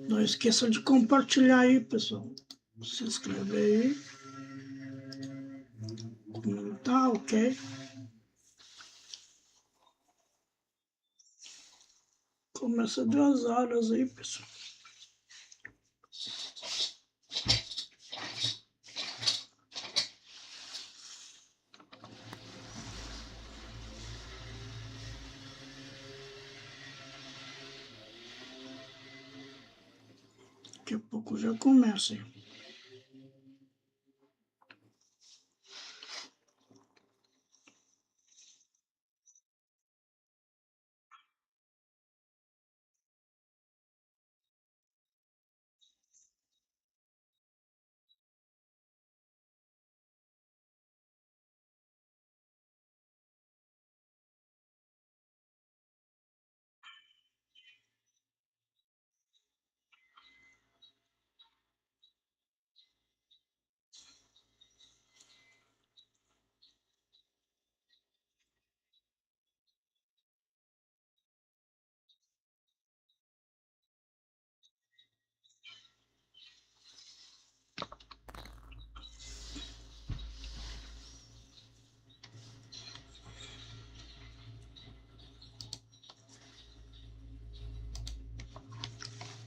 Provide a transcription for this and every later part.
Não esqueça de compartilhar aí, pessoal. Se inscrever aí. Comentar, ok? Começa 2 horas aí, pessoal. Daqui a pouco já começa, hein?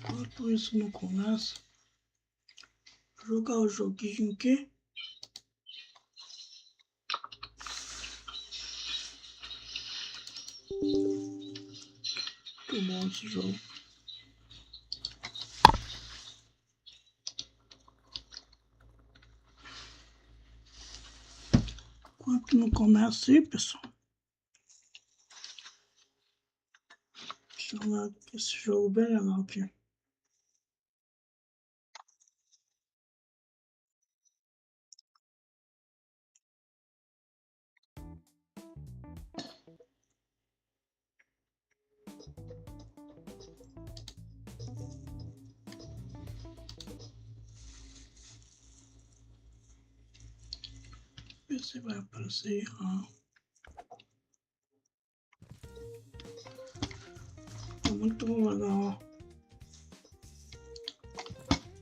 Enquanto isso não começa, jogar o joguinho aqui. Muito bom esse jogo. Enquanto não começa aí, pessoal. Deixa eu ver esse jogo bem legal aqui. Ver se vai aparecer. Tá muito legal.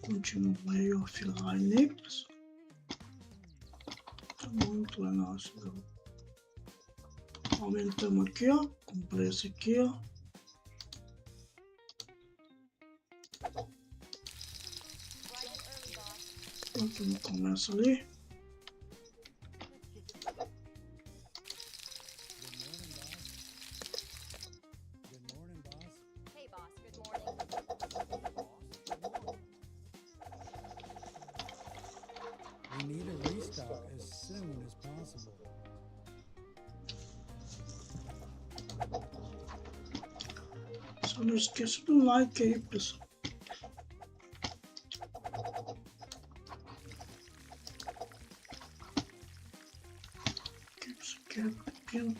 Continuei offline aí, pessoal. Tá muito legal esse jogo. Aumentamos aqui, ó. Comprei esse aqui, ó. Enquanto não começa ali. Só não esqueça do like aí, pessoal. O que você quer pequeno?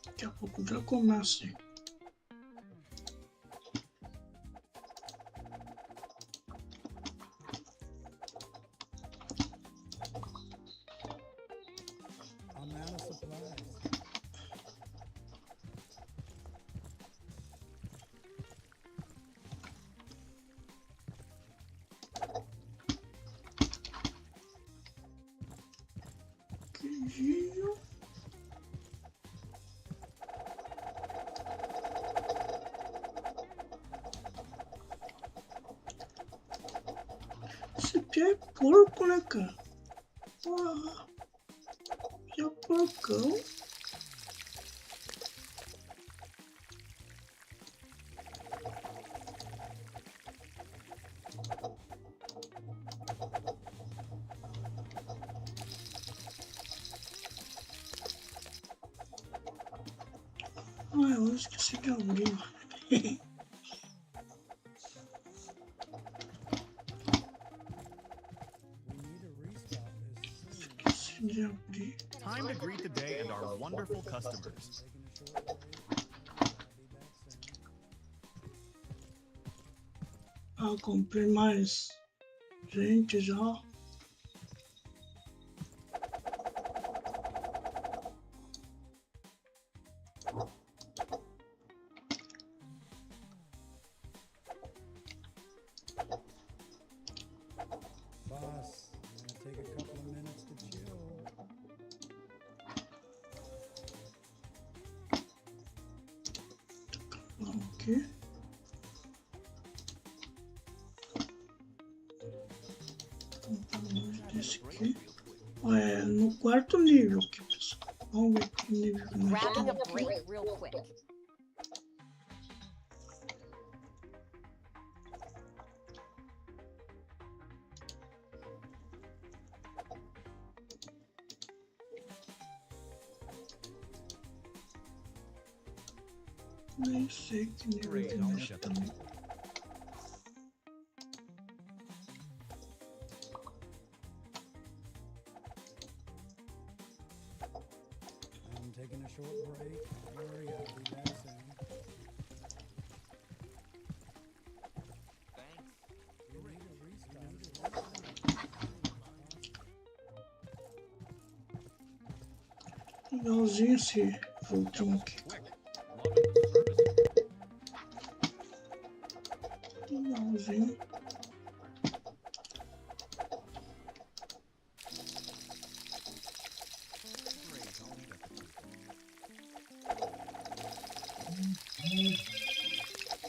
Daqui a pouco já começa, hein? Queijinho. Esse aqui é porco, né, cara? Ah, que é porcão. Ah, eu esqueci de abrir. Esqueci de abrir. Time to greet the day and our wonderful customers. Ah, comprei mais gente já. aqui. Desse aqui. É no quarto nível aqui, pessoal. Vamos ver que nível que nós Grabbing a estamos aqui. break real quick. Nem sei que nível que nós estamos. I'm taking a short break. Don't worry, I'll be back soon. You need a restart. Legalzinho esse voltão aqui. Legalzinho.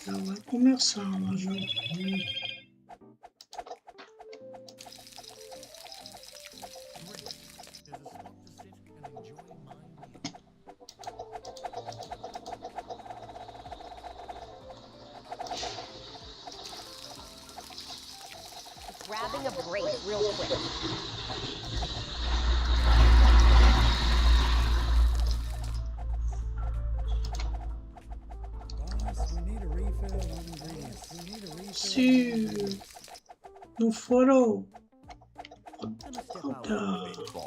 Já vai começar lá já. Grabbing a break real quick. Boss, we need a refill on ingredients. We need a refill Se on ingredients. não for o da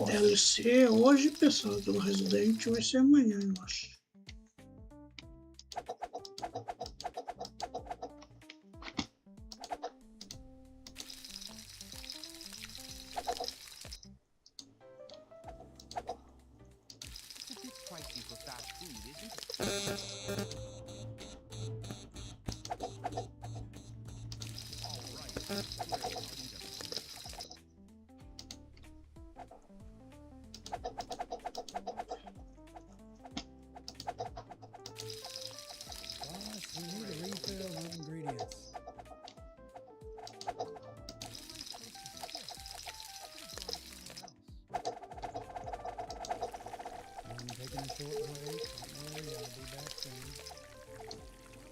DLC hoje, pessoal, do Resident vai ser amanhã, eu acho. Boss, we need a refill on ingredients. I'm taking a short break. Don't worry, I'll be back soon.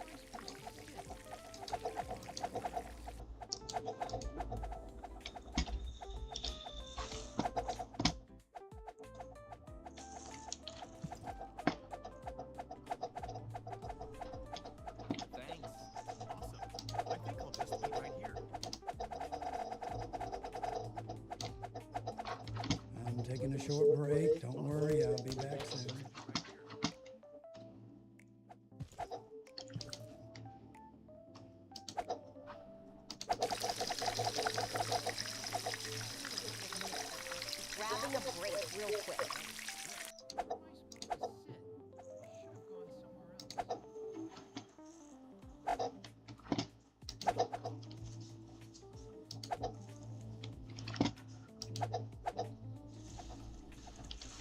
Thanks. Awesome. I think I'll just eat right here. I'm taking a short break. Don't worry, I'll be back soon. Grabbing a break real quick.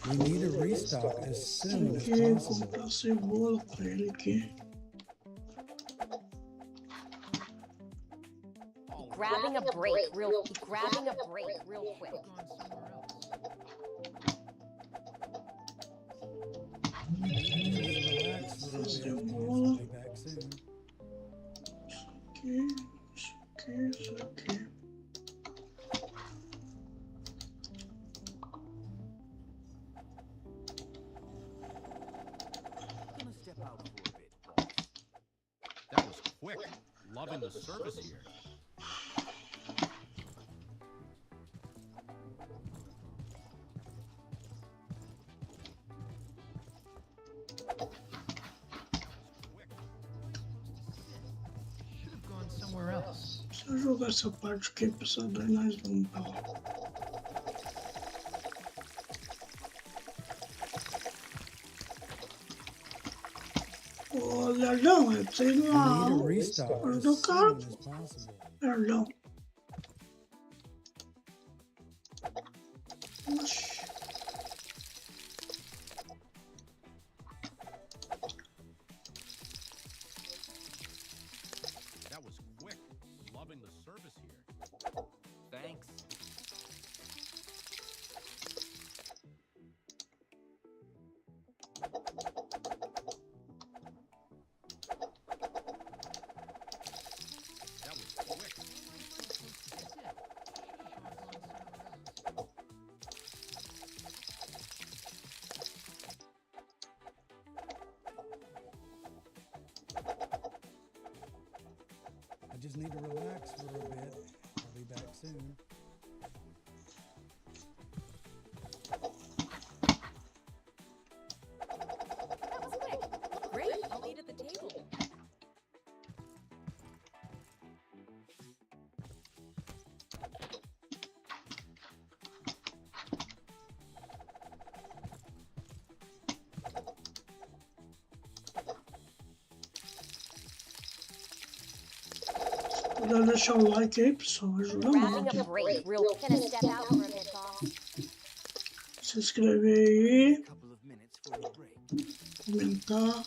We need a restock as soon as Tem que possible. comprar cebola pra ele aqui. Grabbing a break real quick. Relax a little bit. Cebola. I'll be back soon. Isso aqui, isso aqui. Gonna step out for a bit, boss. That was quick. Loving the service here. Should have gone somewhere else. Se eu jogar essa parte aqui, pessoal, daí nós vamos pra lá. Ô, Lerdão, eu preciso ir We lá. need a restock Mas as do cara. soon as possible. Lerdão. Oxi. just need to relax for a bit. I'll be back soon. That was quick. Great, I'll eat at the table. Puder deixar o like aí, pessoal, ajuda Grabbing muito. a break real quick. Gonna step out for a bit, boss. Se inscrever aí, Couple of minutes for a break. comentar.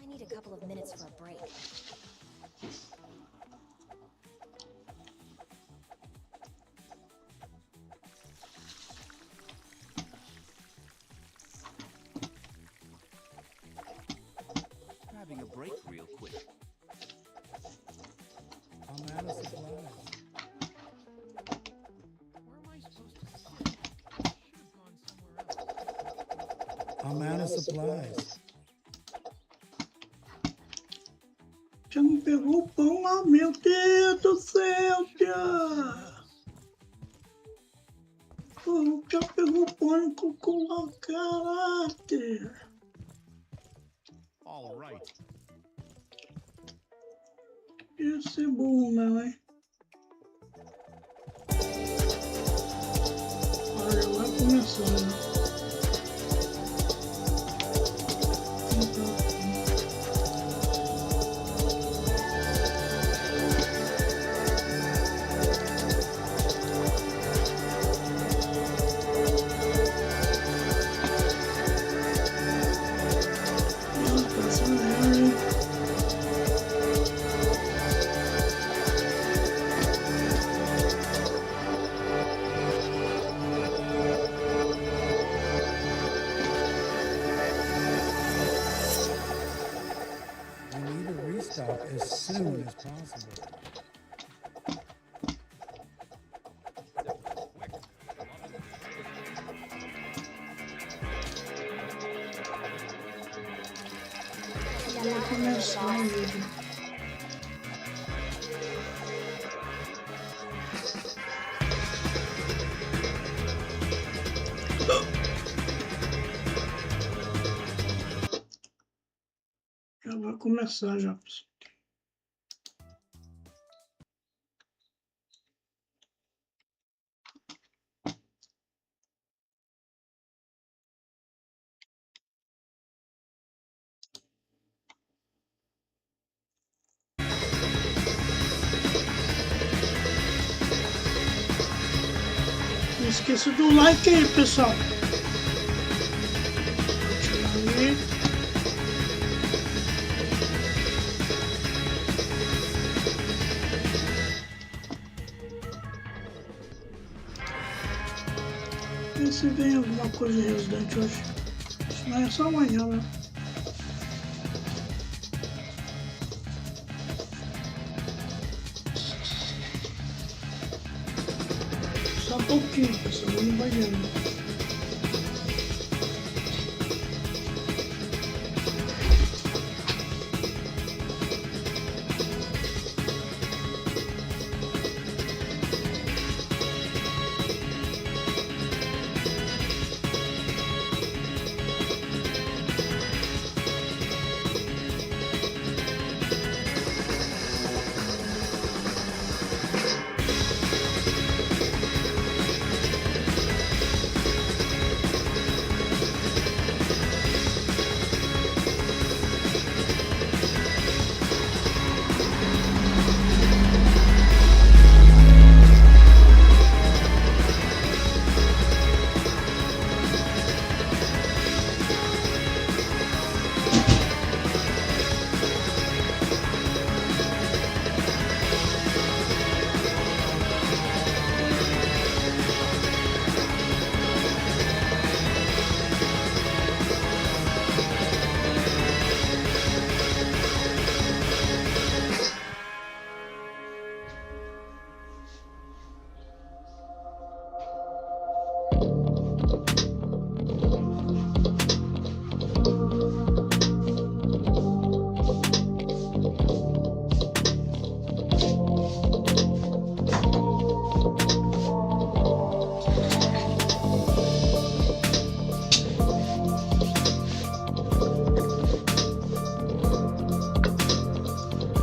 I need a couple of minutes for a break. Grabbing a break real quick. I'm out of supplies. Where am I supposed to sit? Should have gone somewhere else. I'm out of supplies. Já não pegou o pão lá, meu Deus do céu, Tia! Pô, já pegou o pão e colocou lá, caráter! All right. Esse é bom, não, hein? Agora já vai começar, né? We need to restock as soon as possible. Vai começar, amigo. Já vai começar, já, pessoal. Não esqueça do like aí, pessoal. Continua aí. Vê se vem alguma coisa de Resident hoje. Senão é só amanhã, né? Só um pouquinho, pessoal. Vou no banheiro.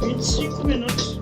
25 minutos.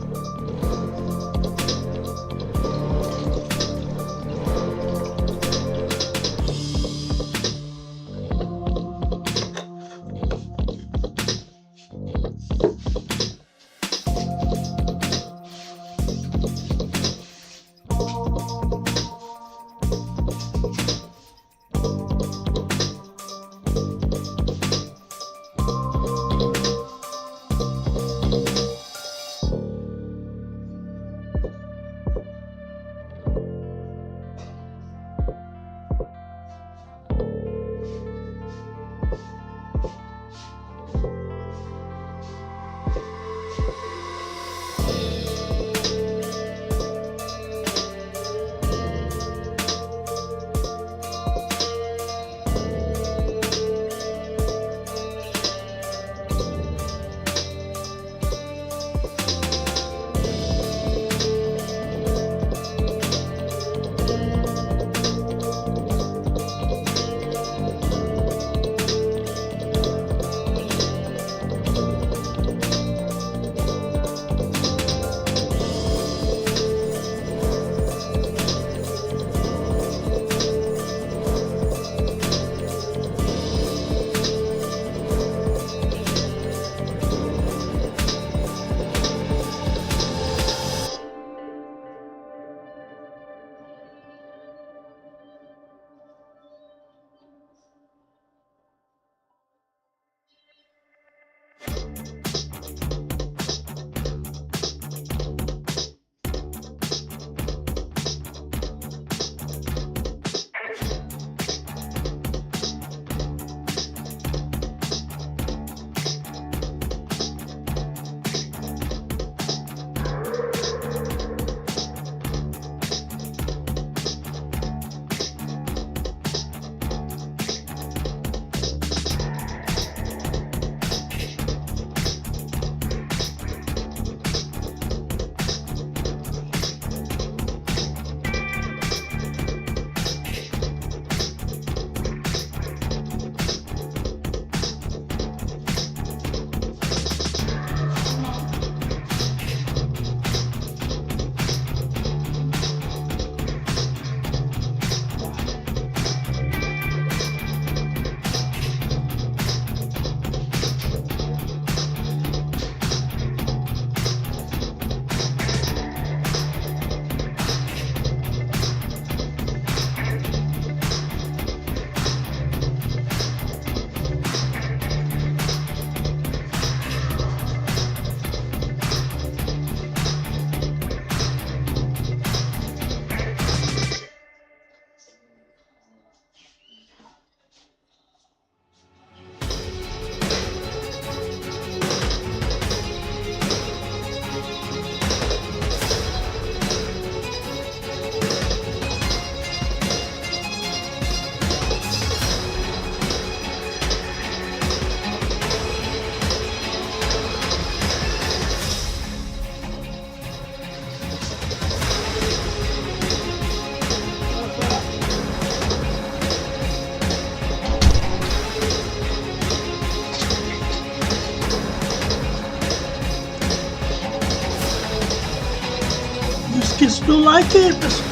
Esqueça do like aí, pessoal.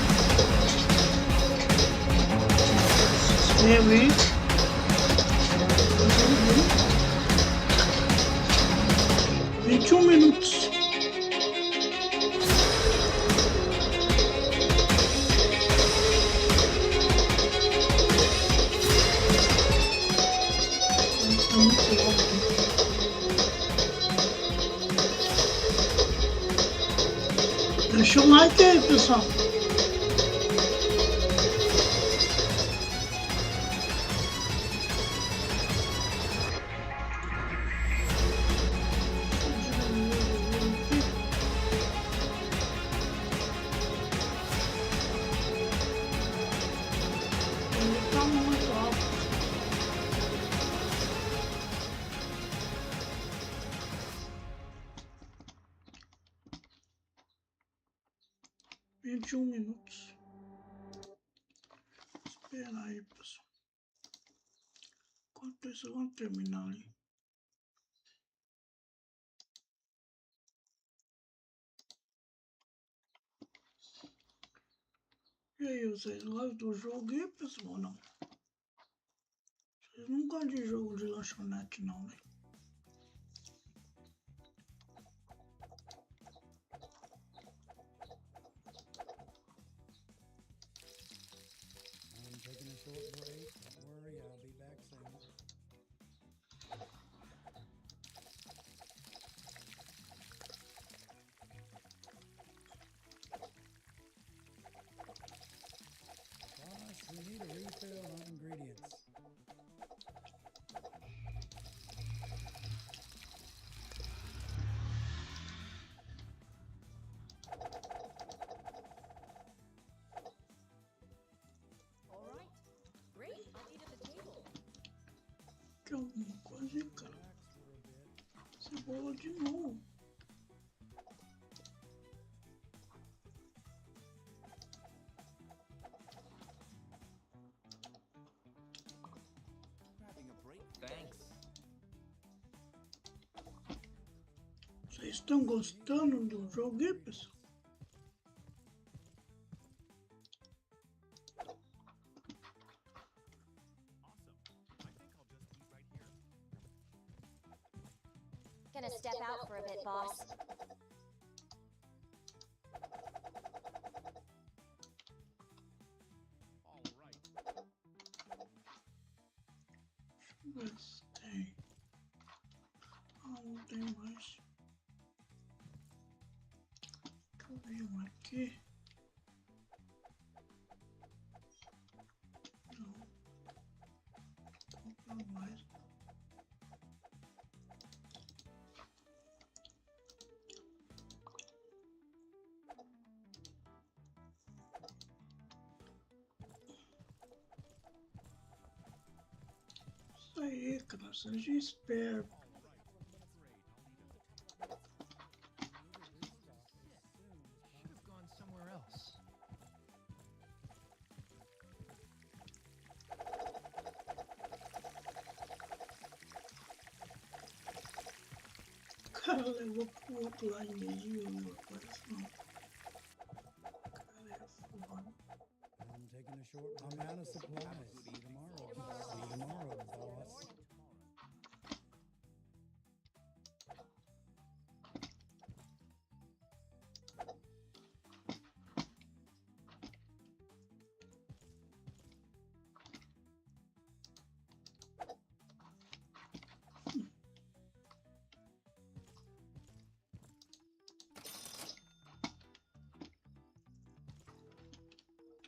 Se inscreve aí. 21 minutos. Deixa o like aí, pessoal. Ele tá muito alto. Um minutos. Espera aí, pessoal. Enquanto isso, vamos terminar ali. E aí, vocês gostam do jogo aí, pessoal, ou não? Vocês não gostam de jogo de lanchonete, não, né? I'm taking a short break. Don't worry, I'll be back soon. Boss, we need a refill on ingredients. All right. Great. I'll eat at the table. Que alguma coisa, hein, cara? Relax for a bit. Cebola de novo. Grabbing a break. Thanks. Vocês estão gostando do jogo aí, pessoal? Gonna step out for a bit, boss. All right. Mas tem. Ah, não tem mais. Deixa eu ver um aqui. Não. Não mais. Isso aí, cara. Seja esperto. Should have gone somewhere else. O cara levou pro outro lado em vez de eu, parece não. O cara é foda. I'm taking a short break. I'm out of supplies. See you tomorrow. See you tomorrow, boss.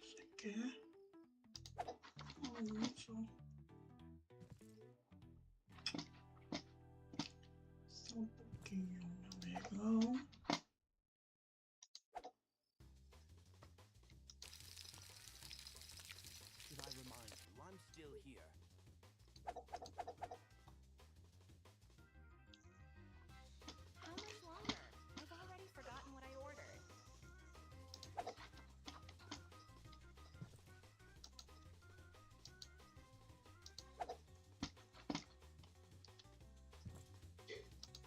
Você quer? Um só. Só um pouquinho, meu amigão. Should I remind you, I'm still here. How much longer? I've already forgotten what I ordered.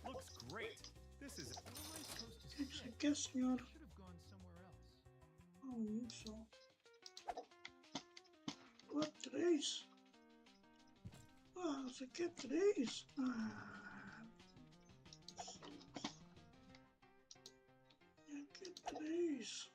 Looks great. This is. What am I supposed to O que say? você quer, senhora? Should have gone somewhere else. Um só. Ou três? Ah, você quer três? Ah. Eu quero três.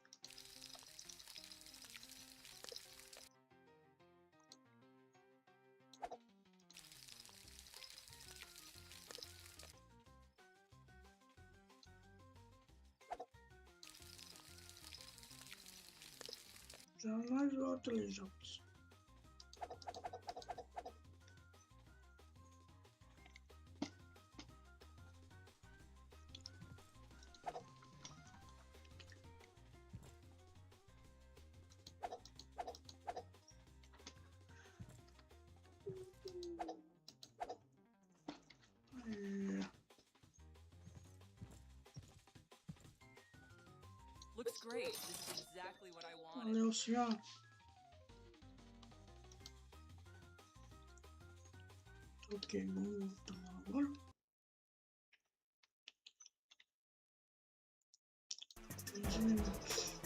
Já nós utilizamos. Looks great. This is exactly what I wanted. Valeu, senhor. Ok, vamos voltar agora. 15 minutos.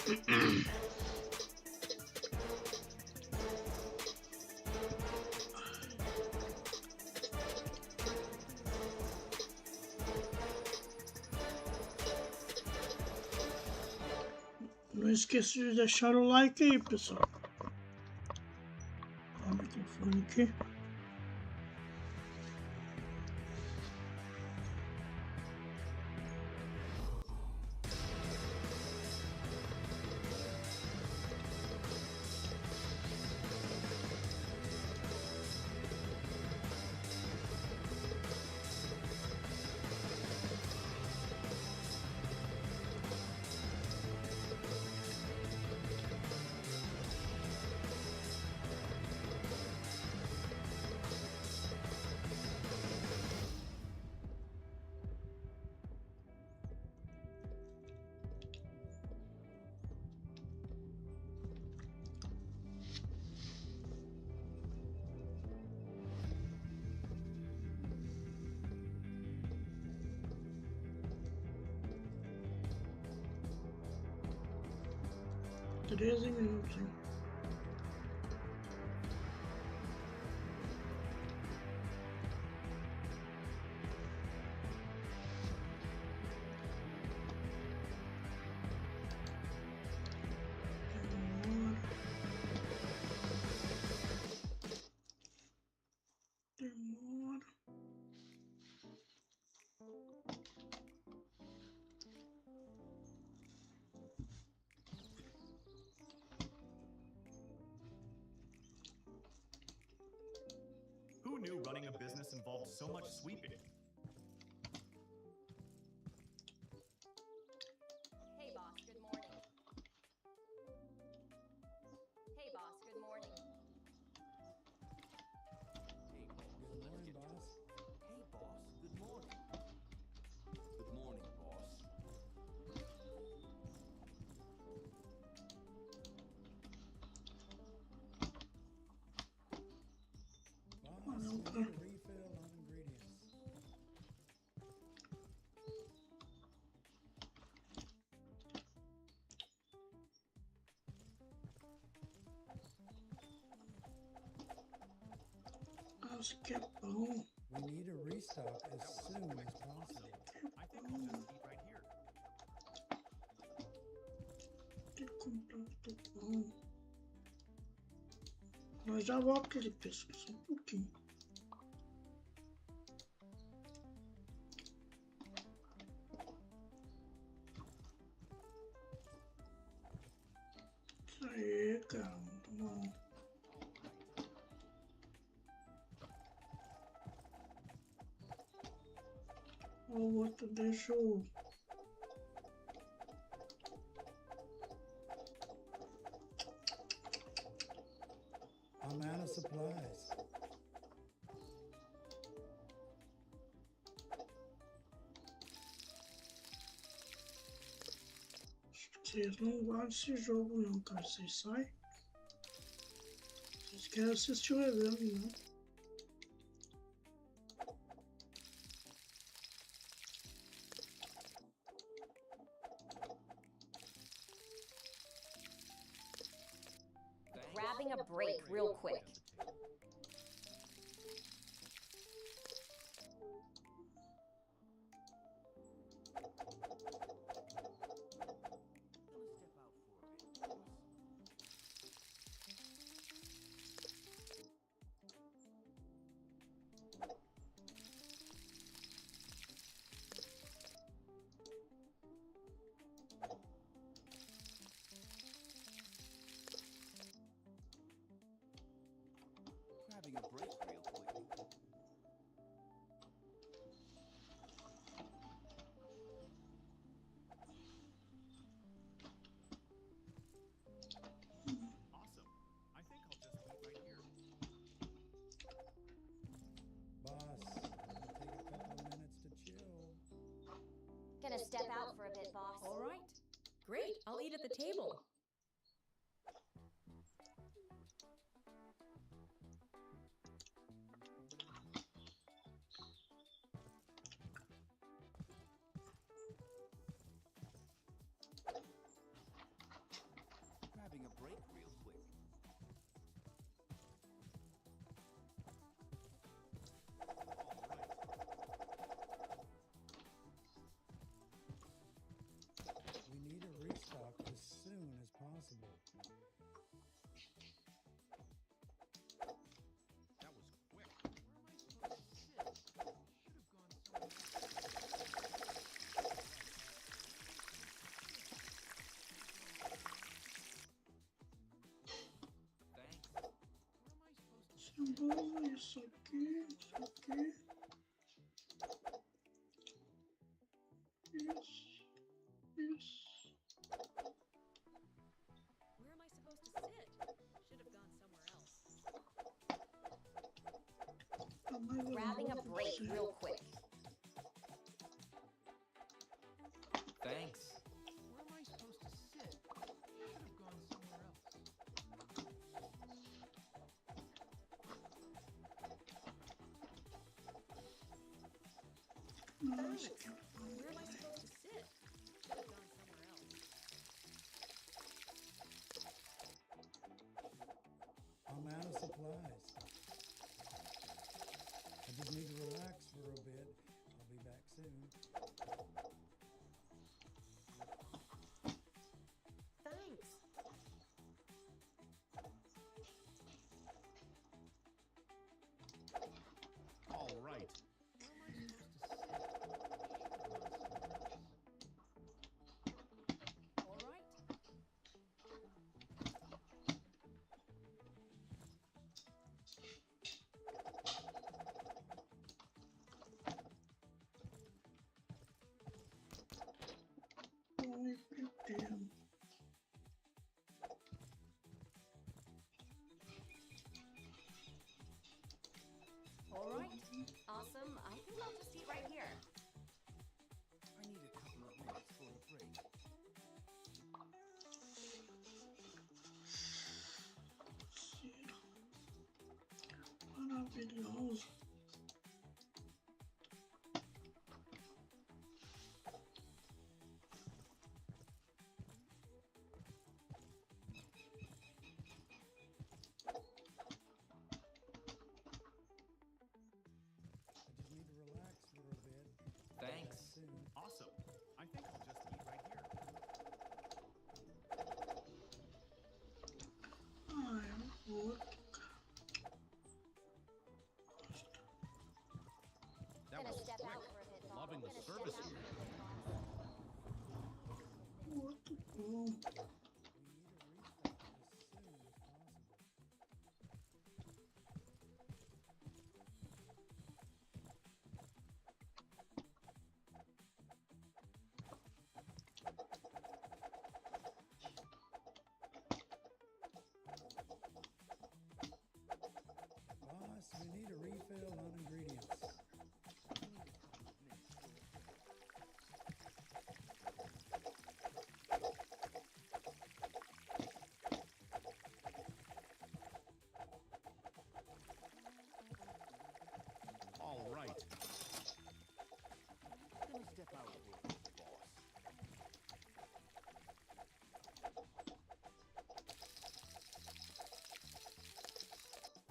Não esqueça de deixar o like aí, pessoal. Ó, o microfone aqui. Treze minutos, hein? Demora. Who knew running a business involved so much sweeping? Hey, boss, good morning. Hey, boss, good morning. Good morning, boss. Hey, boss. Good morning. Good morning, boss. Boss, we need a refill on ingredients. Nossa, que é bom. We need a restock as soon as possible. I think I'll just eat right here. Que completo bom. Nós já volto ali, pessoal, só um pouquinho. Isso aí, cara, muito bom. O outro deixa o... I'm out of supplies. Vocês não gostam desse jogo não, cara. Vocês saem. Vocês querem assistir o evento, não? Grabbing a break real quick. Grabbing a break real quick. Awesome. I think I'll just eat right here. Boss, take a couple of minutes to chill. Gonna step out for a bit, boss. All right. Great. I'll eat at the table. possible. That was quick. Desenvolva isso aqui, isso aqui. Isso. Where am I supposed to sit? Should have gone somewhere else. Grabbing a break real quick. Thanks. Where am I supposed to sit? Should have gone somewhere else. Nossa, Where am I supposed to sit? Should have gone somewhere else. I'm out of supplies. I just need to relax for a bit. I'll be back soon. Thanks. All right. All right. vai pretendo. All right. Awesome. I think I'll just eat right here. I need a couple of minutes for a break. Maravilhoso. I just need to relax for a bit. Thanks. Back soon. Awesome. I think I'll just eat right here. Ai, o outro. That Gonna was step quick. out for a bit, boss. Loving the Gonna step service out here. for a bit, boss. O outro bom. We need a restart as soon as possible. Boss, we need a refill on ingredients. All right. Gonna step out for a bit, boss.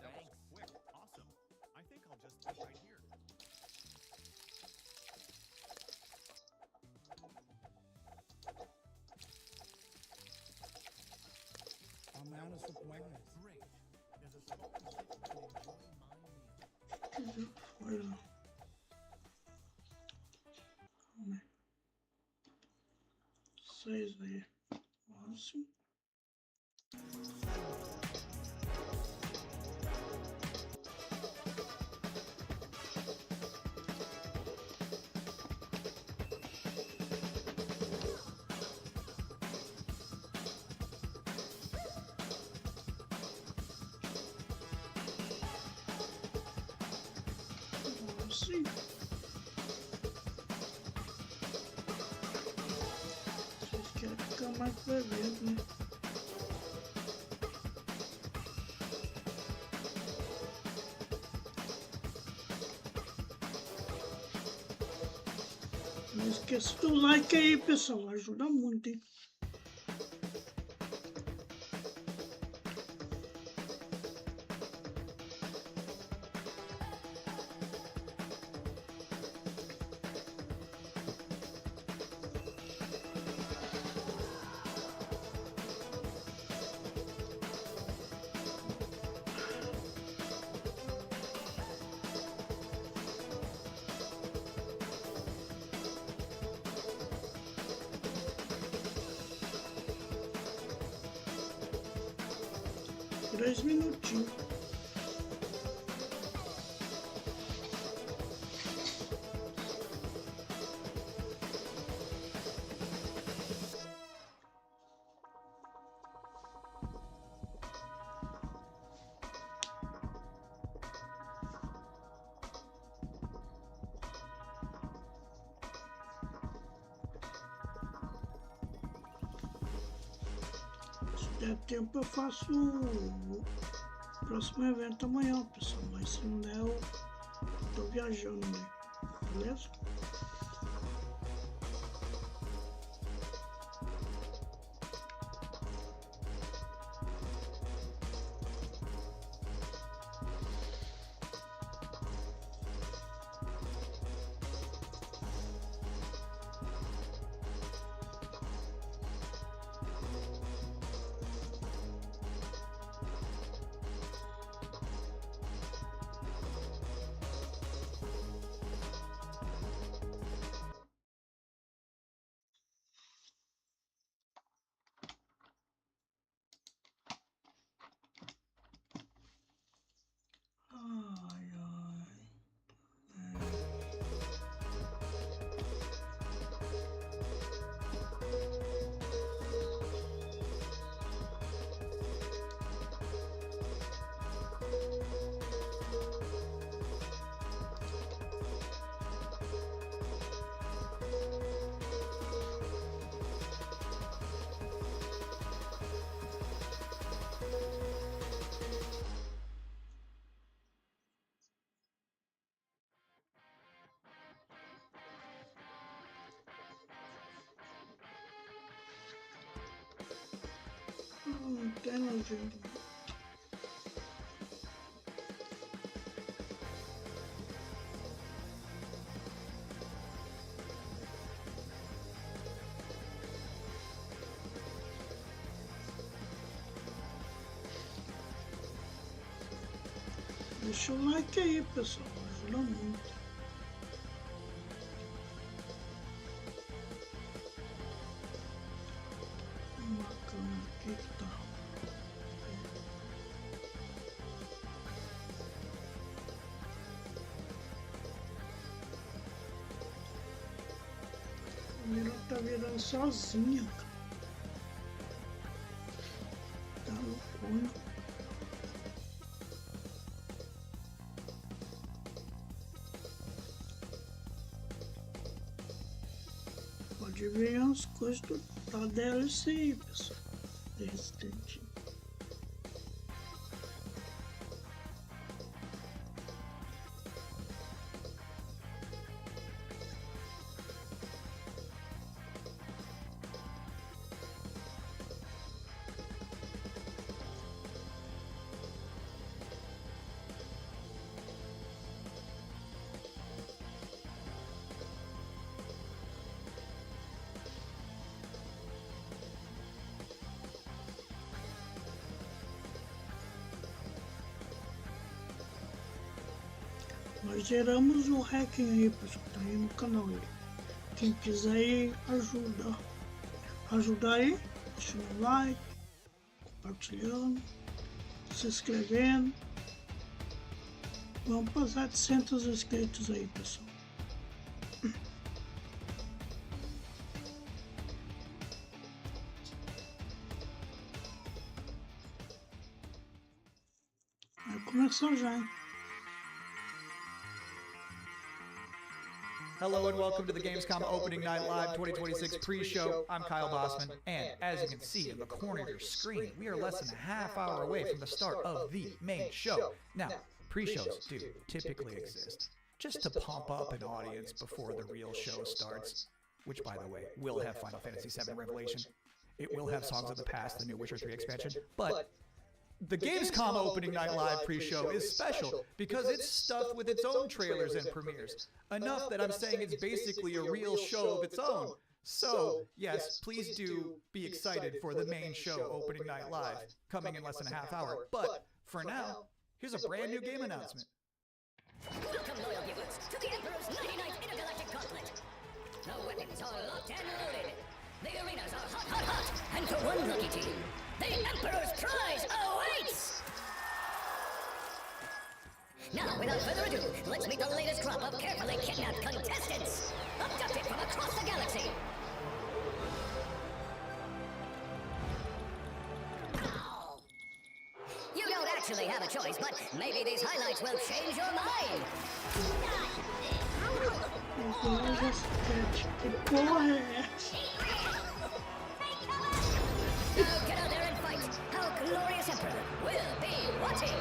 That was quick. Awesome. I think I'll just eat right here. I'm out of supplies. Great. There's a spot to sit and enjoy my meal. Que já foi, ó. Calma aí. 6 aí. Máximo. Sim. Vocês querem ficar mais pro evento, né? Não esqueça do like aí, pessoal. Ajuda muito, hein? 3 minutinhos. Se der tempo eu faço o próximo evento amanhã, pessoal, mas se não der eu tô viajando, né? Beleza? Ai, ai. Não tem legenda. Deixa o like aí, pessoal, ajuda muito. Uma câmera aqui que tá. A câmera tá virando sozinha, cara. Tá loucura. Pode ver as coisas da DLC aí, pessoal. Resistente. Nós geramos o hacking aí, pessoal, tá aí no canal aí. Quem quiser aí, ajudar aí, deixando um like, compartilhando, se inscrevendo. Vamos para 700 inscritos aí, pessoal. Vai começar já, hein? Hello and welcome to the Gamescom Opening Night Live 2026 pre-show. I'm Kyle Bossman, and as you can see in the corner of your screen, we are less than a half hour away from the start of the main show. Now, pre-shows do typically exist just to pump up an audience before the real show starts, which, by the way, will have Final Fantasy VII Revelation. It will have Songs of the Past, the new Witcher 3 expansion, but the Gamescom Opening Night Live pre-show is special because it's stuffed with its own trailers and premieres. Enough that I'm saying it's basically a real show of its own. So, yes, please do be excited for the main show, Opening Night Live, coming in less than a half hour. But, for now, here's a brand new game announcement. Welcome, loyal viewers, to the Emperor's 99th Intergalactic Gauntlet. The weapons are locked and loaded. The arenas are hot, hot, hot. And for one lucky team, the Emperor's prize awaits! without further ado, let's meet the latest crop of carefully kidnapped contestants, abducted from across the galaxy. Ow. You don't actually have a choice, but maybe these highlights will change your mind. Now get out there and fight. Our glorious Emperor will be watching.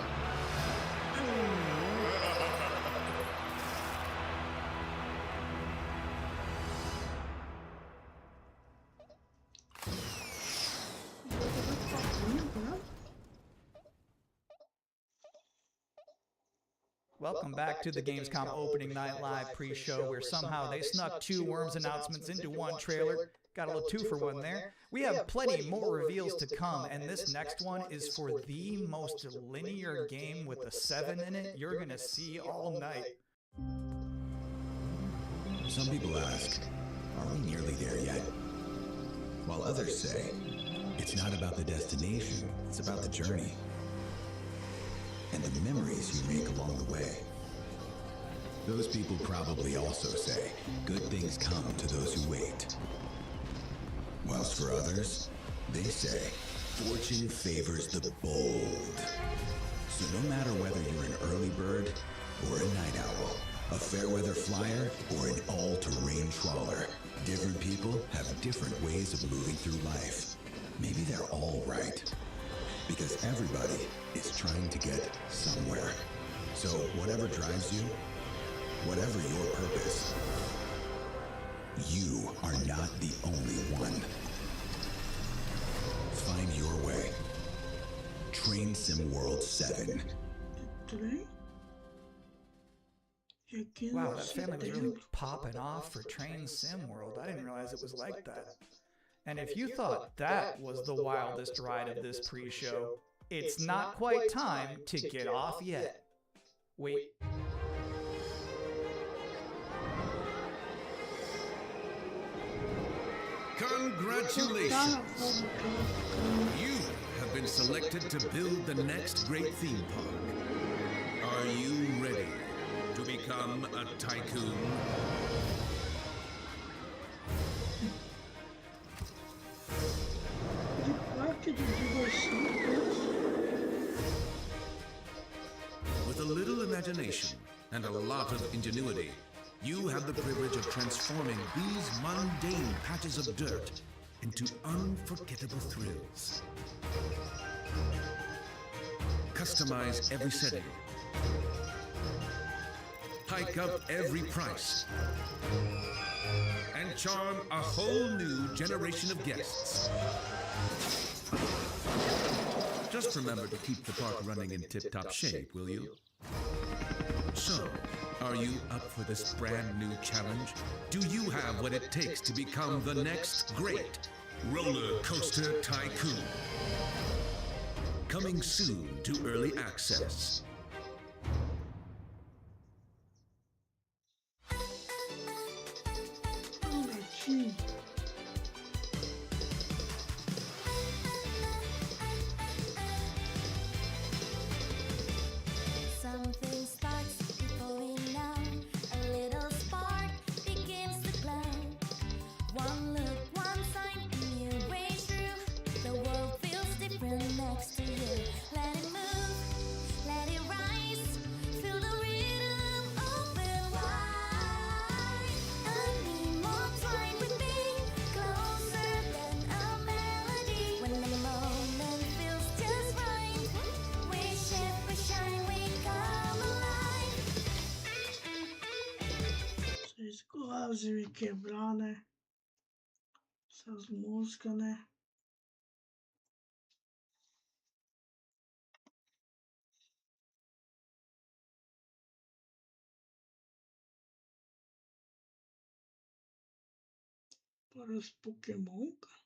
Welcome back to the Gamescom opening night live pre-show, where somehow they snuck 2 Worms announcements into one trailer. Got a little 2-for-1 there. We have plenty more reveals to come, and this next one is for the most linear game with a 7 in it you're gonna see all night. Some people ask, are we nearly there yet? While others say, it's not about the destination, it's about the journey. And the memories you make along the way. Those people probably also say, good things come to those who wait. Whilst for others, they say, fortune favors the bold. So no matter whether you're an early bird or a night owl, a fair weather flyer or an all-terrain trawler, different people have different ways of moving through life. Maybe they're all right. Because everybody is trying to get somewhere. So whatever drives you, whatever your purpose, you are not the only one. Find your way. Train Sim World 7. Wow, that family was really popping off for Train Sim World. I didn't realize it was like that. And if you thought that was the wildest ride of this pre-show, it's not quite time to get off yet. Wait. Congratulations! You have been selected to build the next great theme park. Are you ready to become a tycoon? With a little imagination and a lot of ingenuity, you have the privilege of transforming these mundane patches of dirt into unforgettable thrills. Customize every setting. Hike up every price. And charm a whole new generation of guests. Just remember to keep the park running in tip-top shape, will you? So, are you up for this brand new challenge? Do you have what it takes to become the next great roller coaster tycoon? Coming soon to early access. Something starts going down. A little spark begins to glow. One look, one sign, and you way through. The world feels different next to you. Let it move, let it rise. Feel the rhythm, open wide. I need more time with me, closer than a melody. When the moment feels just right, we shift, we shine, we come alive. Vocês quase me quebrar, né? Essas músicas, né? Parece Pokémon, cara.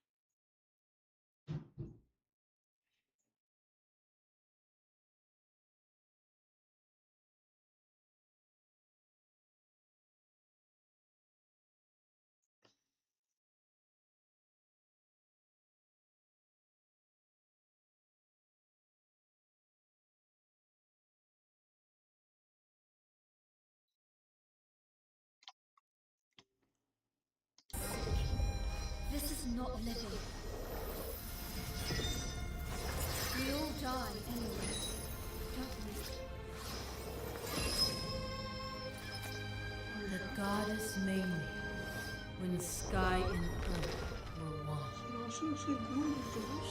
is not living. We all die anyway, don't we? The goddess made me when sky and earth were one.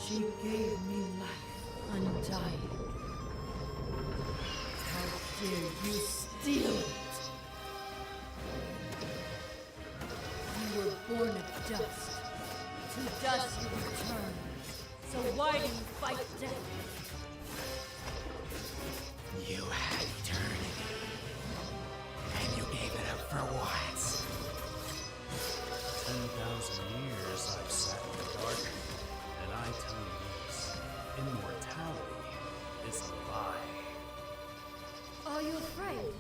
She gave me life undying. How dare you steal it? You were born of dust. To dust you return. So why do you fight death? You had eternity, and you gave it up for what? 10,000 years I've sat in the dark, and I tell you this, immortality is a lie. Are you afraid?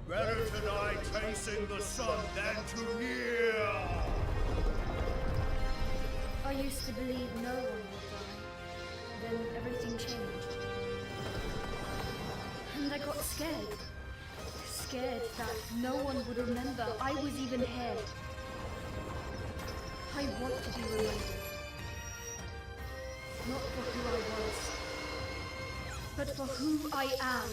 Better to die chasing the sun than to kneel! I used to believe no one would die. Then everything changed. And I got scared. Scared that no one would remember I was even here. I want to be remembered. Not for who I was, but for who I am.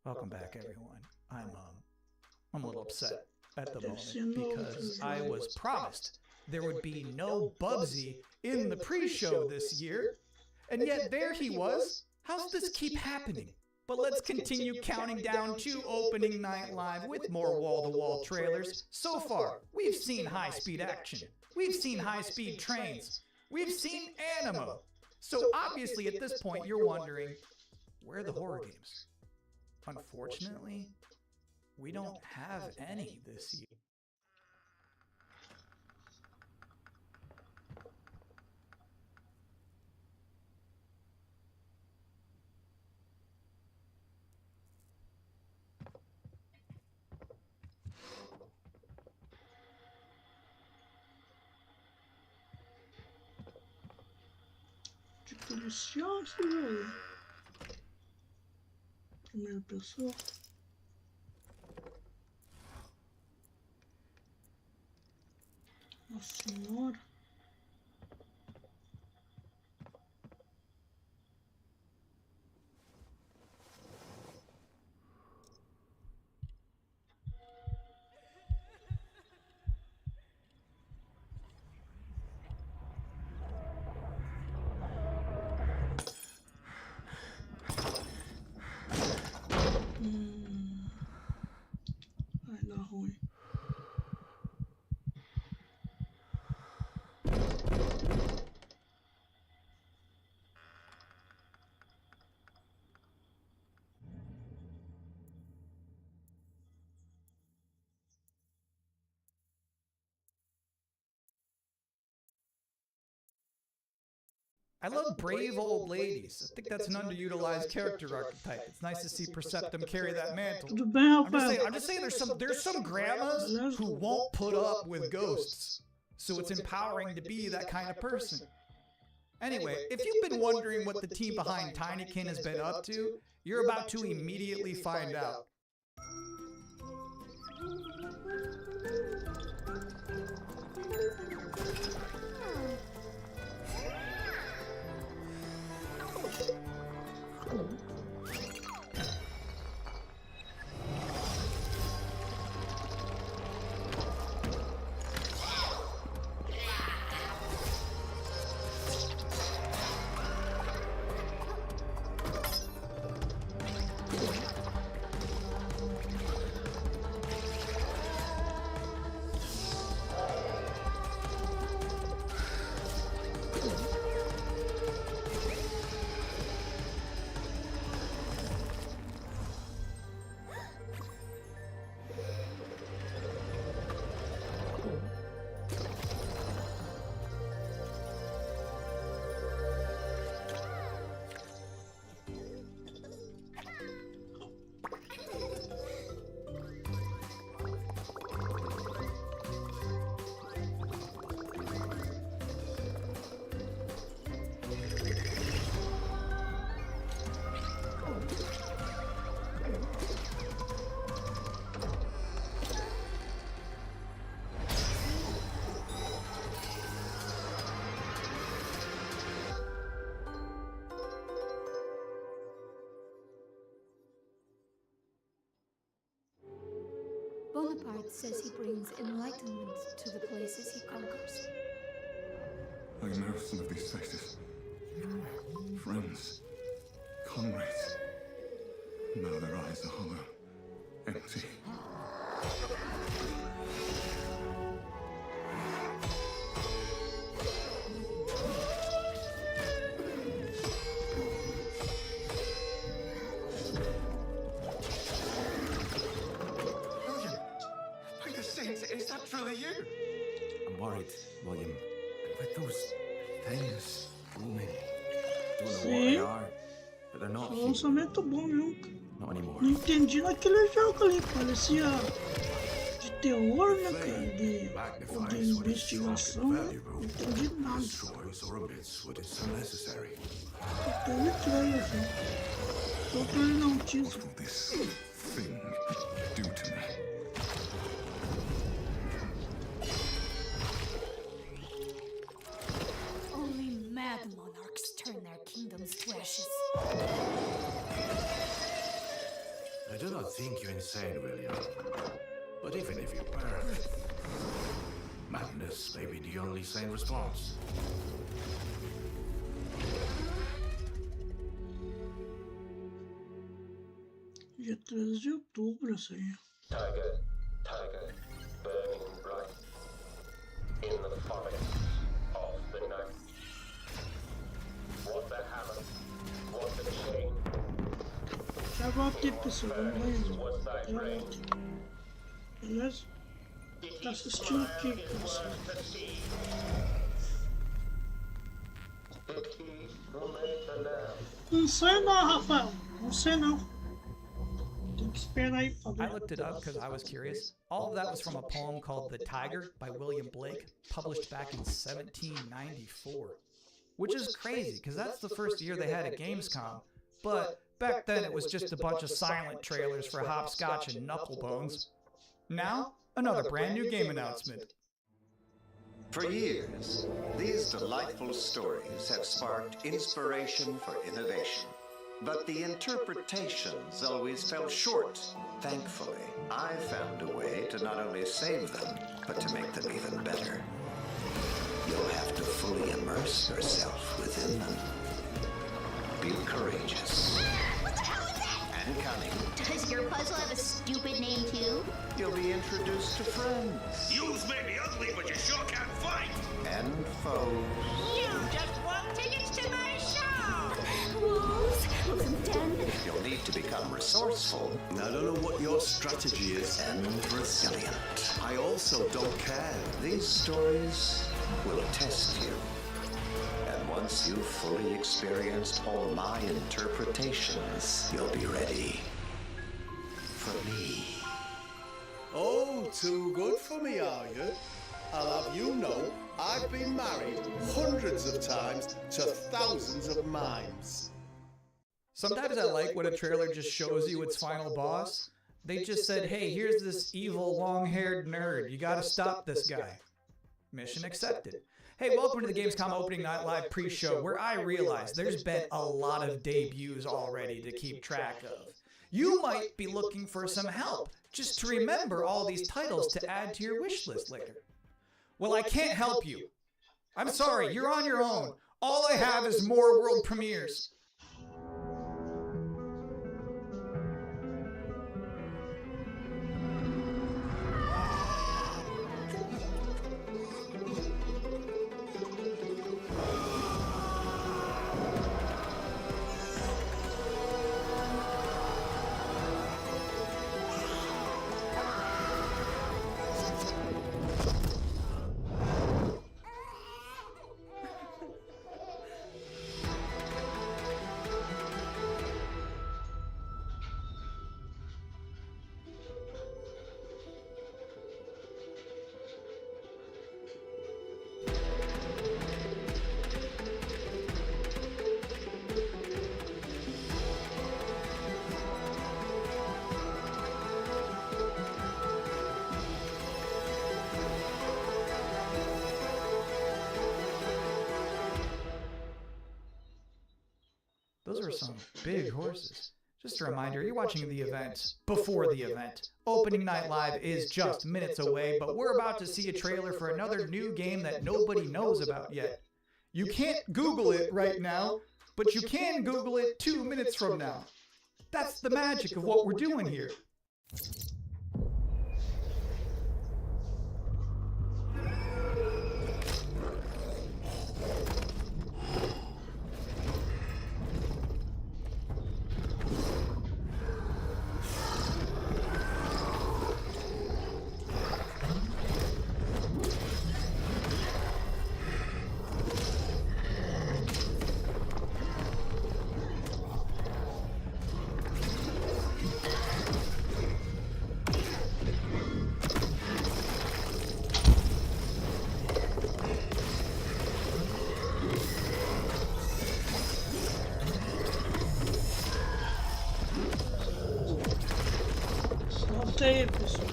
Welcome back, everyone. I'm a little upset at the moment because I was promised there would be no Bubsy in the pre-show this year, and yet there he was. How's this keep happening? But let's continue counting down to opening night live with more wall-to-wall trailers. So far, we've seen high-speed action. We've seen high-speed trains. We've seen animo. So obviously at this point you're wondering, where are the horror games? Unfortunately, we don't have any this year. Policial, velho. Primeira pessoa. Nossa senhora. Vai dar ruim. I love brave old ladies. I think that's an underutilized character archetype. It's nice to see Perceptum carry that mantle. Tudo bem, rapaz? I'm just saying there's some grandmas who won't put up with ghosts. So it's empowering to be that kind of person. Anyway, if you've been wondering what the team behind Tinykin has been up to, you're about to immediately find out. Bonaparte says he brings enlightenment to the places he conquers. I know some of these faces. Friends, comrades. Now their eyes are hollow, empty. Is that truly you? I'm worried, William. With those things looming. Don't know what they are, but they're not O human. lançamento bom mesmo. Not anymore. Não entendi naquele jogo ali, parecia de terror, né, cara? De investigação, né? Não entendi nada. Teve trailer, assim. Só trailer não, teaser. This thing do to me. Only mad monarchs turn their kingdoms to ashes. I do not think you insane, William. But even if you were, madness may be the only sane response. Dia 13 de outubro, essa aí. Tiger, tiger, burning bright in the forest of the night. What the hammer, what the chain. Já voltei, pessoal. Vamos lá, já voltei. Beleza? Tá assistindo o que, pessoal? Não sei não, Rafael. Não sei não. Tem que esperar aí pra ver. I looked it up because I was curious. All of that was from a poem called The Tiger by William Blake, published back in 1794. Which is crazy, because that's the first year they had a Gamescom. But back then it was just a bunch of silent trailers for Hopscotch and Knucklebones. Now, another brand new game announcement. For years, these delightful stories have sparked inspiration for innovation. But the interpretations always fell short. Thankfully, I found a way to not only save them, but to make them even better. You'll have to fully immerse yourself within them. Be courageous. What the hell is that? And cunning. Does your puzzle have a stupid name too? You'll be introduced to friends. Yous may be ugly, but you sure can fight! And foes. You just won tickets to my show! Wolves? Wolves and den? You'll need to become resourceful. I don't know what your strategy is. And resilient. I also don't care. These stories will test you. And once you've fully experienced all my interpretations, you'll be ready for me. Oh, too good for me, are you? I'll have you know, I've been married hundreds of times to thousands of mimes. Sometimes I like when a trailer just shows you its final boss. They just said, hey, here's this evil long-haired nerd. You gotta stop this guy. Mission accepted. Hey, welcome to the Gamescom Opening Night Live pre-show, where I realize there's been a lot of debuts already to keep track of. You might be looking for some help, just to remember all these titles to add to your wish list later. Well, I can't help you. I'm sorry, you're on your own. All I have is more world premieres. Those are some big horses. Just a reminder, you're watching the event before the event. Opening Night Live is just minutes away, but we're about to see a trailer for another new game that nobody knows about yet. You can't Google it right now, but you can Google it 2 minutes from now. That's the magic of what we're doing here. Solta aí, pessoal.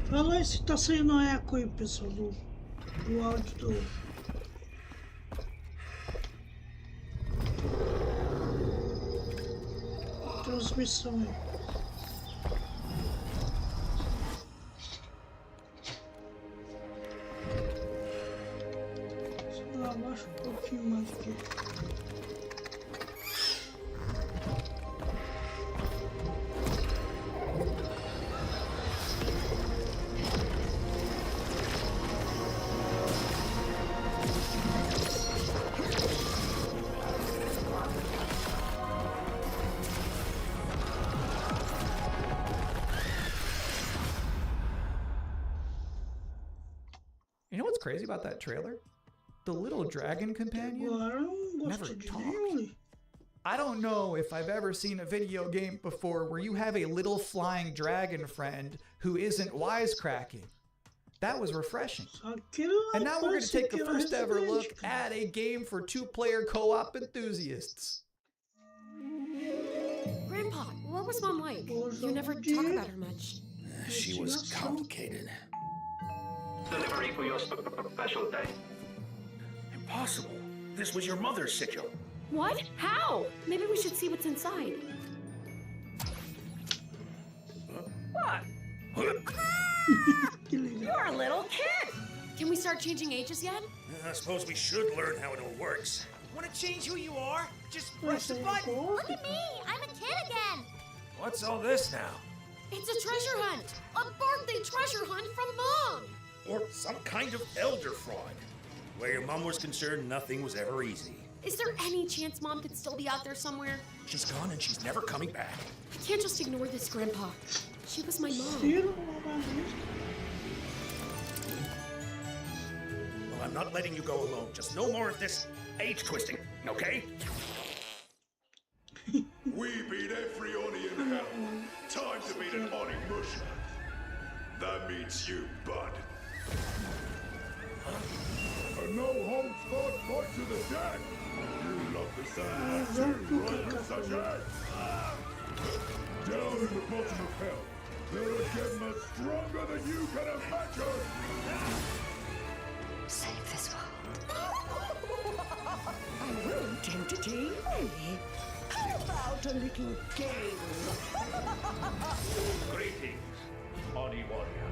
Fala aí se tá saindo eco aí, pessoal, do áudio do... transmissão aí. Só abaixa um pouquinho mais aqui. You know what's crazy about that trailer? The little dragon companion never talked. I don't know if I've ever seen a video game before where you have a little flying dragon friend who isn't wisecracking. That was refreshing. And now we're going to take the first ever look at a game for two-player co-op enthusiasts. Grandpa, what was Mom like? You never talk about her much. She was complicated. Delivery for your special day. Impossible. This was your mother's sigil. What? How? Maybe we should see what's inside. What? You're a little kid! Can we start changing ages yet? I suppose we should learn how it all works. Want to change who you are? Just press the button. Look at me! I'm a kid again! What's all this now? It's a treasure hunt! A birthday treasure hunt from Mom! Or some kind of elder fraud. Where your mom was concerned, nothing was ever easy. Is there any chance Mom could still be out there somewhere? She's gone and she's never coming back. I can't just ignore this, Grandpa. She was my mom. Well, I'm not letting you go alone. Just no more of this age twisting, okay? We beat every Oni in hell. Time to beat an Oni musher. That means you, bud. A no-holds barred fight to the death. You love the sound of that too, right, Sachet? Down in the bottom of hell, there are gemmas stronger than you can imagine. Save this world. I won't entertain me. How about a little game? Greetings, Oni warrior.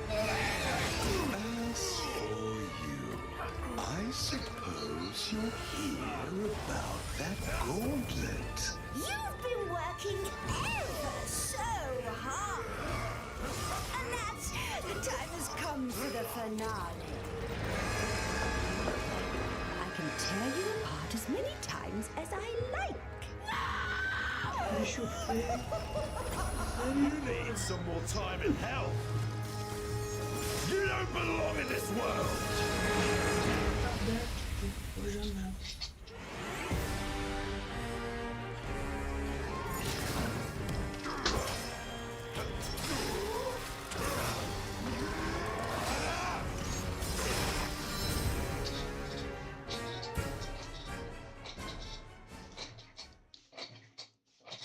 As for you, I suppose you'll hear about that gauntlet. You've been working ever so hard. And that's the time has come for the finale. I can tear you apart as many times as I like. You need some more time in hell. You don't belong in this world.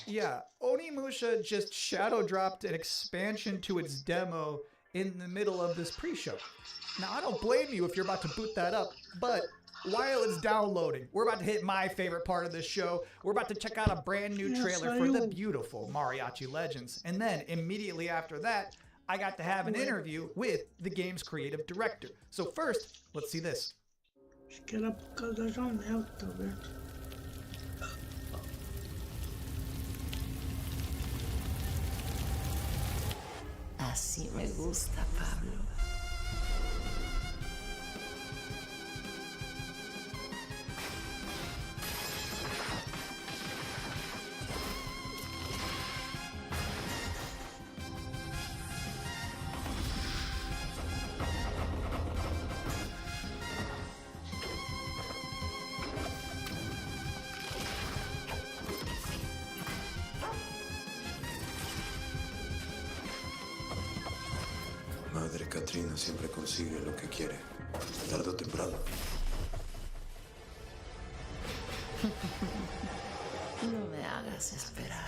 Yeah, Onimusha just shadow dropped an expansion to its demo in the middle of this pre-show. Now, I don't blame you if you're about to boot that up, but While it's downloading, we're about to hit my favorite part of this show. We're about to check out a brand new trailer for the beautiful Mariachi Legends. And then immediately after that, I got to have an interview with the game's creative director. So first, let's see this. Acho que era por causa da janela que tá aberta. Así me gusta, Pablo. Madre Katrina siempre consigue lo que quiere, tarde o temprano. No me hagas esperar.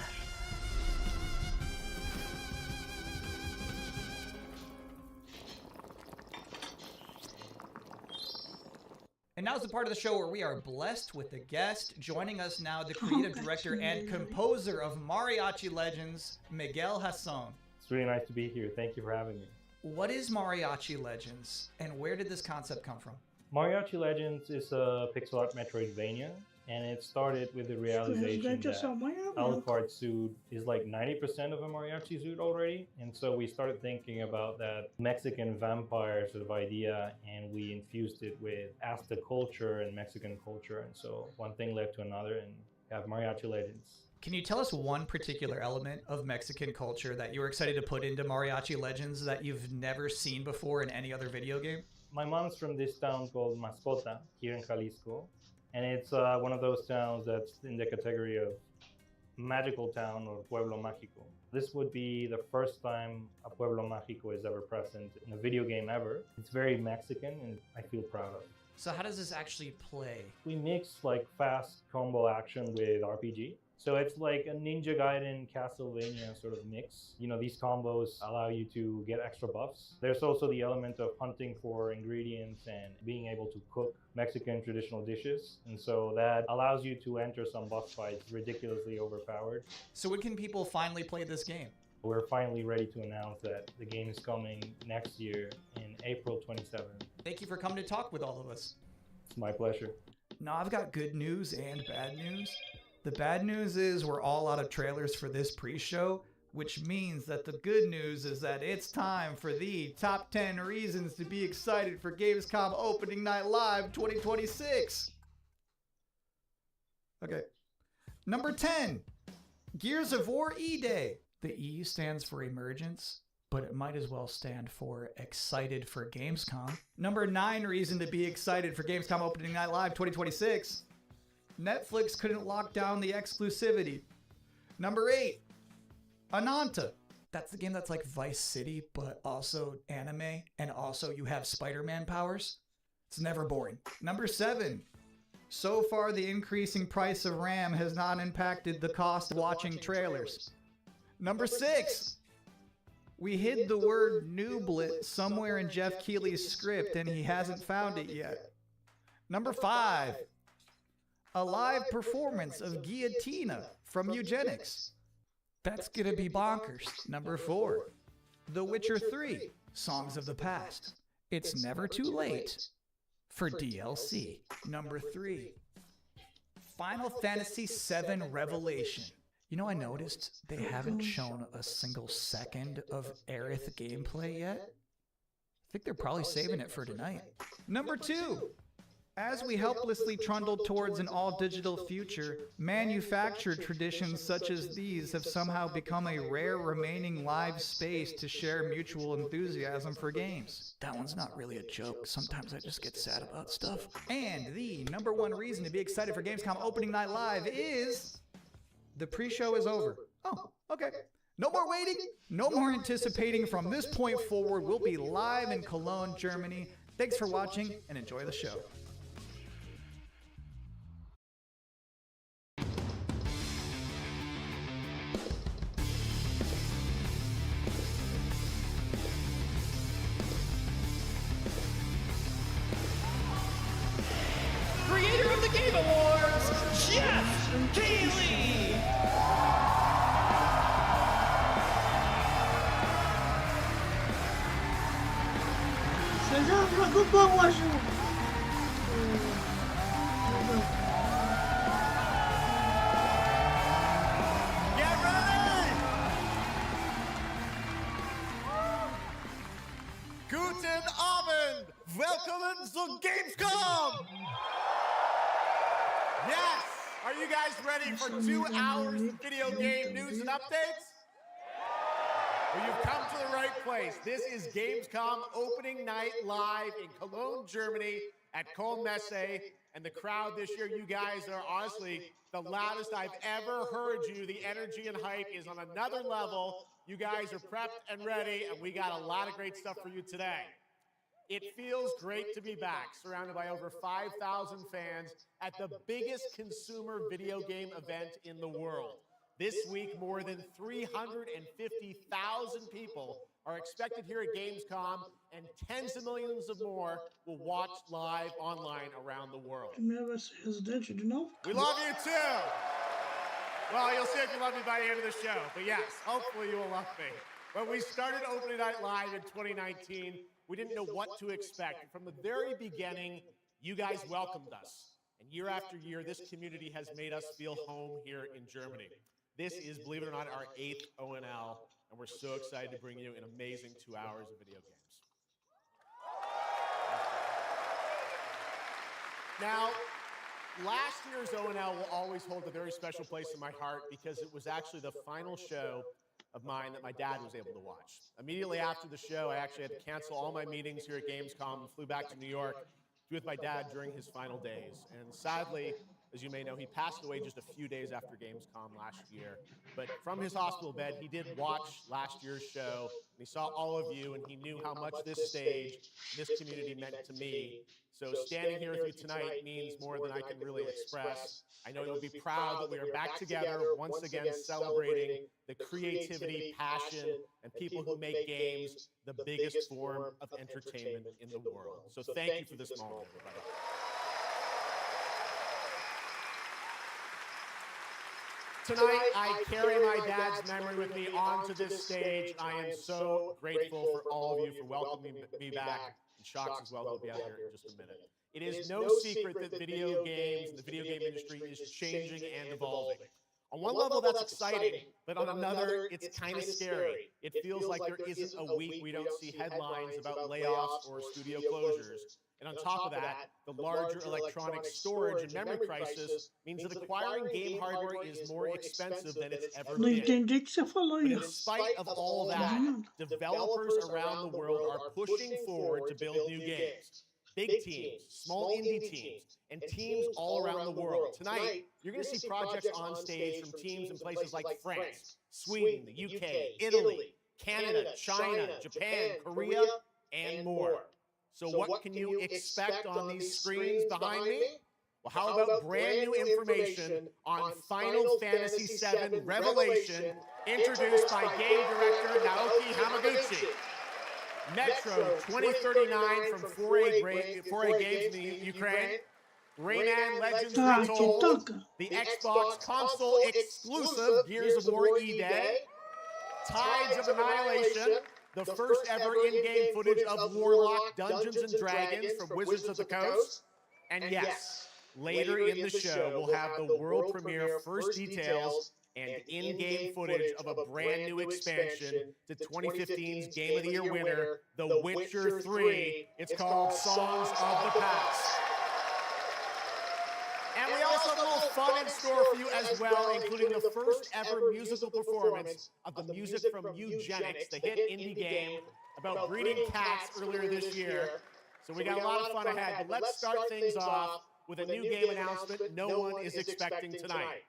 And now's the part of the show where we are blessed with a guest. Joining us now, the creative director and composer of Mariachi Legends, Miguel Hasson. It's really nice to be here. Thank you for having me. What is Mariachi Legends, and where did this concept come from? Mariachi Legends is a pixel art Metroidvania, and it started with the realization that Alucard's suit is like 90% of a mariachi suit already, and so we started thinking about that Mexican vampire sort of idea, and we infused it with Aztec culture and Mexican culture, and so one thing led to another, and we have Mariachi Legends. Can you tell us one particular element of Mexican culture that you were excited to put into Mariachi Legends that you've never seen before in any other video game? My mom's from this town called Mascota here in Jalisco, and it's one of those towns that's in the category of magical town or pueblo mágico. This would be the first time a pueblo mágico is ever present in a video game ever. It's very Mexican, and I feel proud of it. So how does this actually play? We mix like fast combo action with RPG. So it's like a Ninja Gaiden Castlevania sort of mix. You know, these combos allow you to get extra buffs. There's also the element of hunting for ingredients and being able to cook Mexican traditional dishes. And so that allows you to enter some boss fights ridiculously overpowered. So when can people finally play this game? We're finally ready to announce that the game is coming next year in April 27th. Thank you for coming to talk with all of us. It's my pleasure. Now I've got good news and bad news. The bad news is we're all out of trailers for this pre-show, which means that the good news is that it's time for the top 10 reasons to be excited for Gamescom Opening Night Live 2026. Okay. Number 10, Gears of War E-Day. The E stands for emergence, but it might as well stand for excited for Gamescom. Number 9 reason to be excited for Gamescom Opening Night Live 2026. Netflix couldn't lock down the exclusivity. Number 8, Ananta. That's the game that's like Vice City, but also anime, and also you have Spider-Man powers. It's never boring. Number 7, so far the increasing price of RAM has not impacted the cost of watching trailers. Number 6, we hid the word nooblet somewhere in Jeff Keighley's script and he hasn't found it yet. Number 5, a live performance of Guillotina from Eugenics. That's gonna be bonkers. Number 4, The Witcher 3, Songs of the Past. It's never too late for DLC. Number 3, Final Fantasy VII Revelation. You know, I noticed they haven't shown a single second of Aerith gameplay yet. I think they're probably saving it for tonight. Number 2, as we helplessly trundle towards an all-digital future, manufactured traditions such as these have somehow become a rare remaining live space to share mutual enthusiasm for games. That one's not really a joke. Sometimes I just get sad about stuff. And the number 1 reason to be excited for Gamescom Opening Night Live is the pre-show is over. Oh, okay. No more waiting, no more anticipating. From this point forward, we'll be live in Cologne, Germany. Thanks for watching and enjoy the show. já jogou bom hoje. Get ready! Guten Abend! Welcome to Gamescom! Yes! Are you guys ready for 2 hours of video game news and updates? Well, you've come to the right place. This is Gamescom opening night live in Cologne, Germany at Messe. And the crowd this year, you guys are honestly the loudest I've ever heard you. The energy and hype is on another level. You guys are prepped and ready, and we got a lot of great stuff for you today. It feels great to be back, surrounded by over 5,000 fans at the biggest consumer video game event in the world. This week, more than 350,000 people are expected here at Gamescom, and tens of millions of more will watch live online around the world. We love you too! Well, you'll see if you love me by the end of the show, but yes, hopefully you will love me. When we started Opening Night Live in 2019, we didn't know what to expect. From the very beginning, you guys welcomed us. And year after year, this community has made us feel home here in Germany. This is, believe it or not, our 8th ONL, and we're so excited to bring you an amazing 2 hours of video games. Now, last year's ONL will always hold a very special place in my heart because it was actually the final show of mine that my dad was able to watch. Immediately after the show, I actually had to cancel all my meetings here at Gamescom and flew back to New York to be with my dad during his final days. And sadly, as you may know, he passed away just a few days after Gamescom last year. But from his hospital bed, he did watch last year's show, and he saw all of you, and he knew how much this stage, this community meant to me. So standing here with you tonight means more than I can really express. I know you'll be proud that we are back together once again celebrating the creativity, passion, and people who make games the biggest form of entertainment in the world. So thank you for this moment, everybody. Tonight, I carry my dad's memory with me onto this stage. I am so grateful for all of you for welcoming me back. And Shocks as well will be out here in just a minute. It is no secret that video games and the video game industry is changing and evolving. On one level, that's exciting, but on another, it's kind of scary. It feels like there isn't a week we don't see headlines about layoffs or studio closures. And on top of that, the larger electronic storage and memory crisis means that acquiring game hardware is more expensive than it's ever been. But in spite of all that, developers around the world are pushing forward to build new games. Big teams, small indie teams, and teams all around the world. Tonight, you're going to see projects on stage from teams in places like France, Sweden, the UK, Italy, Canada, China, Japan, Korea, and more. So what can you expect on these screens behind me? Well, how about brand new information on Final Fantasy VII Revelation, introduced by game director Naoki Hamaguchi. Metro 2039 from 4A Games in the Ukraine. Rayman Legends Retold. The Xbox console exclusive Gears of War E-Day. Tides of Annihilation. The first ever in-game footage of Warlock Dungeons and Dragons from Wizards of the Coast. And yes, later in the show, we'll have the world premiere first details and in-game footage of a brand new expansion to 2015's Game of the Year winner, The Witcher 3. It's called Songs of the Past. And we also have a little fun in store for you as well, including the first ever musical performance of the music from Eugenics, the hit indie game about breeding cats earlier this year. So we got a lot of fun ahead, but let's start things off with a new game announcement no one is expecting tonight.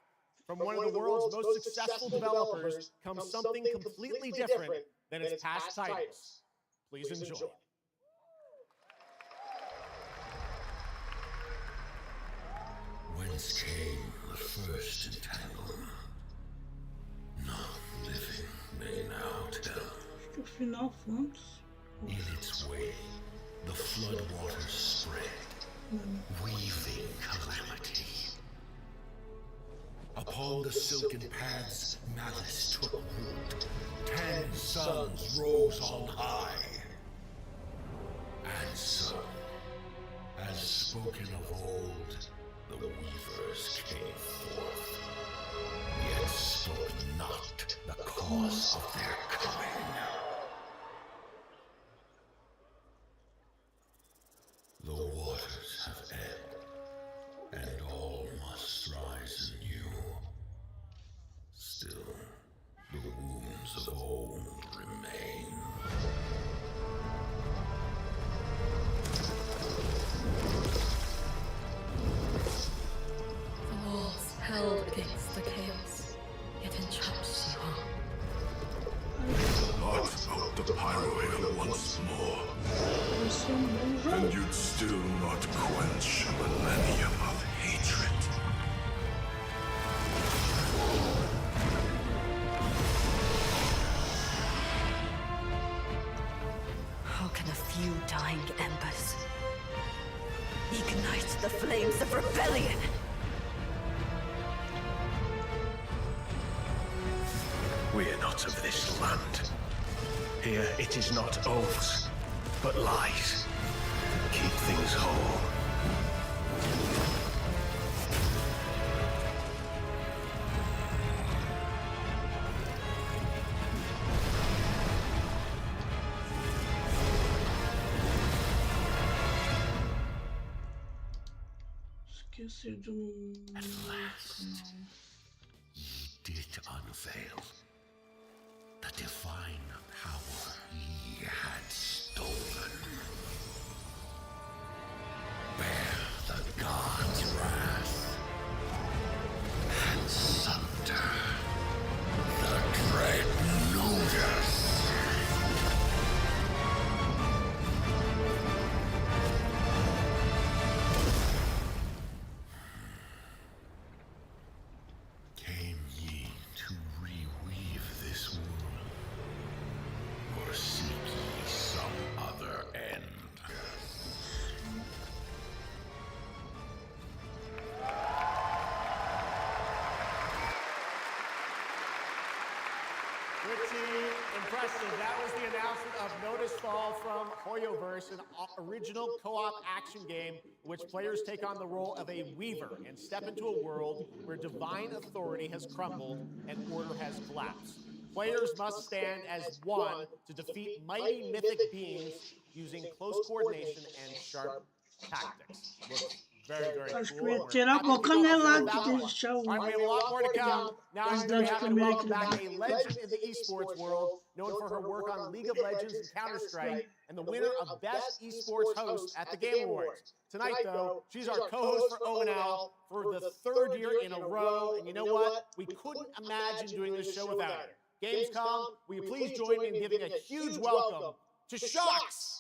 From one of the world's most successful developers comes something completely different than its past titles. Please enjoy. Whence came the first entanglement? None living may now tell. In its way, the floodwaters spread, weaving calamity. Upon the silken paths, malice took root. 10 suns rose on high, and spoken of old, the weavers came forth, yet spoke not the cause of their coming. The waters have ebbed, and all must rise anew. Still, the wounds of old remain. The walls held against the chaos, yet entrapped you all. Blot out the pyro once more, and you'd still not quench a millennium of hatred. How can a few dying embers ignite the flames of rebellion? We are not of this land. Here it is not oaths, but lies. Keep things whole. Esqueci do... At last, ye did unveil the divine power ye had stolen. Bear the god's wrath and sunder the dread notice. Came ye to reweave this world, or seek ye some other end? Pretty impressive. That was the announcement of Notice Fall from Hoyoverse, an original co-op action game in which players take on the role of a weaver and step into a world where divine authority has crumbled and order has collapsed. Players must stand as one to defeat mighty mythic beings using close coordination and sharp tactics. Looks very, very Acho que cool. eu ia We're tirar a happy to boca welcome nela that de one. deixar o... All right, we have a lot more to come. Now I'm very happy to primeiro welcome que back dá. a legend in the esports world, known for her work on League of Legends and Counter-Strike, and the winner of Best Esports Host at the Game Awards. Tonight, though, she's our co-host for O&L for the third year in a row, and you know what? We couldn't imagine doing this show without her. Gamescom, will you please join me in giving a huge welcome to Shocks?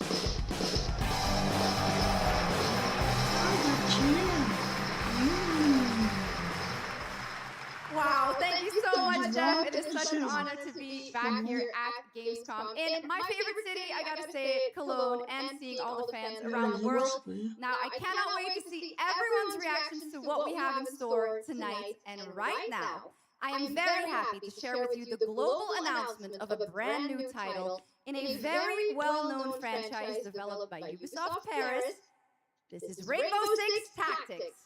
Wow, thank you so much, Jeff. It is such an honor to be back here at Gamescom in my favorite city, I gotta say it, Cologne, and seeing all the fans around the world. Now, I cannot wait to see everyone's reactions to what we have in store tonight. And right now, I am very happy to share with you the global announcement of a brand new title in a very well-known franchise developed by Ubisoft Paris. This is Rainbow Six Tactics.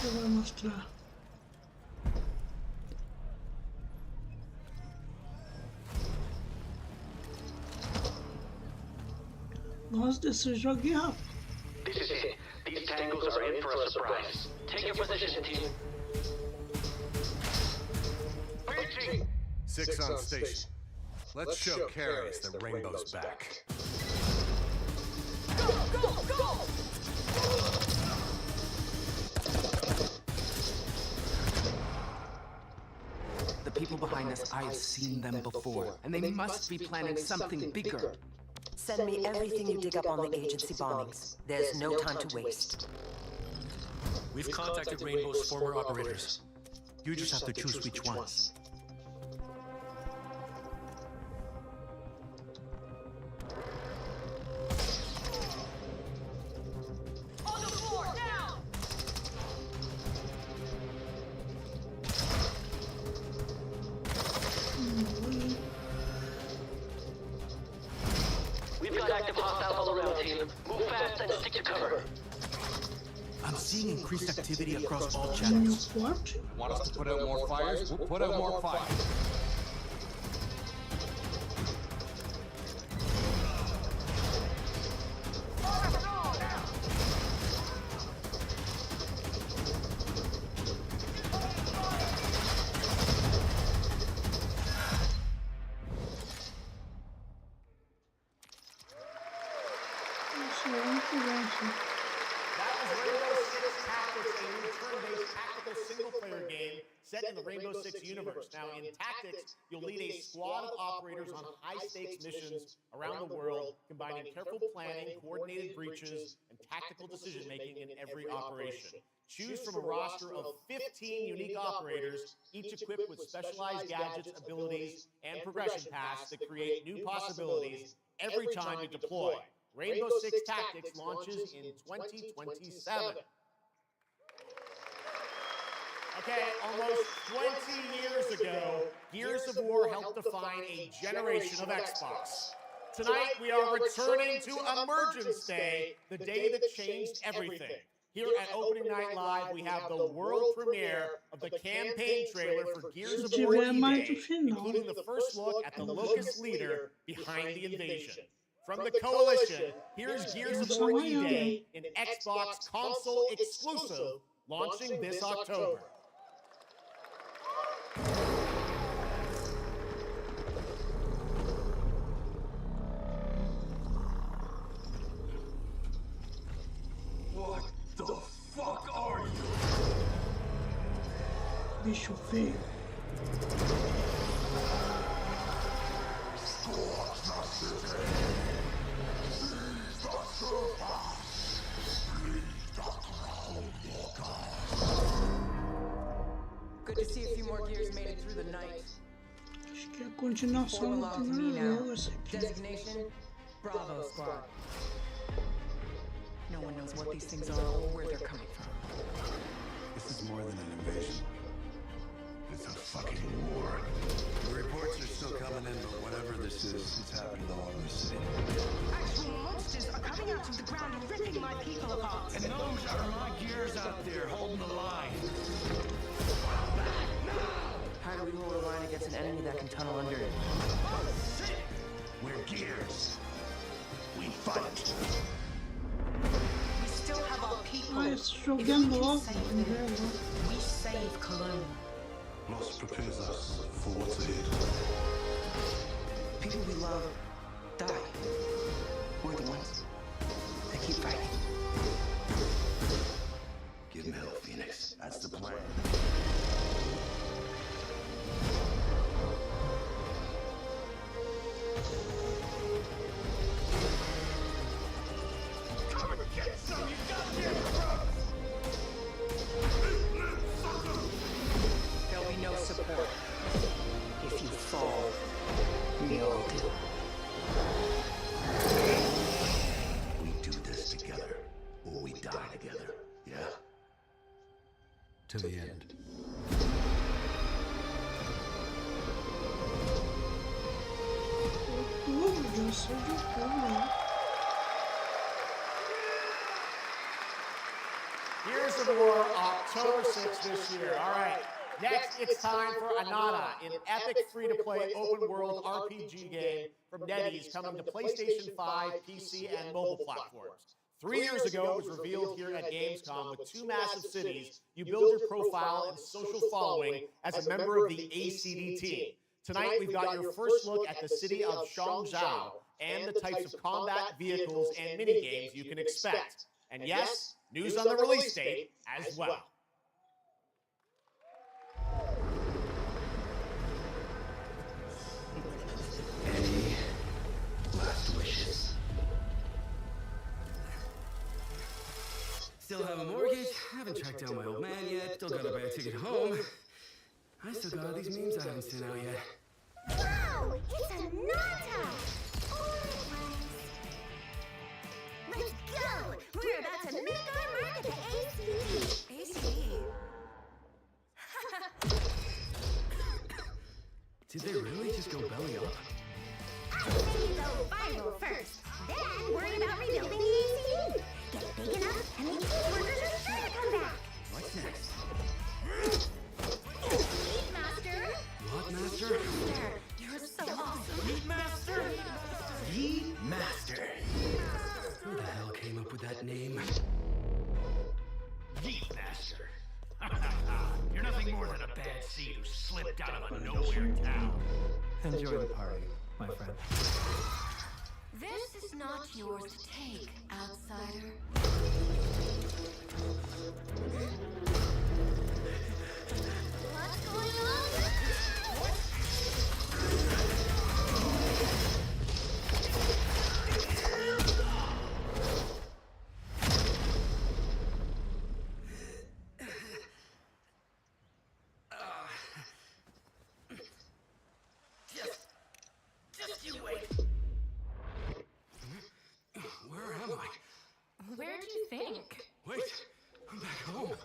Eu vou mostrar. Nossa, desse jogo é rápido. This is it. These tangles are in for a surprise. Take your position, team. Breaching! 6 on station. Let's show Carries the rainbow's back. Go, go, go! The people behind us, I've seen them before, and they must be planning something bigger. Send me everything you dig up on the agency bombings. There's no time to waste. We've contacted Rainbow's former operators. You just have to choose which ones. On the floor, down! We've got active hostiles all around, team. team. Move fast and stick to cover. I'm seeing increased activity across all channels. What? Want us to put out more fires? We'll put out more fires. Set in the Rainbow Six universe. Now, in Tactics, you'll lead a squad of operators on high-stakes missions around the world, combining careful planning, coordinated breaches, and tactical decision-making in every operation. Choose from a roster of 15 unique operators, each equipped with specialized gadgets, abilities, and progression paths that create new possibilities every time you deploy. Rainbow Six Tactics launches in 2027. Okay, almost 20 years ago, Gears of War helped define a generation of Xbox. Tonight, we are returning to Emergence Day, the day that changed everything. Here at Opening Night Live, we have the world premiere of the campaign trailer for Gears of War E-Day, including the first look at the Locust leader behind the invasion. From the Coalition, here's Gears of War E-Day, an Xbox console exclusive, launching this October. What the fuck are you? Bicho feio. Good to see a few more gears made it through the night. Acho que é a continuação do primeiro jogo esse aqui. Designation, Bravo Squad. No one knows what these things are or where they're coming from. This is more than an invasion. It's a fucking war. The reports are still coming in, but whatever this is, it's happening all over the city. Actual monsters are coming out of the ground and ripping my people apart. And those are my gears out there holding the line. How do we hold a line against an enemy that can tunnel under it? We're gears. We fight. We still have our people. Ah, esse jogo é novo, né? We save Cologne. Loss prepares us for what's ahead. People we love die. We're the ones that keep fighting. Give him hell, Phoenix. That's the plan. Come and get some, you goddamn crooks! There'll be no support. If you fall, we all do. We do this together, or we die together, yeah? To the end. Outubro, dia 6 de outubro, né? Gears of War, October 6th this year. All right. Next, it's time for Anada, an epic free-to-play open-world RPG game from NetEase coming to PlayStation 5, PC, and mobile platforms. 3 years ago, it was revealed here at Gamescom with 2 massive cities. You build your profile and social following as a member of the ACD team. Tonight, we've got your first look at the city of Shangzhou and the types of combat vehicles and minigames you can expect. And yes, news on the release date as well. Any last wishes? Still have a mortgage, haven't tracked down my old man yet, still gotta buy a ticket home. I still got all these memes I haven't sent out yet. Wow! It's a Nata! Let's go! We're about to make our mark at the ACD! ACD? Did they really just go belly up? Make it go viral first. Then worry about rebuilding the ACU. Get it big enough, and the key workers are sure to come back. What's next? Lead Master. What, Master? You're so awesome. Lead Master? Lead Master. Who the hell came up with that name? Lead Master. You're nothing more than a bad seed who slipped out of a nowhere town. Enjoy the party, my friend. This is not yours to take, outsider. What's going on? Just you wait. Where am I? Where do you think? Wait, I'm back home.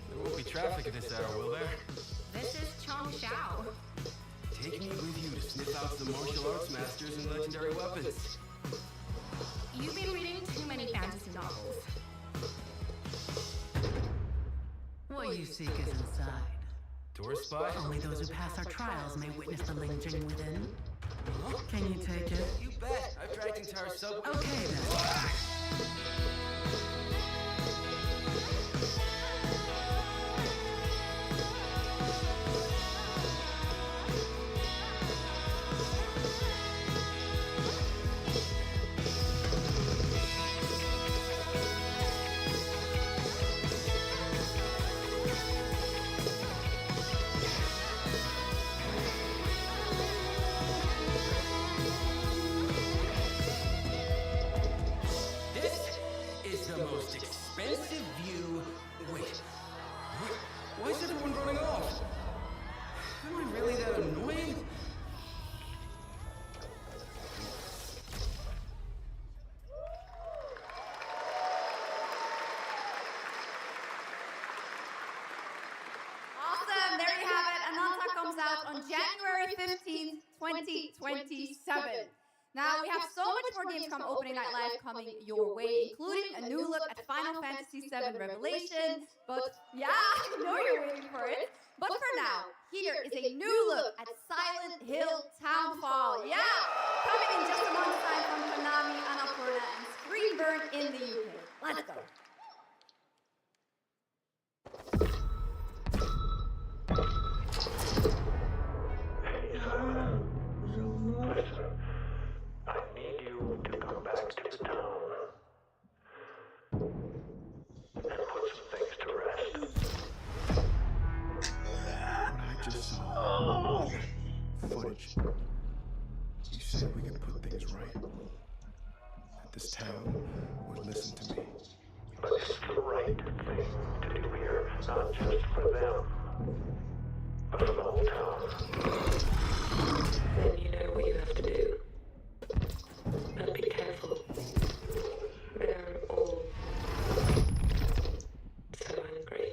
There won't be traffic at this hour, will there? This is Chong Shao. Take me with you to sniff out some martial arts masters and legendary weapons. You've been reading too many fantasy novels. What you seek is inside. Tourist spy? Only those who pass our trials may witness the lingering within. Can you take it? You bet. I've dragged entire subway. Okay then. Why is everyone running off? Am I really that annoying? Awesome, there you have it. Ananta comes out on January 15th, 2027. Now, we have so much more Gamescom opening night live coming your way, including a new look at Final Fantasy VII Revelation. But yeah, I know you're waiting for it. But for now, here is a new look at Silent Hill Townfall. Yeah, coming in just a month's time from Konami, Annapurna, and Screenburn in the UK. Let's go. Listen, I need you to come back to the town and put some things to rest. What I just saw. Footage. You said we could put things right. That this town would listen to me. But it's the right thing to do here, not just for them, but for the whole town. Then you know what you have to do. But be careful. They're all so angry.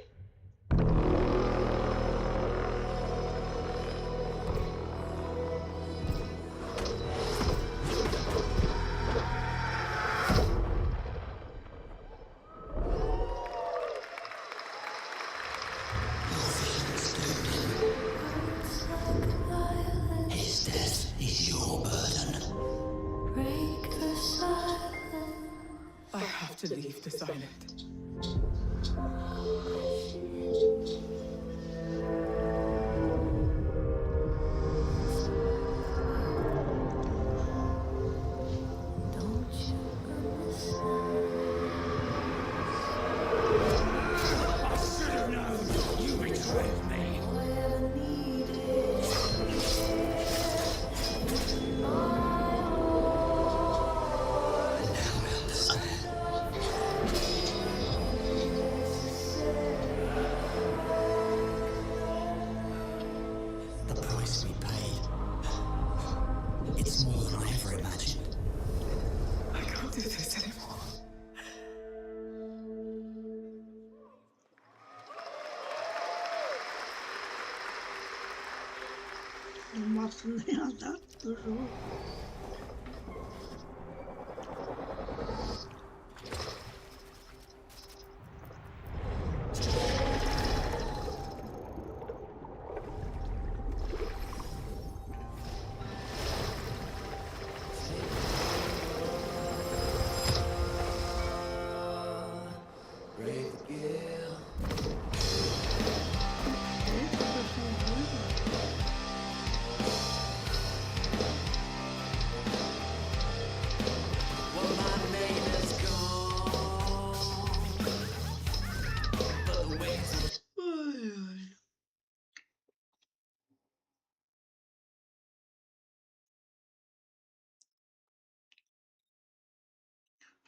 His death is your burden. Break the silence. I have to leave this island. Don't you understand? I should have known! You betrayed me! All I ever needed my heart. Now I understand. The price we paid. It's more than I ever imagined. I can't do this anymore. Não mostra nem a data do jogo.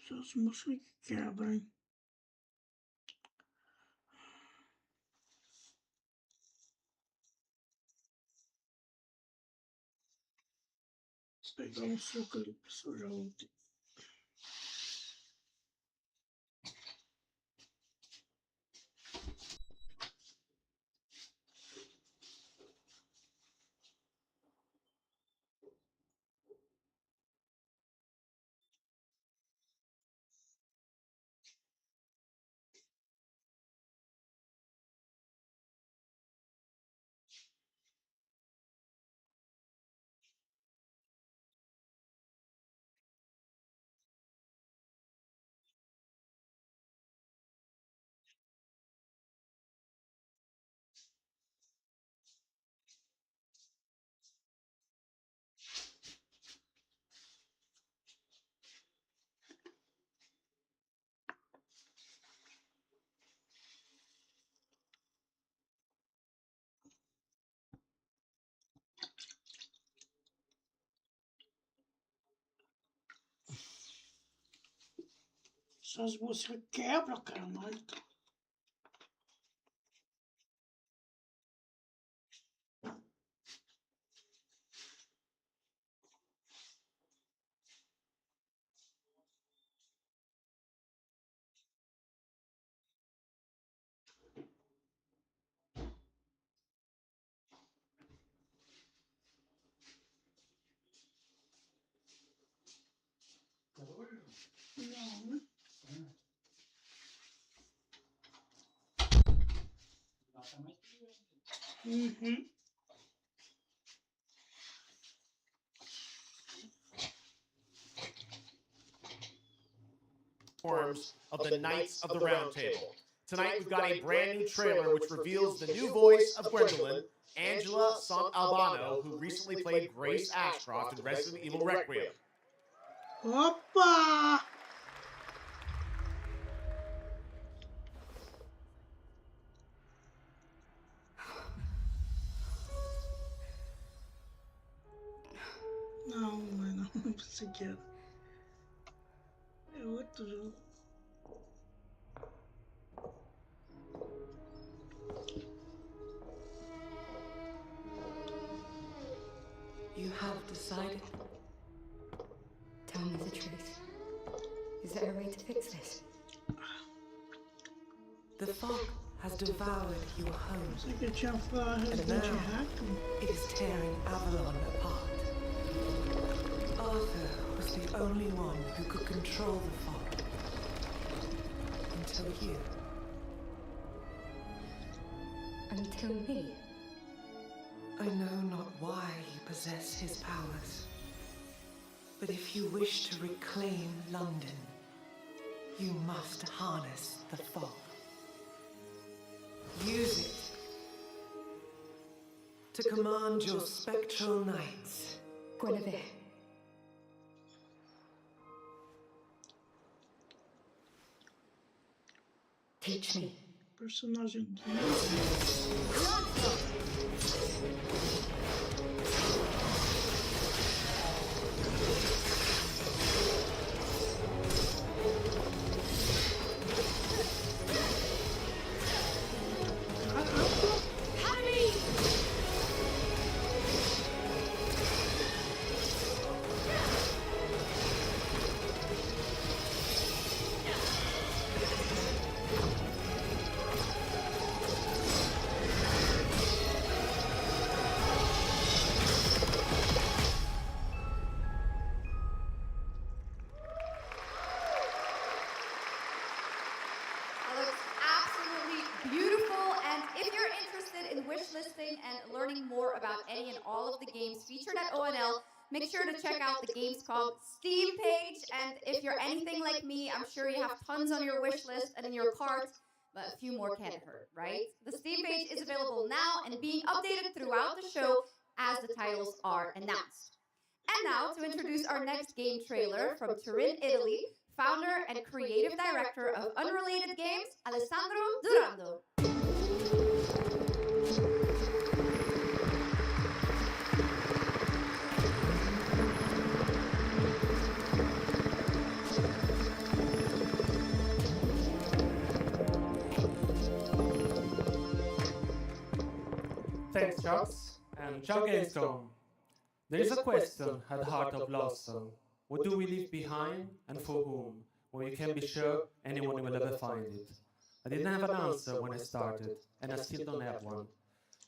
Essas músicas que quebram, hein? Vou pegar um suco ali, pessoal, já voltei. Essas músicas quebram, cara, Marta. Não, né? Uhum. Forms of the Knights of the Round Table. Tonight we've got a brand new trailer which reveals the new voice of Gwendolyn, Angela Albano, who recently played Grace Ashcroft in Resident Evil Requiem. Opa! Não, mano, não consegui. É outro jogo. You have decided. Tell me the truth. Is there a way to fix this? The fog has devoured your home. And now it is tearing Avalon apart. Arthur was the only one who could control the fog. Until you. Until me? I know not why you possess his powers. But if you wish to reclaim London, you must harness the fog. Use it to command your spectral knights. Guinevere. Teach me. Personagem in wishlisting and learning more about any and all of the games featured at ONL, make sure to check out the Gamescom Steam page. And if you're anything like me, I'm sure you have tons on your wish list and in your cart, but a few more can't hurt, right? The Steam page is available now and being updated throughout the show as the titles are announced. And now, to introduce our next game trailer from Turin, Italy, founder and creative director of Unrelated Games, Alessandro Durando. Thanks, Chucks, and ciao Gamescom. There is a question at the heart of Love Song. What do we leave behind, and for whom? When you can be sure anyone will ever find it. I didn't have an answer when I started, and I still don't have one.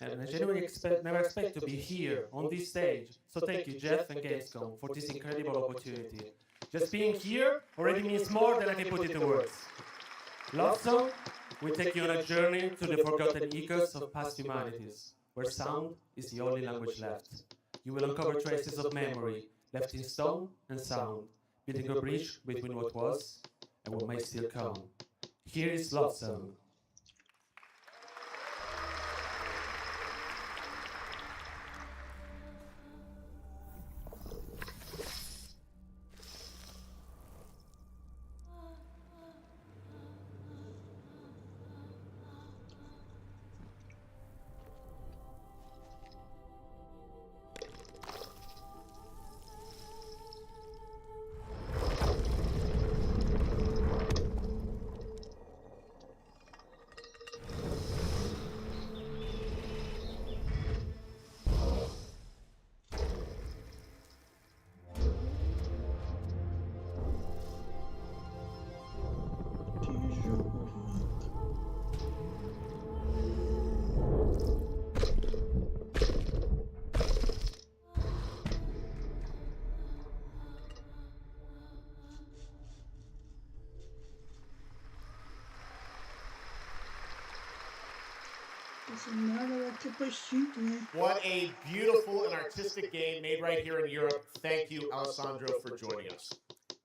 And I genuinely never expect to be here, on this stage. So thank you, Jeff and Gamescom, for this incredible opportunity. Just being here already means more than I can put into words. Love Song will take you on a journey to the forgotten echoes of past humanities, where sound is the only language left. You will uncover traces of memory, left in stone and sound, building a bridge between what was and what may still come. Here is Love Song. What a beautiful and artistic game made right here in Europe. Thank you, Alessandro, for joining us.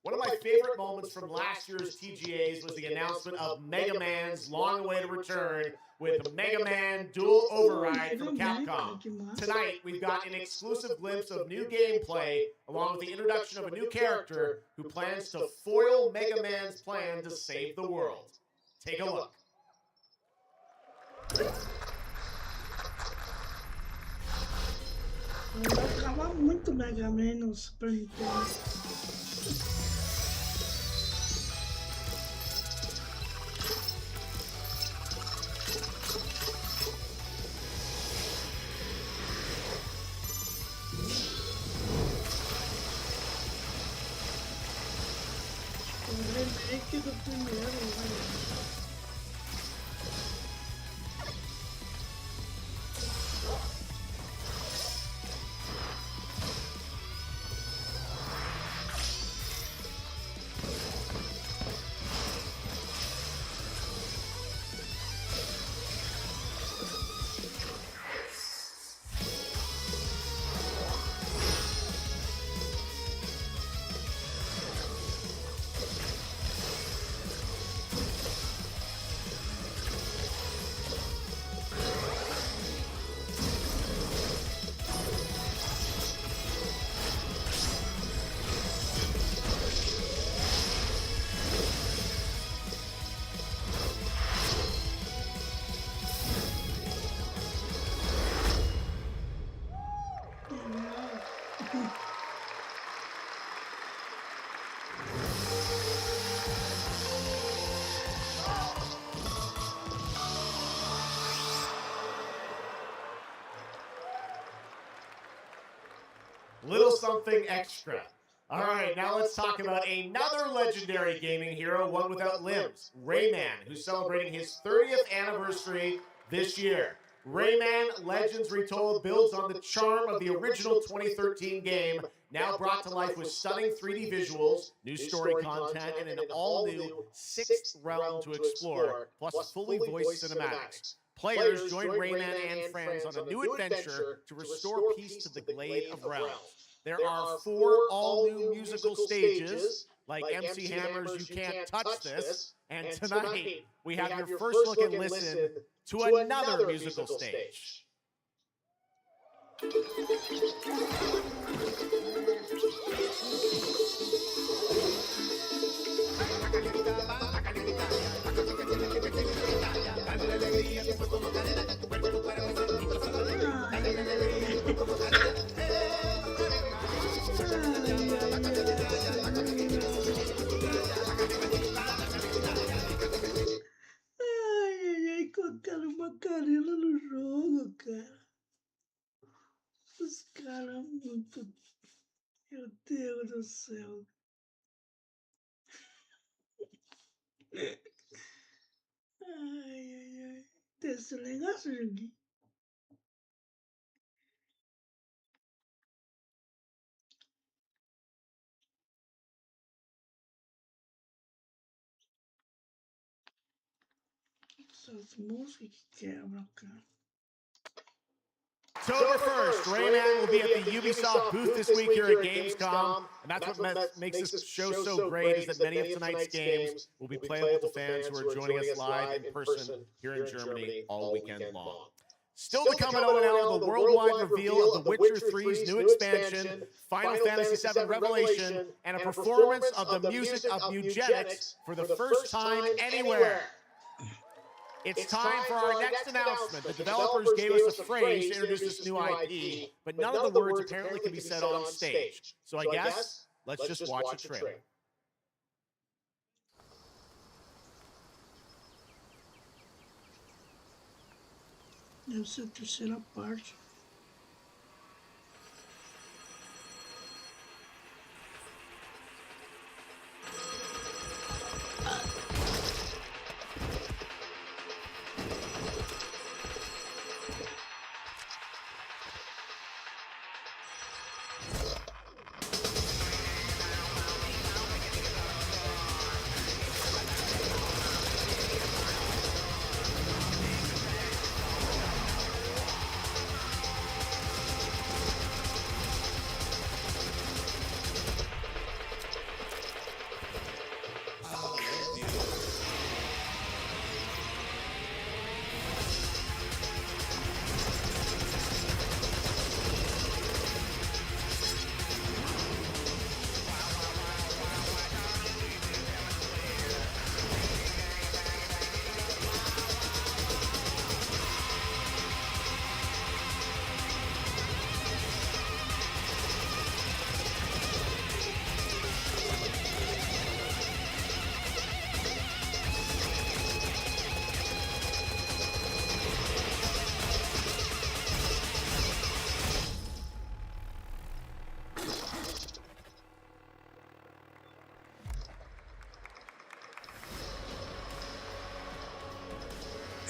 One of my favorite moments from last year's TGAs was the announcement of Mega Man's long-awaited return with Mega Man Dual Override from Capcom. Tonight, we've got an exclusive glimpse of new gameplay, along with the introduction of a new character who plans to foil Mega Man's plan to save the world. Take a look. Eu jogava muito Mega Man no Super Nintendo. O remake do primeiro, né? Little something extra. All right, now let's talk about another legendary gaming hero, one without limbs, Rayman, who's celebrating his 30th anniversary this year. Rayman Legends Retold builds on the charm of the original 2013 game, now brought to life with stunning 3D visuals, new story content, and an all-new sixth realm to explore, plus fully voiced cinematics. Players join Rayman and friends on a new adventure to restore peace to the Glade of Realms. There are 4 all-new musical stages, like MC Hammer's You Can't Touch This, and tonight we have your first look and listen to another musical stage. Ai, colocaram Macarena no jogo, cara. Os caras muito... Meu Deus do céu. Ai. Desse negócio, joguinho. Essas músicas que quebram, cara. October 1st, Rayman will be at the Ubisoft booth this week here at Gamescom, and that's what makes this show so great is that many of tonight's games will be playable to fans who are joining us live in person here in Germany all weekend long. Still to come at O&L, the worldwide reveal of The Witcher 3's new expansion, Final Fantasy VII Revelation, and a performance of the music of Eugenics for the first time anywhere. It's time for our next announcement. The developers gave us a phrase to introduce this new IP, but none of the words apparently can be said on stage. So I guess, let's just watch the trailer. Deve ser a terceira parte.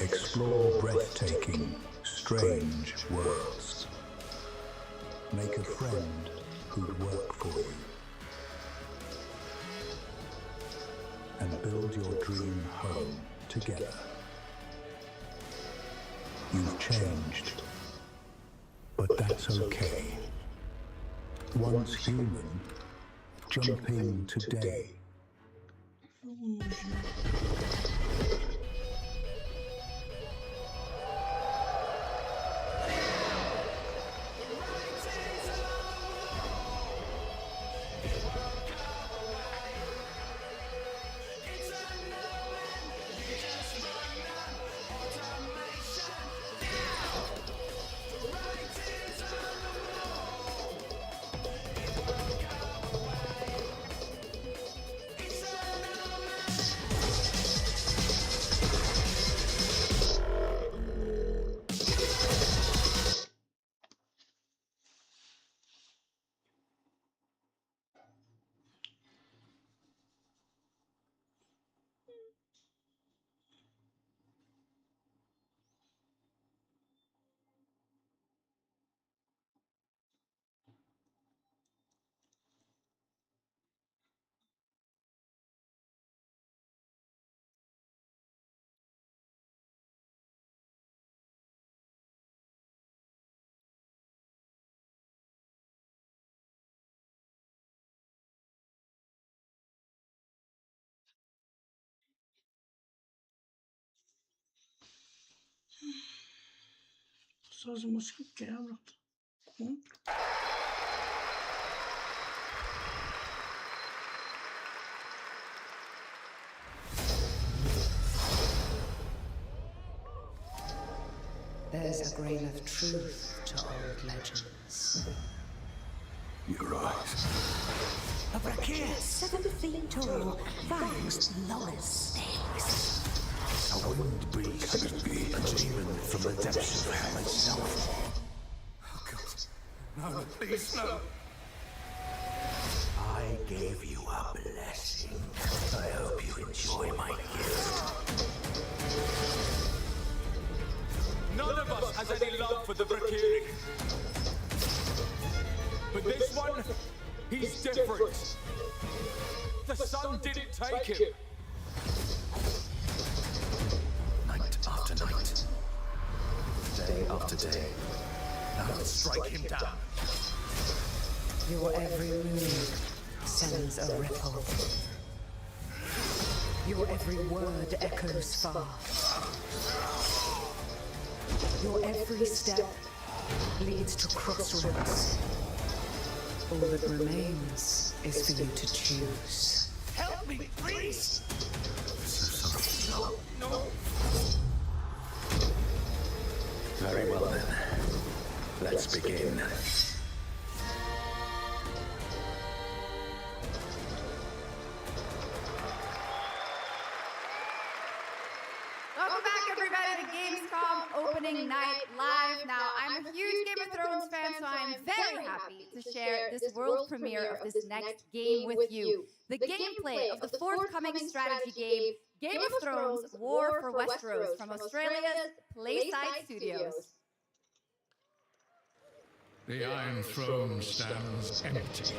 Explore breathtaking, strange worlds. Make a friend who'd work for you. And build your dream home together. You've changed, but that's okay. Once human, jump in today. Essas músicas quebram. Compra. There's a grain of truth to old legends. Your eyes. A brachia 7 feet tall, fangs long as snakes. A wind breeze. Can it be a demon from the depths of hell itself? Oh God. No, please, no. I gave you a blessing. I hope you enjoy my gift. None of us has any love for the Valkyrie. But this one, he's different. The sun didn't take him. Night after night. Day after day. Now strike him down. Your every move sends a ripple. Your every word echoes far. Your every step leads to crossroads. All that remains is for you to choose. Help me, please! So sorry. No, no. Very well then. Let's begin. Welcome back, everybody, to Gamescom opening night live. Now, I'm a huge Game of Thrones fan, so I'm very happy to share this world premiere of this next game with you. The gameplay of the forthcoming strategy game, Game of Thrones War for Westeros, from Australia's Playside Studios. The Iron Throne stands empty.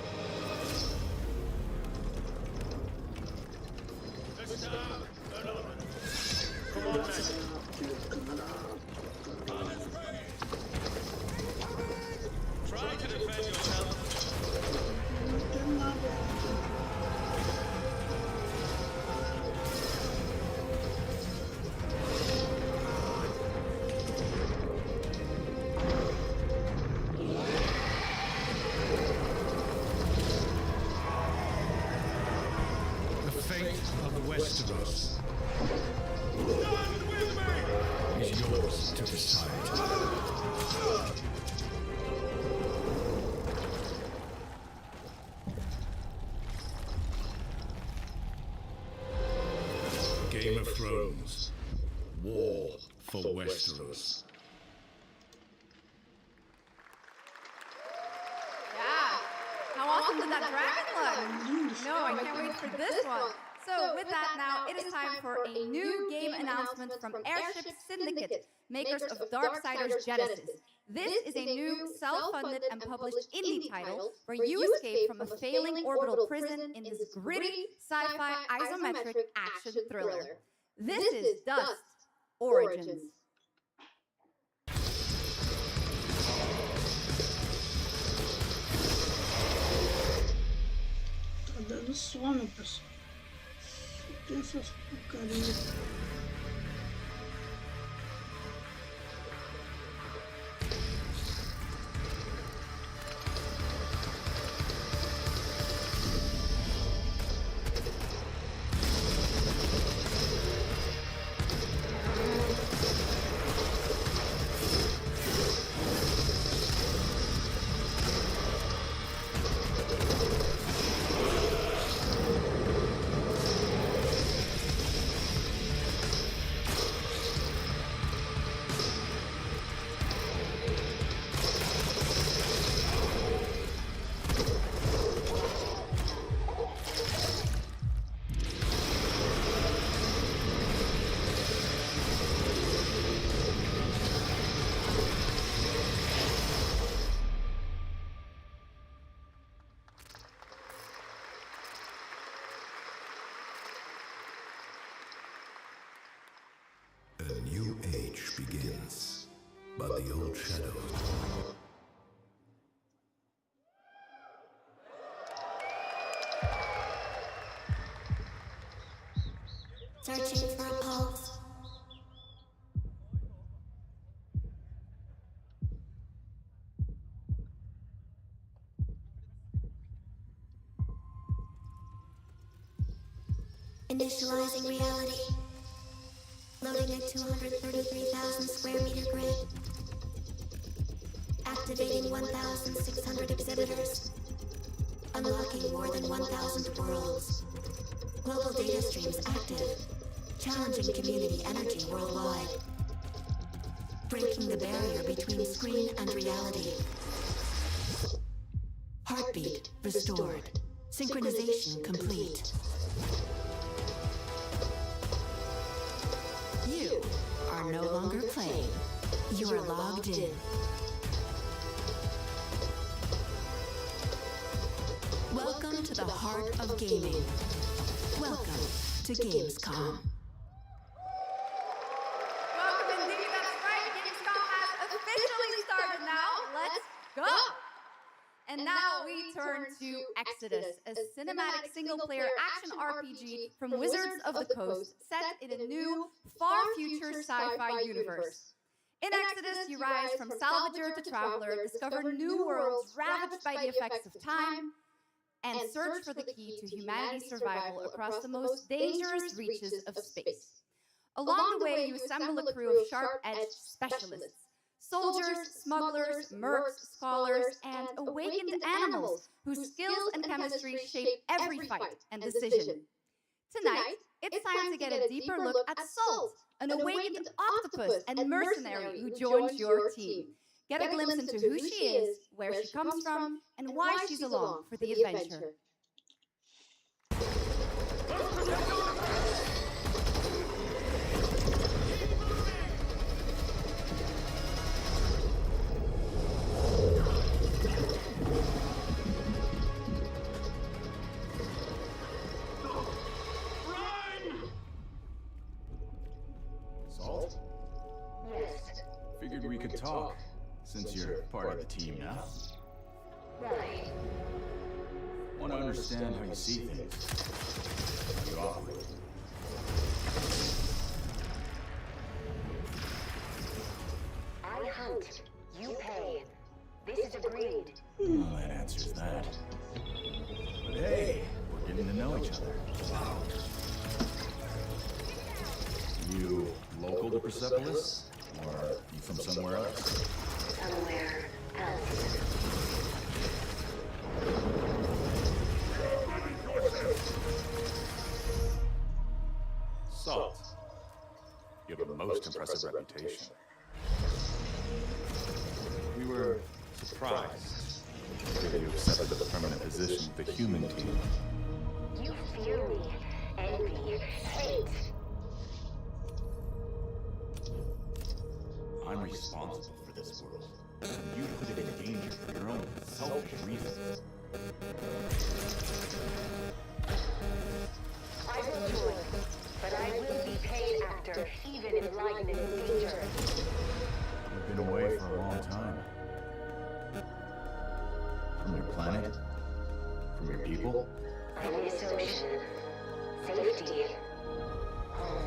Try to defend yourself. The fate of Westeros is yours to decide. Game of Thrones. War for Westeros. Yeah. How awesome did that dragon look? No, I can't wait for this one. So with that now, it is time for a new game announcement from Airship Syndicate, makers of Darksiders Genesis. This is a new self-funded and published indie title where you escape from a failing orbital prison in this gritty sci-fi isometric action thriller. This is Dust Origins. Tá dando sono, pessoal. Tem essas porcarias. A new age begins, but the old shadows. Searching for a pulse. Initializing reality. Loading a 233,000 square meter grid. Activating 1,600 exhibitors. Unlocking more than 1,000 worlds. Global data streams active. Challenging community energy worldwide. Breaking the barrier between screen and reality. Heartbeat restored. Synchronization complete. You are no longer playing. You are logged in. Welcome to the heart of gaming. Welcome to Gamescom. Welcome indeed, that's right. Gamescom has officially started now. Let's go! And now we turn to Exodus, a cinematic single-player action RPG from Wizards of the Coast, set in a new, far-future sci-fi universe. In Exodus, you rise from salvager to traveler, discover new worlds ravaged by the effects of time, and search for the key to humanity's survival across the most dangerous reaches of space. Along the way, you assemble a crew of sharp-edged specialists, soldiers, smugglers, mercs, scholars, and awakened animals whose skills and chemistry shape every fight and decision. Tonight, it's time to get a deeper look at Salt, an awakened octopus and mercenary who joins your team. Get a glimpse into who she is, where she comes from, and why she's along for the adventure. Salt? Yes. Figured we could talk, since you're part of the team now. Right. Want to understand how you see things, how you operate. I hunt. You pay. This is agreed. Well, that answers that. But hey, we're getting to know each other. You local to Persepolis? Or you from somewhere else? Somewhere else. Salt. You have a most impressive reputation. We were surprised that you accepted the permanent position of the human team. You fear me, envy, hate. I'm responsible for this world. And you put it in danger for your own selfish reasons. I will join, but I will be paid after, even in lightning danger. You've been away for a long time. From your planet? From your people? I miss ocean. Safety. Home.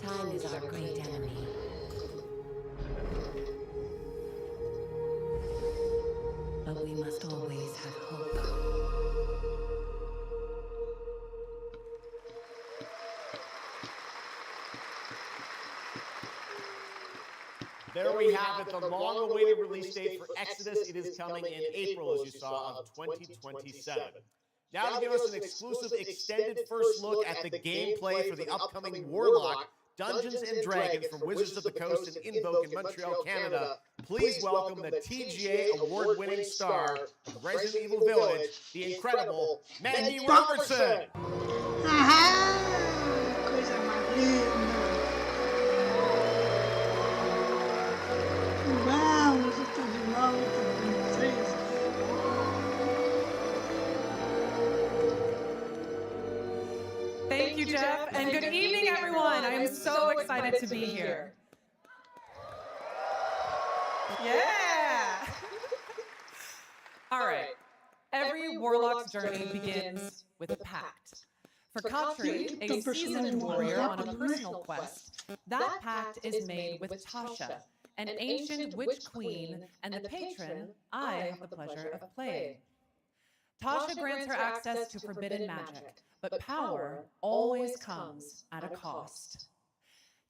Time is our great enemy. But we must always have hope. There we have it, the long-awaited release date for Exodus. It is coming in April, as you saw, of 2027. Now to give us an exclusive extended first look at the gameplay for the upcoming Warlock, Dungeons & Dragons from Wizards of the Coast and Invoke in Montreal, Canada, please welcome the TGA award-winning star of Resident Evil Village, the incredible Maggie Robertson! Coisa mais linda. Vamos, eu tô de volta com vocês. Thank you, Jeff. Jeff, and good evening, everyone. I am so excited to be here. Yeah! All right. Every warlock's journey begins with a pact. For Katri, a seasoned warrior on a personal quest, that pact is made with Tasha, an ancient witch queen and the patron I have the pleasure of playing. Tasha grants her access to forbidden magic, but power always comes at a cost.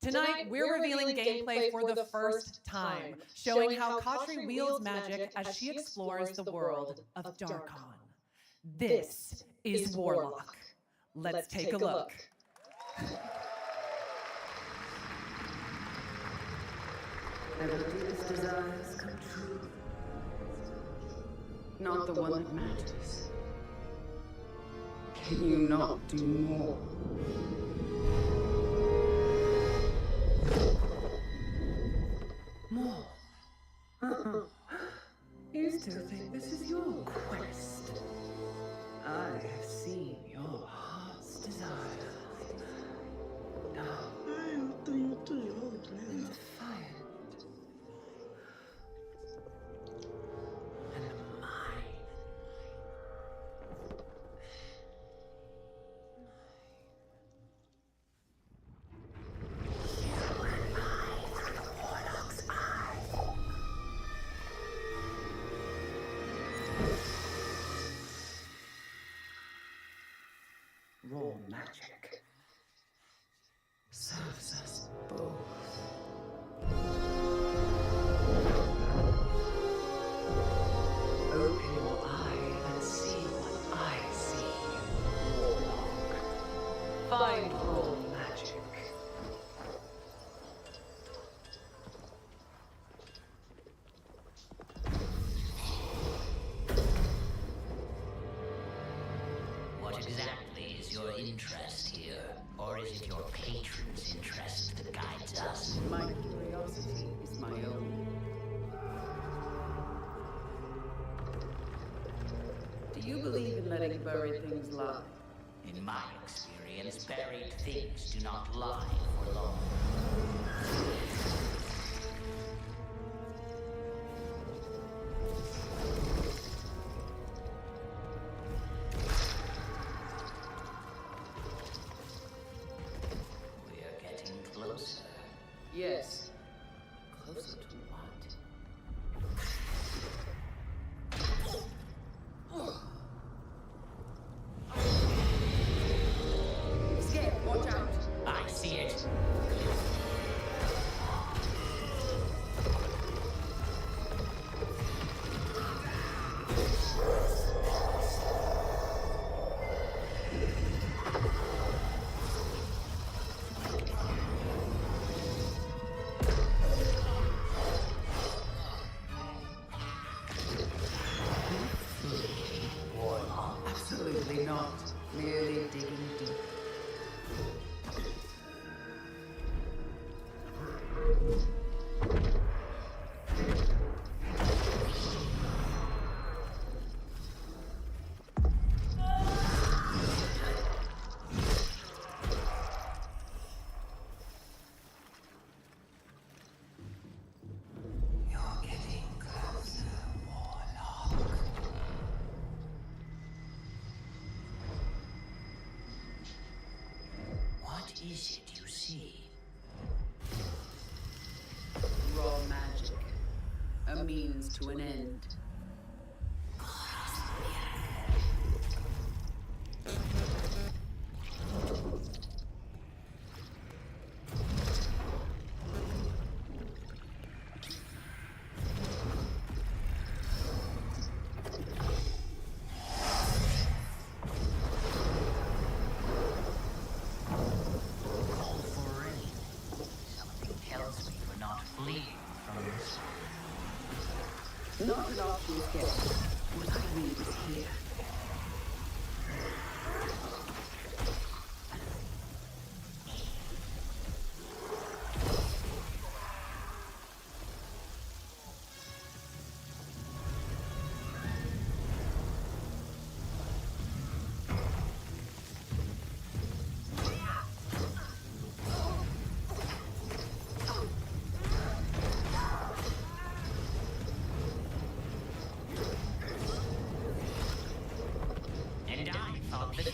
Tonight, we're revealing gameplay for the first time, showing how Katri wields magic as she explores the world of Darkon. This is Warlock. Let's take a look. Ever deepest desires come true? Not the one that matters. Can you not do more? More? You still think this is your quest? I have seen your heart's desire. Now, and defiant. And mine. Raw magic serves us both. Open your eye and see what I see, Warlock. Find raw magic. What exactly is your interest here? Or is it your patron's interest that guides us? My curiosity is my own. Do you believe in letting buried things lie? In my experience, buried things do not lie for long. We're getting closer. Yes. Closer to what? Escape, watch out. I see it. Absolutely not. Merely digging deep. You're getting closer, Warlock. What is it you see? Raw magic. A means to an end. Call for rain. Something tells me we're not fleeing from this. Not an option escape. What I need is here.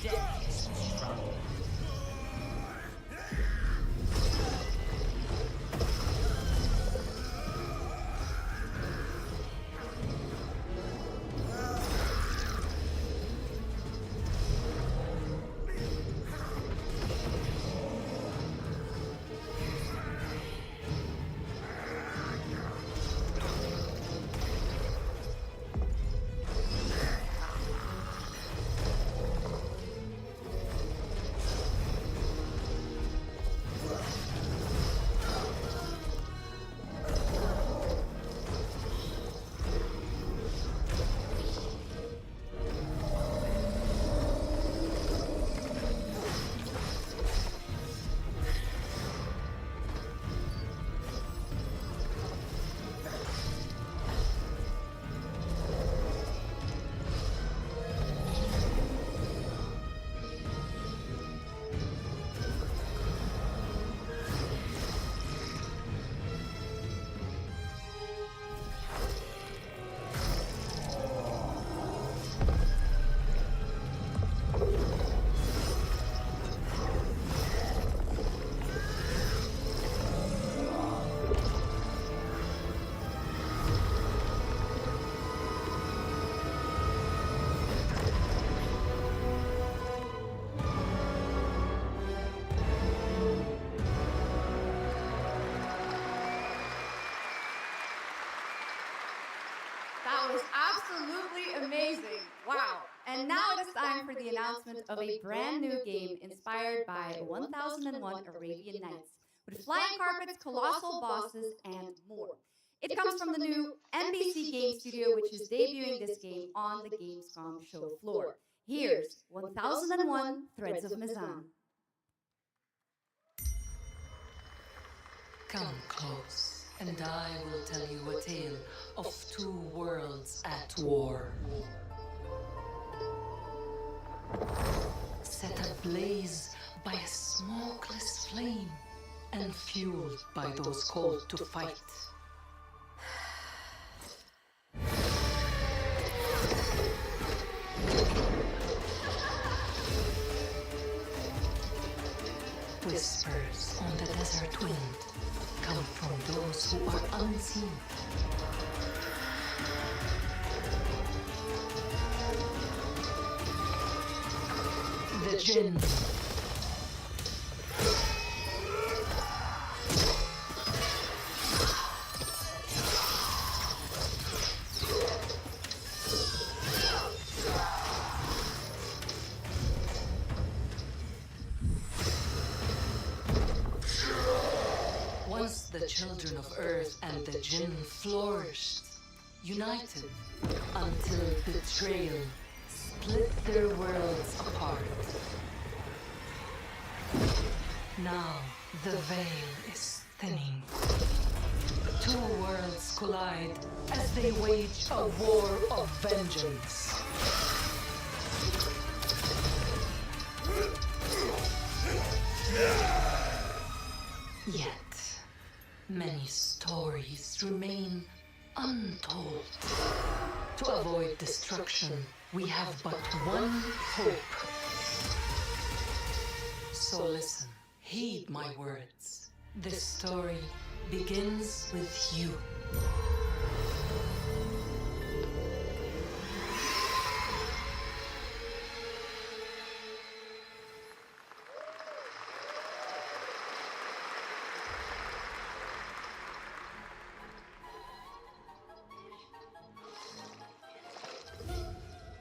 deadliest struggle. That was absolutely amazing. Wow. And now it is time for the announcement of a brand new game inspired by 1001 Arabian Nights, with flying carpets, colossal bosses, and more. It comes from the new NBC Game Studio, which is debuting this game on the Gamescom show floor. Here's 1001 Threads of Mizan. Come close, and I will tell you a tale of two worlds at war. Set ablaze by a smokeless flame, and fueled by those called to fight. Whispers on the desert wind come from those who are unseen. The Jinn. Once the children of Earth and the Jinn flourished, united, until betrayal split their worlds apart. Now the veil is thinning. Two worlds collide as they wage a war of vengeance. Yet, many stories remain untold. To avoid destruction, we have but one hope. So listen, heed my words. This story begins with you.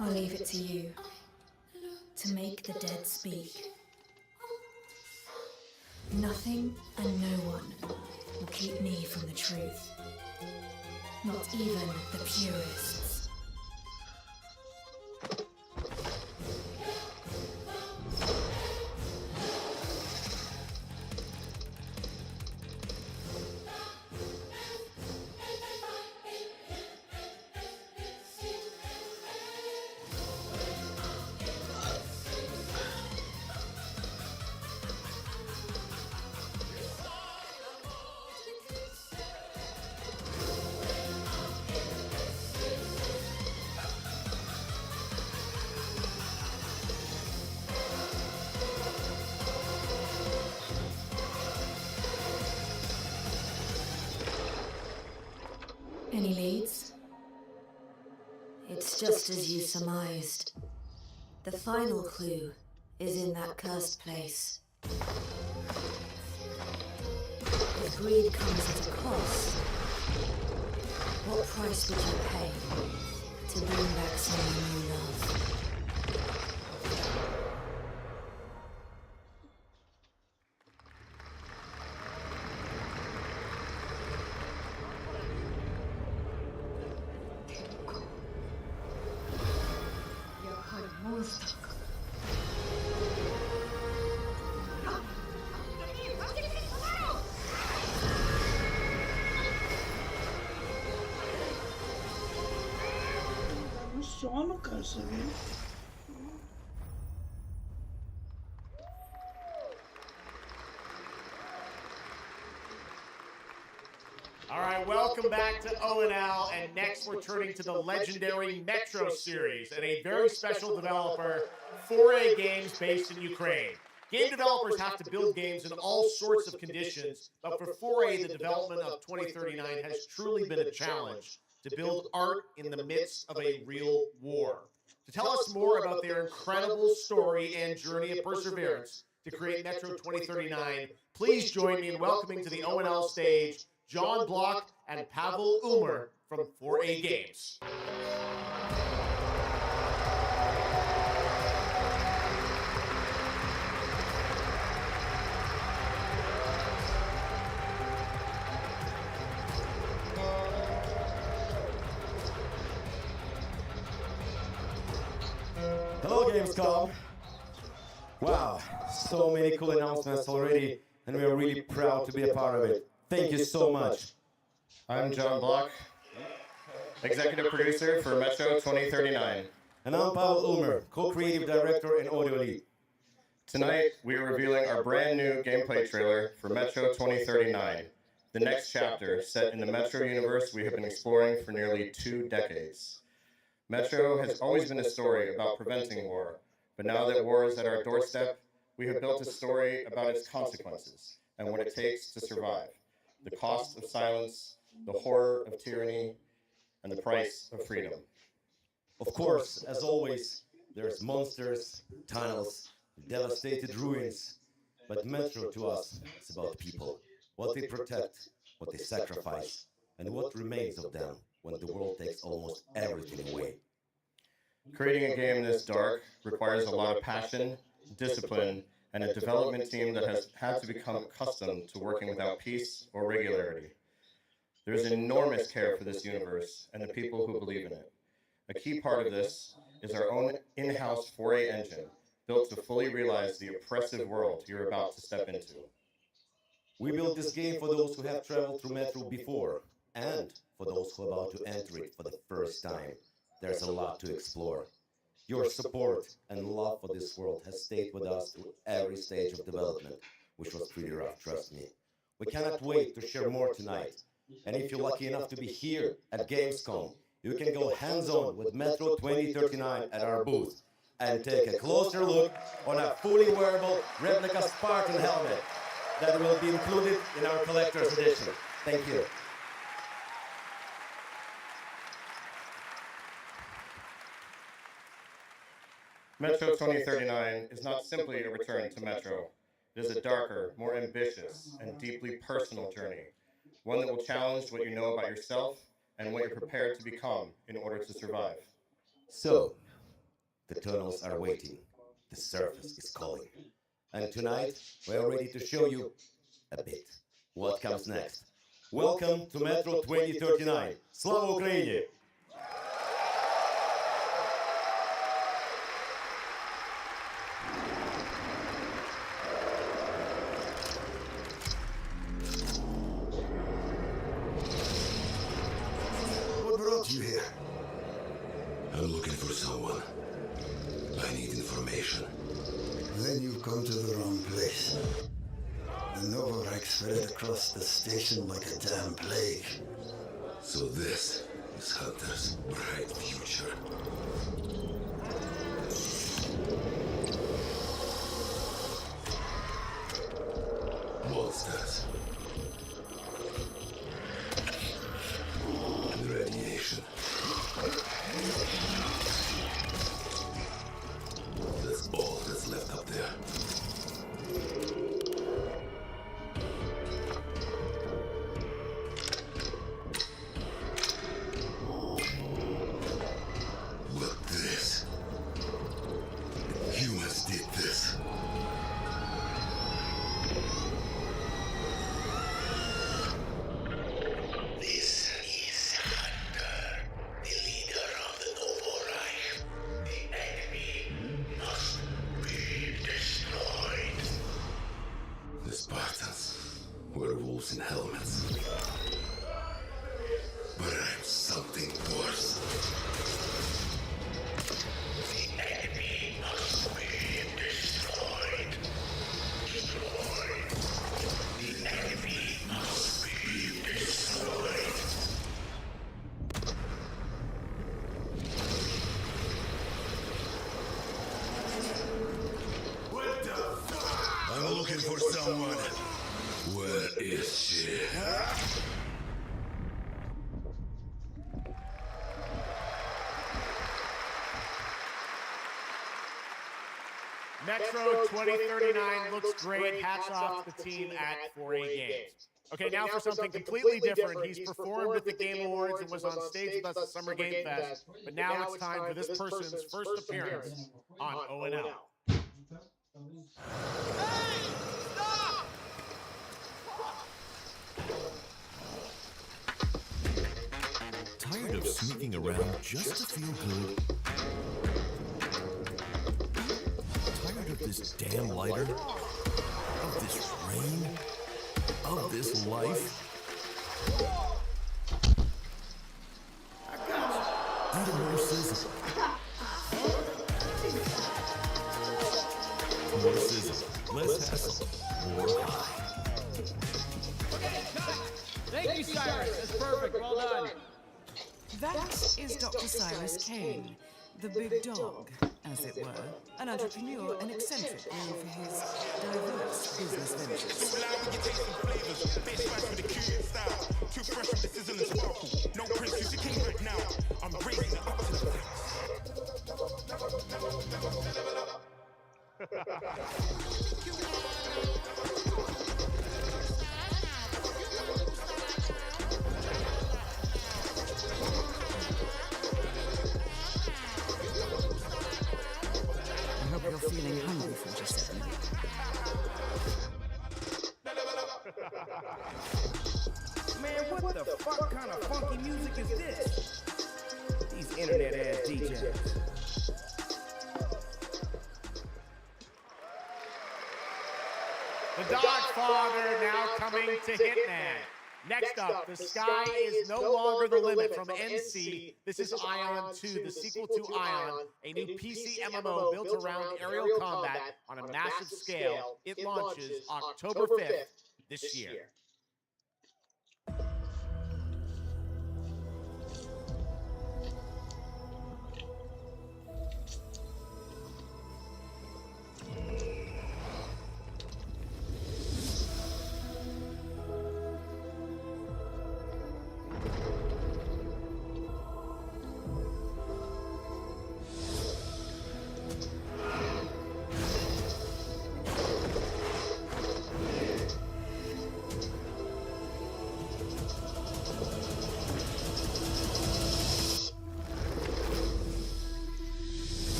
I'll leave it to you to make the dead speak. Nothing and no one will keep me from the truth. Not even the purists. Any leads? It's just as you surmised. The final clue is in that cursed place. If greed comes at a cost, what price would you pay to bring back someone you love? No sono, cara, você viu? All right, welcome back to ONL, and next we're turning to the legendary Metro series and a very special developer, 4A Games, based in Ukraine. Game developers have to build games in all sorts of conditions, but for 4A, the development of 2039 has truly been a challenge to build art in the midst of a real war. To tell us more about their incredible story and journey of perseverance to create Metro 2039, please join me in welcoming to the ONL stage John Block and Pavel Umer from 4A Games. Hello, Gamescom. Wow, so many cool announcements already, and we are really proud to be a part of it. Thank you so much. I'm John Block, executive producer for Metro 2039. And I'm Pavel Ulmer, co-creative director and audio lead. Tonight, we are revealing our brand new gameplay trailer for Metro 2039, the next chapter set in the Metro universe we have been exploring for nearly 2 decades. Metro has always been a story about preventing war, but now that war is at our doorstep, we have built a story about its consequences and what it takes to survive. The cost of silence, the horror of tyranny, and the price of freedom. Of course, as always, there's monsters, tunnels, devastated ruins. But Metro to us is about people, what they protect, what they sacrifice, and what remains of them when the world takes almost everything away. Creating a game this dark requires a lot of passion, discipline, and a development team that has had to become accustomed to working without peace or regularity. There's enormous care for this universe and the people who believe in it. A key part of this is our own in-house 4A engine, built to fully realize the oppressive world you're about to step into. We built this game for those who have traveled through Metro before, and for those who are about to enter it for the first time. There's a lot to explore. Your support and love for this world has stayed with us through every stage of development, which was pretty rough, trust me. We cannot wait to share more tonight. And if you're lucky enough to be here at Gamescom, you can go hands-on with Metro 2039 at our booth and take a closer look on a fully wearable replica Spartan helmet that will be included in our collector's edition. Thank you. Metro 2039 is not simply a return to Metro. It is a darker, more ambitious, and deeply personal journey, one that will challenge what you know about yourself and what you're prepared to become in order to survive. So, the tunnels are waiting, the surface is calling, and tonight we are ready to show you a bit what comes next. Welcome to Metro 2039. Slava Ukraini! You here? I'm looking for someone. I need information. Then you've come to the wrong place. The Novorek spread across the station like a damn plague. So this is Hunter's bright future. Monsters. Ready. werewolves in helmets. But I'm something worse. The enemy must be destroyed. Destroyed. The enemy must be destroyed. What the fuck? I'm looking for someone. Where is she? Metro 2039 looks great. Hats off to the team at 4A Games. Okay, now for something completely different. He's performed at the Game Awards and was on stage with us at Summer Game Fest, but now it's time for this person's first appearance on O&L. Tired of sneaking around just to feel good? Tired of this damn lighter? Of this rain? Of this life? Need more sizzle. More sizzle, less hassle, more high. Thank you, Cyrus. That's perfect. Well done. That is Dr. Cyrus Kane, the big dog, as it were, an entrepreneur and eccentric known for his diverse business ventures. Too fresh with the sizzle and sparkle. No prince, you the king right now. I'm raising it up to the I hope you're feeling hungry for just a minute. Man, what the fuck kind of funky music is this? These internet-ass DJs. The Dogfather now coming to Hitman. Next up, the sky is no longer the limit from NC. This is Ion 2, the sequel to Ion, a new PC MMO built around aerial combat on a massive scale. It launches October 5th this year.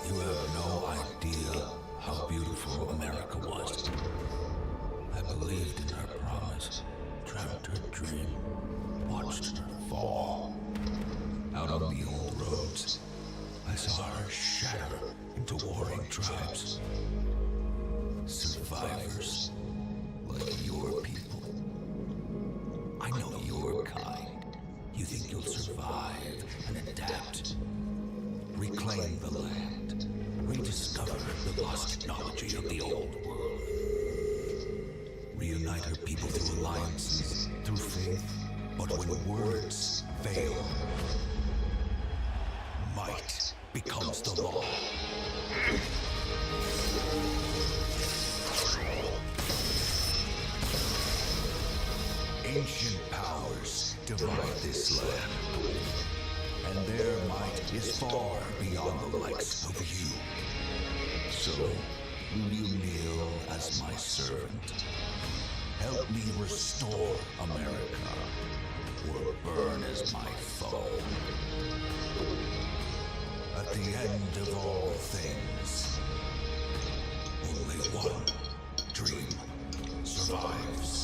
You have no idea how beautiful America was. I believed in her promise, dreamt her dream, watched her fall. Out on the old roads, I saw her shatter into warring tribes. Survivors, like your people. I know your kind. You think you'll survive and adapt. Reclaim the land. Rediscover the lost technology of the old world. Reunite her people through alliances, through faith, But when words fail, might becomes the law. Ancient powers divide this land, and their might is far beyond the likes of you. So, will you kneel as my servant? Help me restore America, or burn as my foe. At the end of all things, only one dream survives.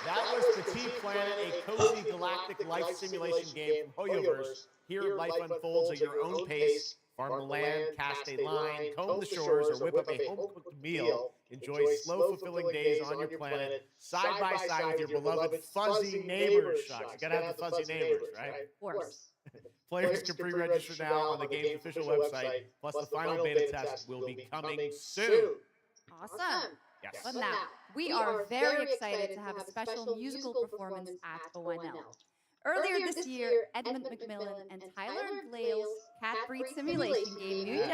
That was Petit Planet, a cozy galactic life simulation game from HoYoverse. Here, life unfolds at your own pace. Farm the land, cast a line, comb the shores, or whip up a home-cooked meal. Enjoy slow, fulfilling days on your planet, side by side with your beloved fuzzy neighbors. Shucks, you gotta have the fuzzy neighbors, right? Of course. Players can pre-register now on the game's official website, plus the final beta test will be coming soon. Awesome. Yes. But now, we are very excited to have a special musical performance at ONL. Earlier this year, Edmund McMillan and Tyler Glale's cat breed simulation game, MEU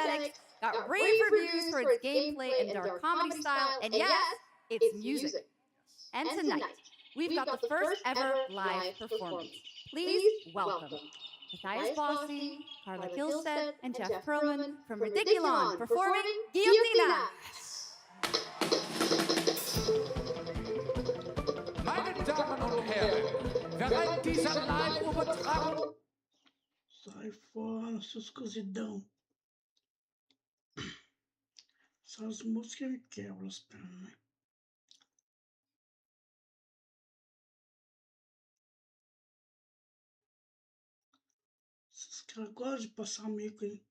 got rave reviews for its gameplay and dark comedy style, and yes, it's music. And tonight, we've got the first ever live performance. Please welcome Matthias Bossi, Carla Kilstead, and Jeff Perlman from Ridiculon performing Guillotina. Meine Damen und Herren, während dieser Live-Übertragung... Sai fora, seus cozidão. Essas músicas ele quebra as pernas, né? Esses caras gostam de passar mico, hein?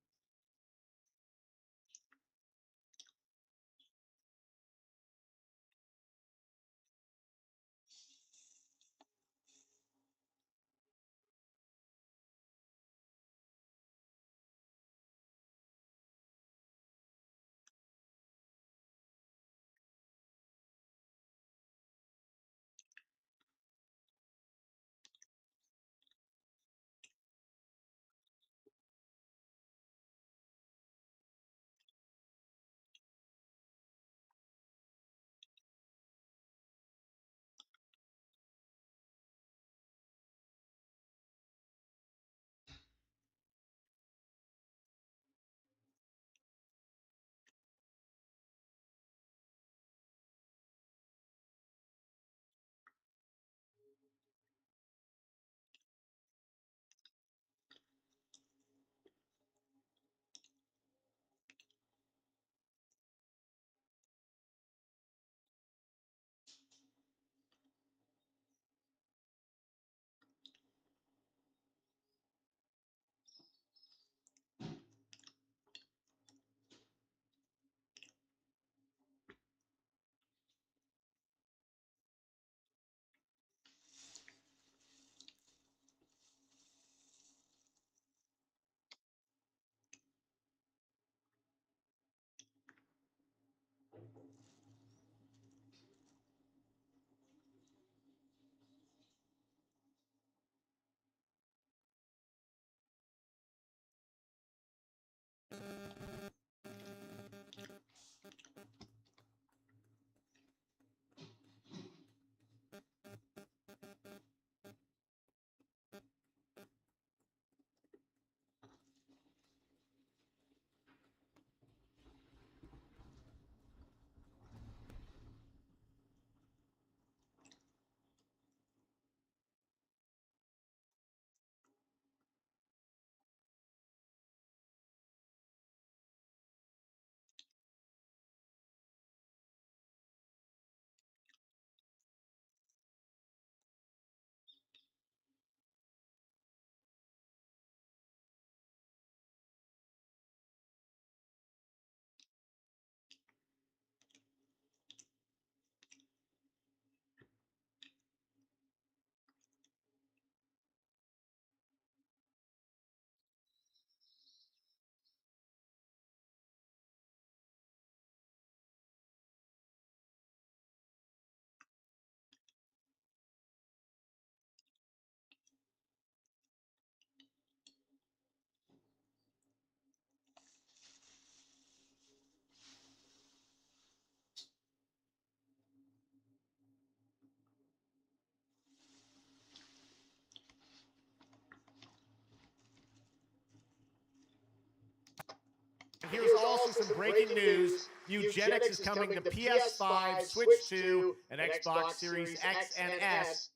also some breaking news. Eugenics is coming to PS5, Switch 2, and Xbox Series X and S.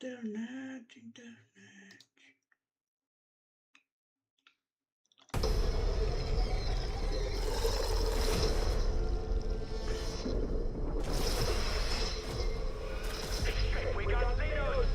Internet. We got Zenos!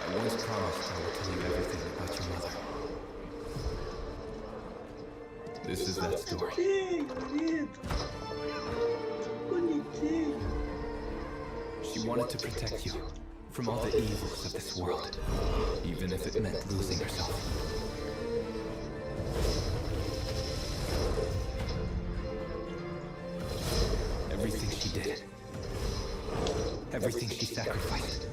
I once promised I would tell you everything about your mother. This is that story. She wanted to protect you from all the evils of this world, even if it meant losing herself. Everything she did, everything she sacrificed,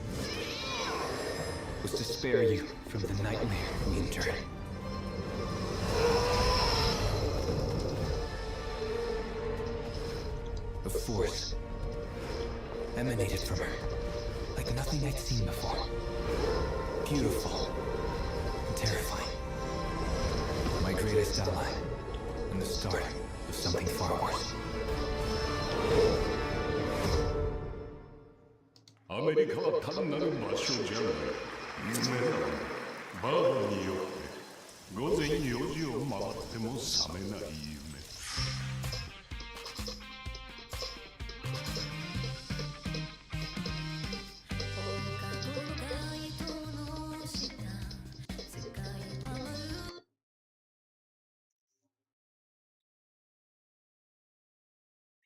was to spare you from the nightmare we endured. A force emanated from her, like nothing I'd seen before. Beautiful and terrifying. My greatest ally, and the start of something far worse. アメリカは単なる場所じゃない。夢だ。バーバによって午前4時を回っても覚めない夢。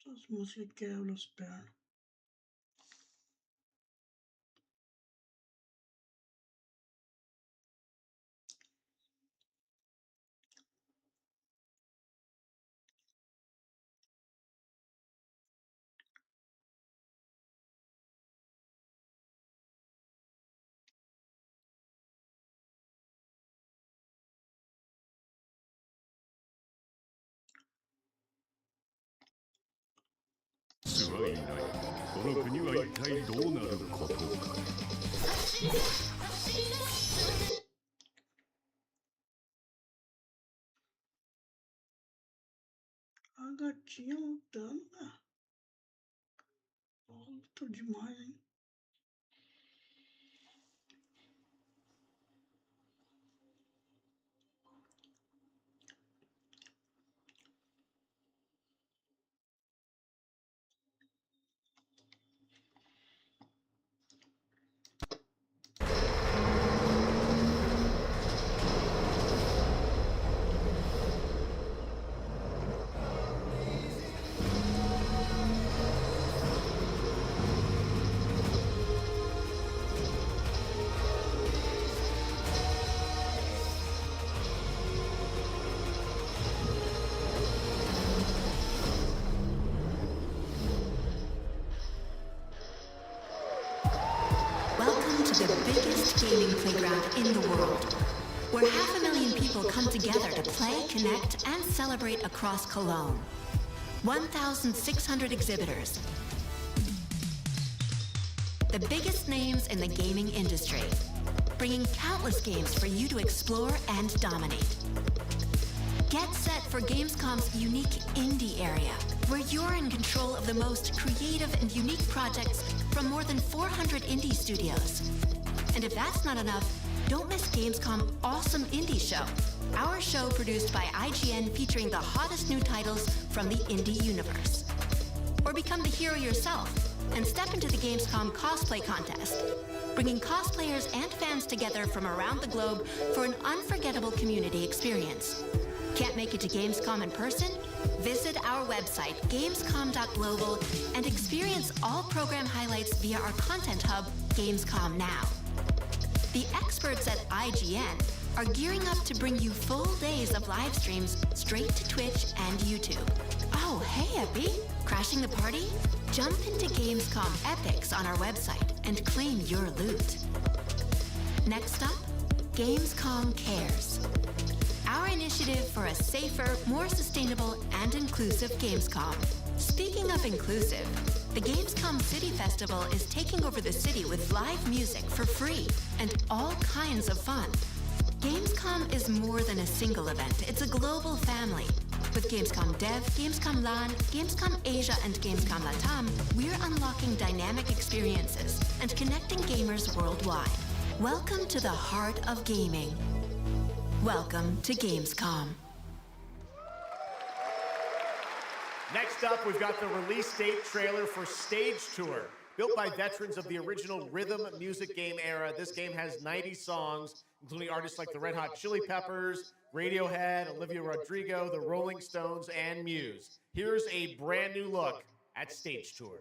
Essas músicas quebram as pernas. A gatinha lutando, né? Luta demais, hein? The biggest gaming playground in the world, where 500,000 people come together to play, connect, and celebrate across Cologne. 1,600 exhibitors. The biggest names in the gaming industry, bringing countless games for you to explore and dominate. Get set for Gamescom's unique indie area, where you're in control of the most creative and unique projects from more than 400 indie studios. And if that's not enough, don't miss Gamescom Awesome Indie Show, our show produced by IGN featuring the hottest new titles from the indie universe. or become the hero yourself and step into the Gamescom cosplay contest, bringing cosplayers and fans together from around the globe for an unforgettable community experience. Can't make it to Gamescom in person? Visit our website, gamescom.global, and experience all program highlights via our content hub, Gamescom Now. The experts at IGN are gearing up to bring you full days of live streams straight to Twitch and YouTube. Oh, hey, Epi. Crashing the party? Jump into Gamescom Epics on our website and claim your loot. Next up, Gamescom Cares. Our initiative for a safer, more sustainable, and inclusive Gamescom. Speaking of inclusive, the Gamescom City Festival is taking over the city with live music for free and all kinds of fun. Gamescom is more than a single event, it's a global family. With Gamescom Dev, Gamescom LAN, Gamescom Asia, and Gamescom Latam, we're unlocking dynamic experiences and connecting gamers worldwide. Welcome to the heart of gaming. Welcome to Gamescom. Next up, we've got the release date trailer for Stage Tour. Built by veterans of the original rhythm music game era, this game has 90 songs, including artists like the Red Hot Chili Peppers, Radiohead, Olivia Rodrigo, the Rolling Stones, and Meuse. Here's a brand new look at Stage Tour.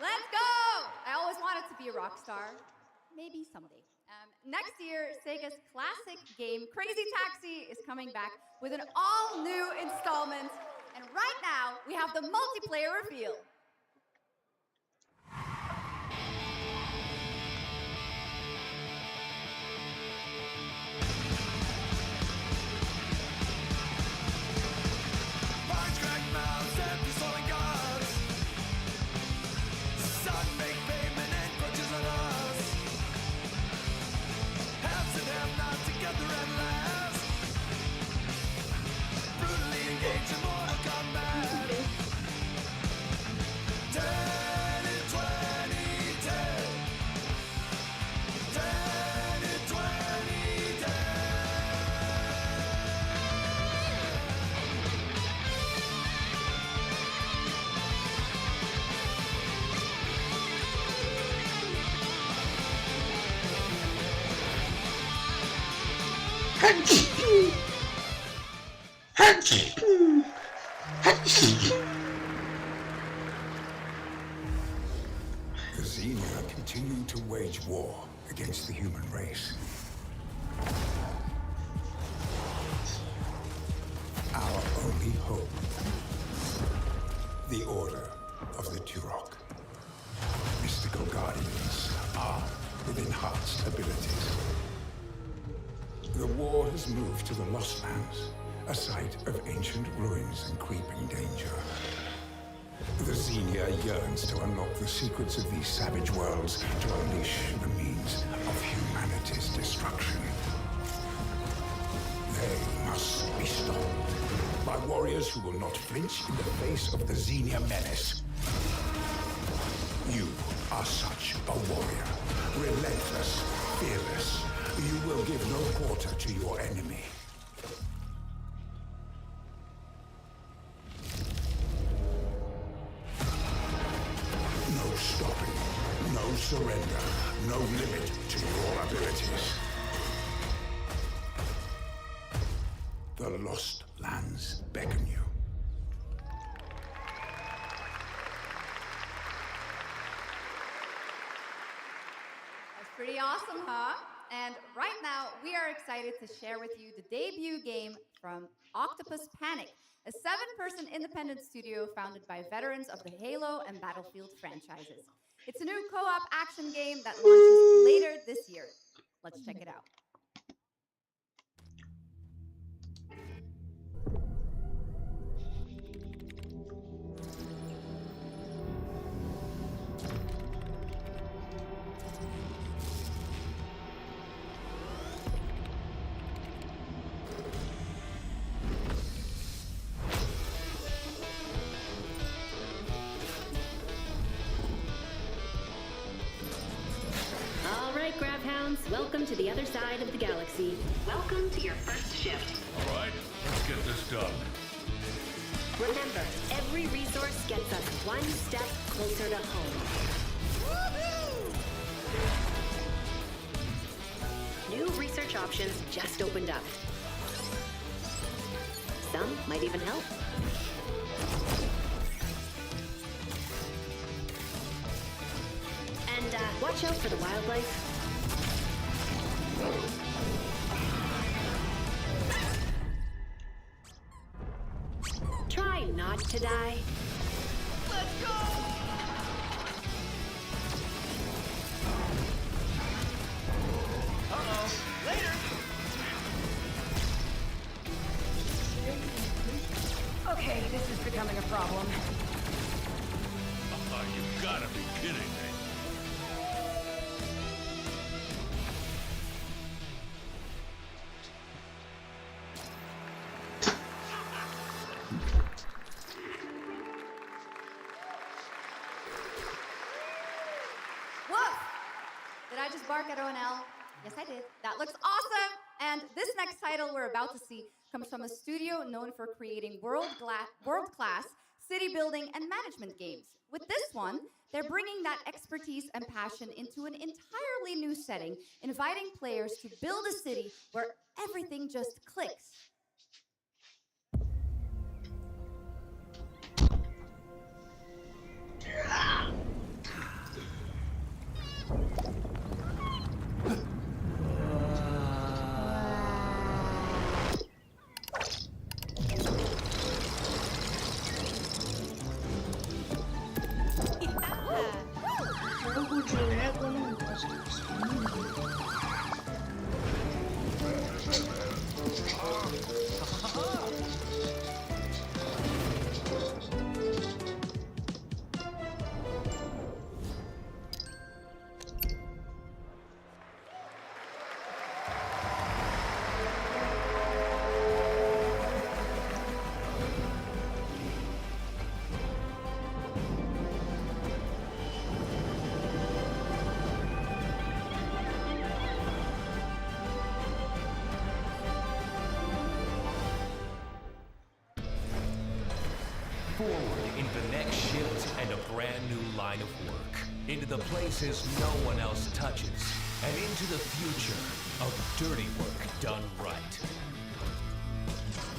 Let's go! I always wanted to be a rock star. Maybe someday. Next year, Sega's classic game, Crazy Taxi, is coming back with an all-new installment. And right now, we have the multiplayer reveal. The Xenia continue to wage war against the human race. Our only hope, the Order of the Turok. Mystical guardians armed with enhanced abilities. The war has moved to the Lost Lands, a site of ancient ruins and creeping danger. The Xenia yearns to unlock the secrets of these savage worlds to unleash the means of humanity's destruction. They must be stopped by warriors who will not flinch in the face of the Xenia menace. You are such a warrior. Relentless, fearless. You will give no quarter to your enemy. No stopping, no surrender, no limit to your abilities. The Lost Lands beckon you. That's pretty awesome, huh? And right now, we are excited to share with you the debut game from Octopus Panic, a 7-person independent studio founded by veterans of the Halo and Battlefield franchises. It's a new co-op action game that launches later this year. Let's check it out. Welcome to the other side of the galaxy. Welcome to your first shift. All right, let's get this done. Remember, every resource gets us one step closer to home. Woohoo! New research options just opened up. Some might even help. And watch out for the wildlife. Try not to die. Let's go! Uh-oh. Later! Okay, this is becoming a problem. You gotta be kidding me. Bark at ONL. Yes, I did. That looks awesome. And this next title we're about to see comes from a studio known for creating world-class city building and management games. With this one, they're bringing that expertise and passion into an entirely new setting, inviting players to build a city where everything just clicks. Forward into the next shift and a brand new line of work. Into the places no one else touches. And into the future of dirty work done right.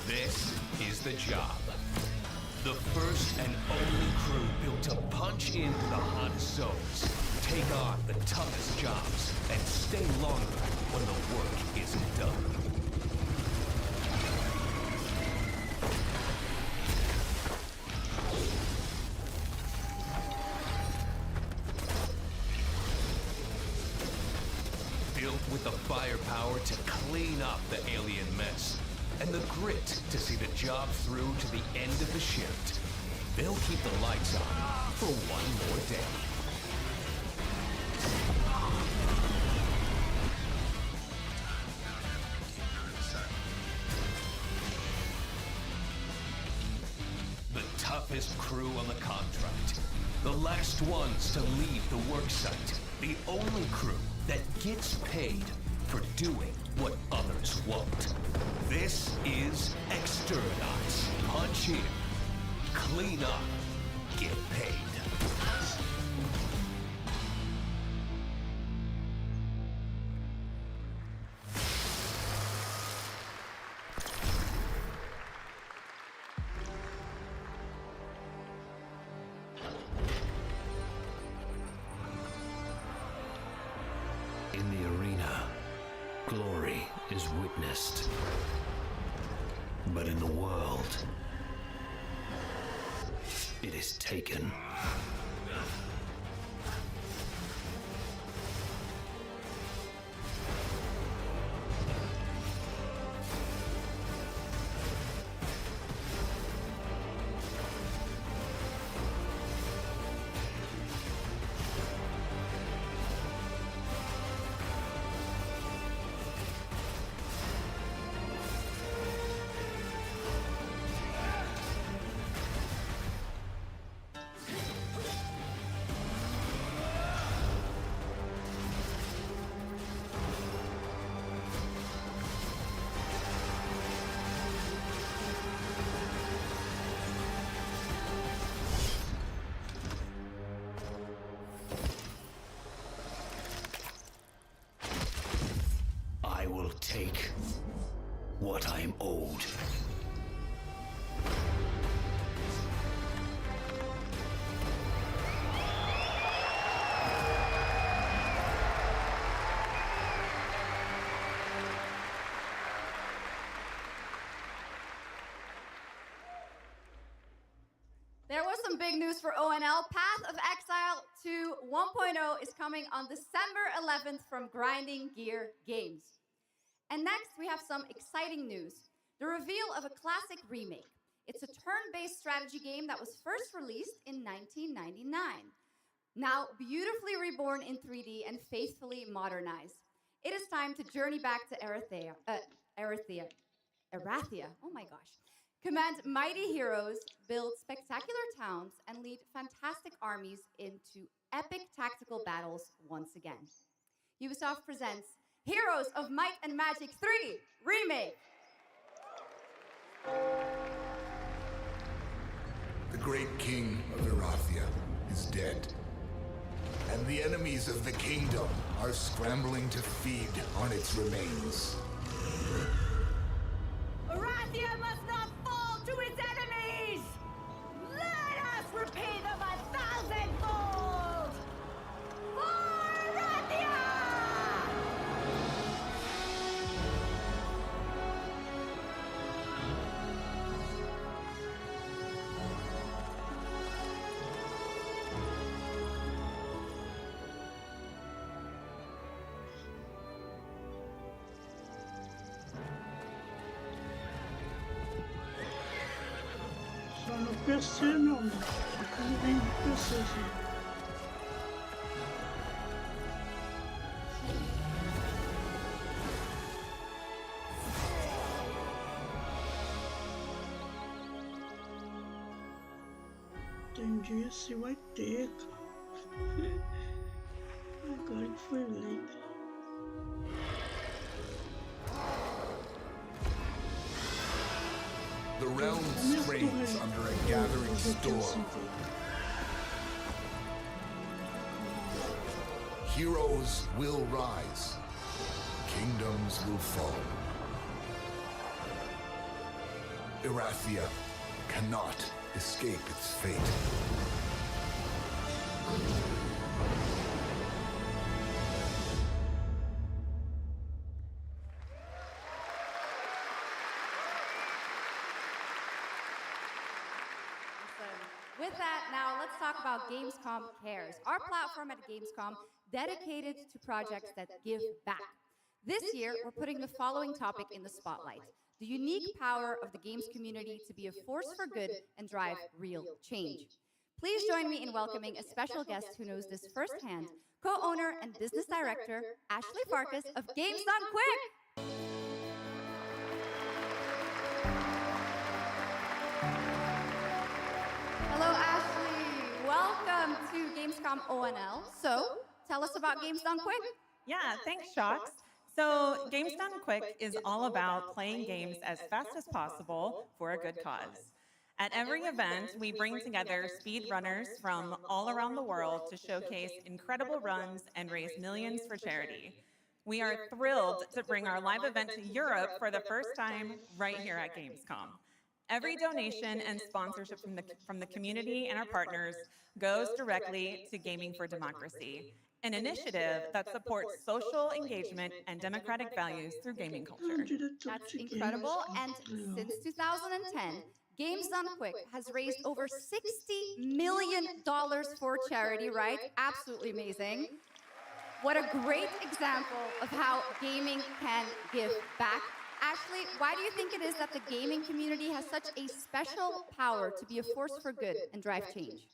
This is the job. The first and only crew built to punch into the hottest zones, take on the toughest jobs, and stay longer when the work isn't done. With the firepower to clean up the alien mess. and the grit to see the job through to the end of the shift. They'll keep the lights on for one more day. The toughest crew on the contract. The last ones to leave the worksite. The only crew that gets paid for doing what others won't. This is Exterminates. Punch in, clean up, get paid. In the arena, glory is witnessed. But in the world, it is taken. I will take what I am owed. There was some big news for ONL. Path of Exile 2 1.0 is coming on December 11th from Grinding Gear Games. And next, we have some exciting news. The reveal of a classic remake. It's a turn-based strategy game that was first released in 1999. Now beautifully reborn in 3D and faithfully modernized. It is time to journey back to Erathia. Oh my gosh. Command mighty heroes, build spectacular towns, and lead fantastic armies into epic tactical battles once again. Ubisoft presents Heroes of Might and Magic 3 Remake. The great king of Erathia is dead, and the enemies of the kingdom are scrambling to feed on its remains. Erathia must not fall to its enemies! Let us repay them 1,000-fold! For Erathia! Só no PC, meu amigo. Só que ele vem do PC, sim. Entendi se vai ter, cara. Agora que foi lento. The realm strains under a gathering storm. Heroes will rise. Kingdoms will fall. Erathia cannot escape its fate. With that, now let's talk about Gamescom Cares, our platform at Gamescom dedicated to projects that give back. This year, we're putting the following topic in the spotlight: the unique power of the games community to be a force for good and drive real change. Please join me in welcoming a special guest who knows this firsthand, co-owner and business director, Ashley Farkas of Games Done Quick! Hello, Ashley. Welcome to Gamescom ONL. So, tell us about Games Done Quick. Yeah, thanks, Shocks. So, Games Done Quick is all about playing games as fast as possible for a good cause. At every event, we bring together speedrunners from all around the world to showcase incredible runs and raise millions for charity. We are thrilled to bring our live event to Europe for the first time right here at Gamescom. Every donation and sponsorship from the community and our partners goes directly to Gaming for Democracy, an initiative that supports social engagement and democratic values through gaming culture. That's incredible, and since 2010, Games Done Quick has raised over $60 million for charity, right? Absolutely amazing. What a great example of how gaming can give back. Ashley, why do you think it is that the gaming community has such a special power to be a force for good and drive change?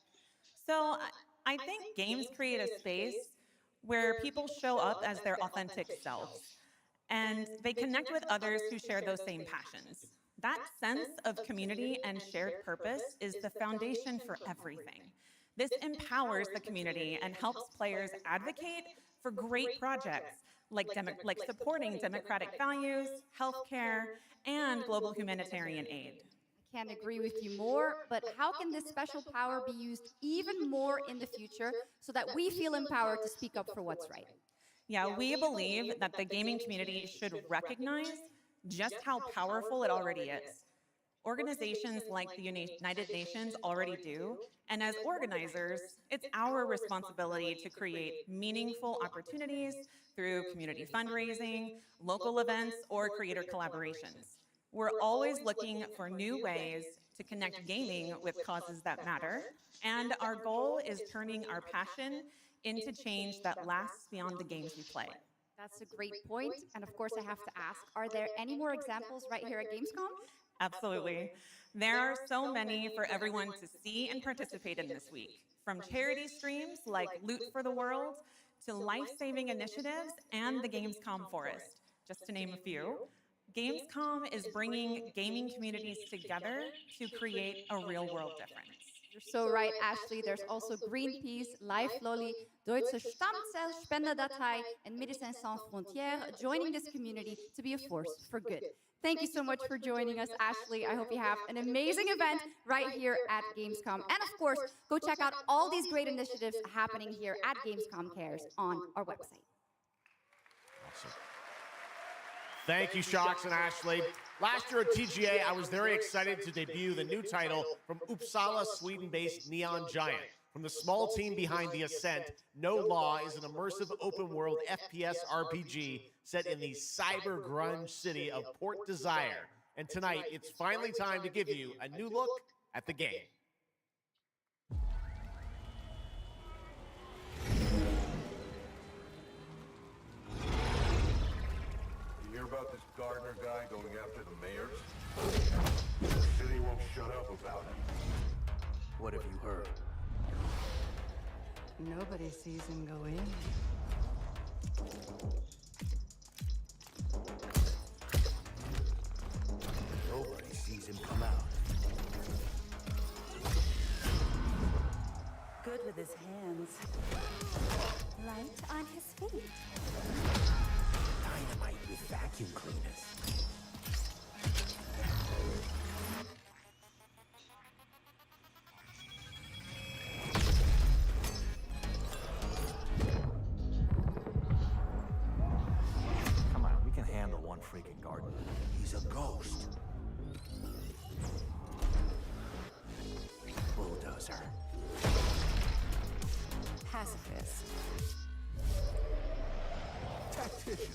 So I think games create a space where people show up as their authentic selves, and they connect with others who share those same passions. That sense of community and shared purpose is the foundation for everything. This empowers the community and helps players advocate for great projects like supporting democratic values, healthcare, and global humanitarian aid. I can't agree with you more, but how can this special power be used even more in the future so that we feel empowered to speak up for what's right? Yeah, we believe that the gaming community should recognize just how powerful it already is. Organizations like the United Nations already do, and as organizers, it's our responsibility to create meaningful opportunities through community fundraising, local events, or creator collaborations. We're always looking for new ways to connect gaming with causes that matter, and our goal is turning our passion into change that lasts beyond the games we play. That's a great point, and of course I have to ask, are there any more examples right here at Gamescom? Absolutely. There are so many for everyone to see and participate in this week, from charity streams like Loot for the World to life-saving initiatives and the Gamescom Forest, just to name a few. Gamescom is bringing gaming communities together to create a real-world difference. You're so right, Ashley. There's also Greenpeace, Life Lolly, Deutsche Stammzellspenderdatei, and Médecins Sans Frontières joining this community to be a force for good. Thank you so much for joining us, Ashley. I hope you have an amazing event right here at Gamescom. And of course, go check out all these great initiatives happening here at Gamescom Cares on our website. Awesome. Thank you, Shocks and Ashley. Last year at TGA, I was very excited to debut the new title from Uppsala, Sweden-based Neon Giant. From the small team behind The Ascent, No Law is an immersive open-world FPS RPG set in the cyber grunge city of Port Desire. And tonight, it's finally time to give you a new look at the game. You hear about this Gardner guy going after the mayors? The city won't shut up about it. What have you heard? Nobody sees him go in. Nobody sees him come out. Good with his hands. Light on his feet. Dynamite with vacuum cleaners. Come on, we can handle one freaking gardener. He's a ghost. Bulldozer. Pacifist. Tactician.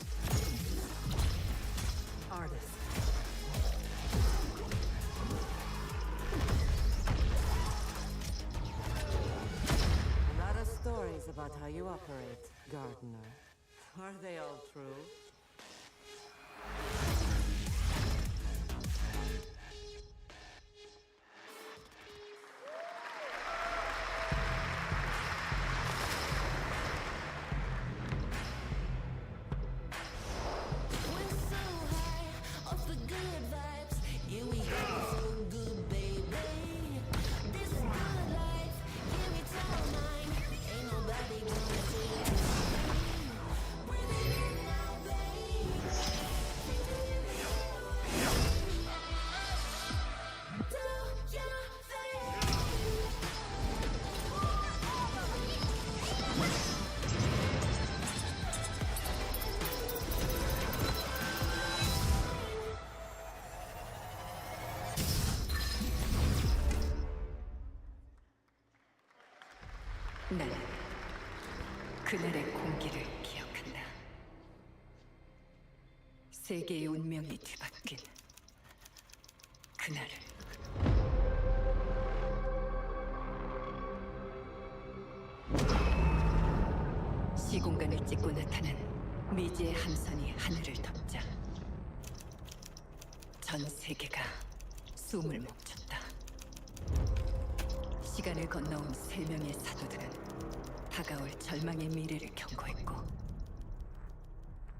Artist. A lot of stories about how you operate, Gardener. Are they all true? good vibes. Here we go, so good, baby. This is good life. Give me time, mine. Ain't nobody gonna take it. Breathe it in now, baby. Do your thing. 나는 그날의 공기를 기억한다. 세계의 운명이 뒤바뀐 그날을. 시공간을 찍고 나타난 미지의 함선이 하늘을 덮자 전 세계가 숨을 멈췄다. 시간을 건너온 3명의 사도들은 다가올 절망의 미래를 경고했고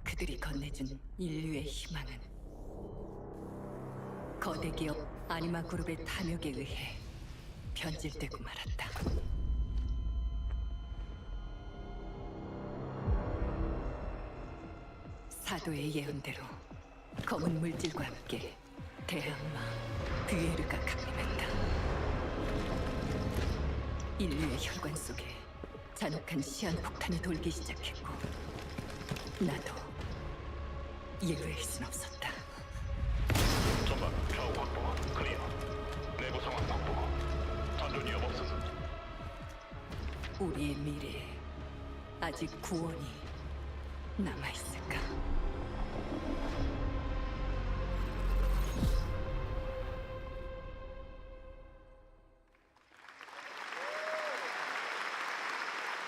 그들이 건네준 인류의 희망은 거대 기업 아니마 그룹의 탐욕에 의해 변질되고 말았다. 사도의 예언대로 검은 물질과 함께 대항마 뷰에르가 강림했다. 인류의 혈관 속에 잔혹한 시한폭탄이 돌기 시작했고 나도 예외일 순 없었다. 전방 좌우 확보 클리어. 내부 상황 확보고 전전 위협 없음. 우리의 미래에 아직 구원이 남아있을까?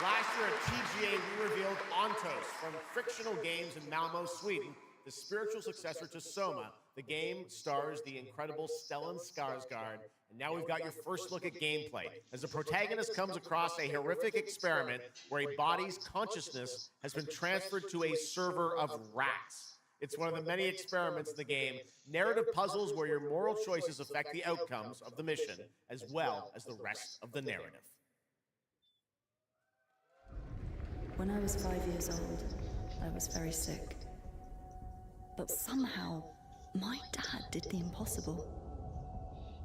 Last year at TGA, we revealed Ontos from Frictional Games in Malmo, Sweden, the spiritual successor to Soma. The game stars the incredible Stellan Skarsgård, and now we've got your first look at gameplay, as the protagonist comes across a horrific experiment where a body's consciousness has been transferred to a server of rats. It's one of the many experiments in the game, narrative puzzles where your moral choices affect the outcomes of the mission, as well as the rest of the narrative. When I was 5 years old, I was very sick. But somehow, my dad did the impossible.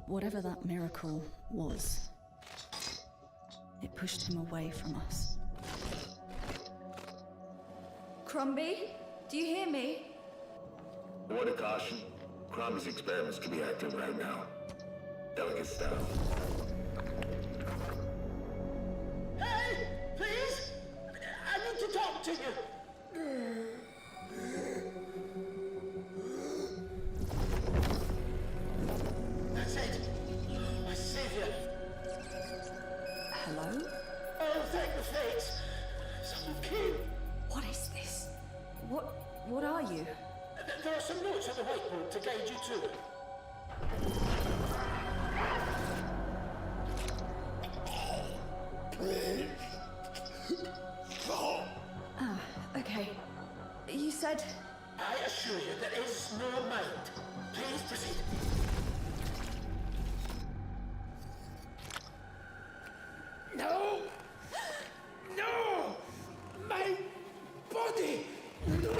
Whatever that miracle was, it pushed him away from us. Crumby, do you hear me? A word of caution. Crombie's experiments could be active right now. Delicate style. Hey! Please! I need to talk to you! That's it! My savior! Hello? Oh, thank the fates! Someone came! What is this? What are you? There are some notes on the whiteboard to guide you to it. Ah, okay. You said... I assure you there is no mind. Please proceed. No! No! My body! No!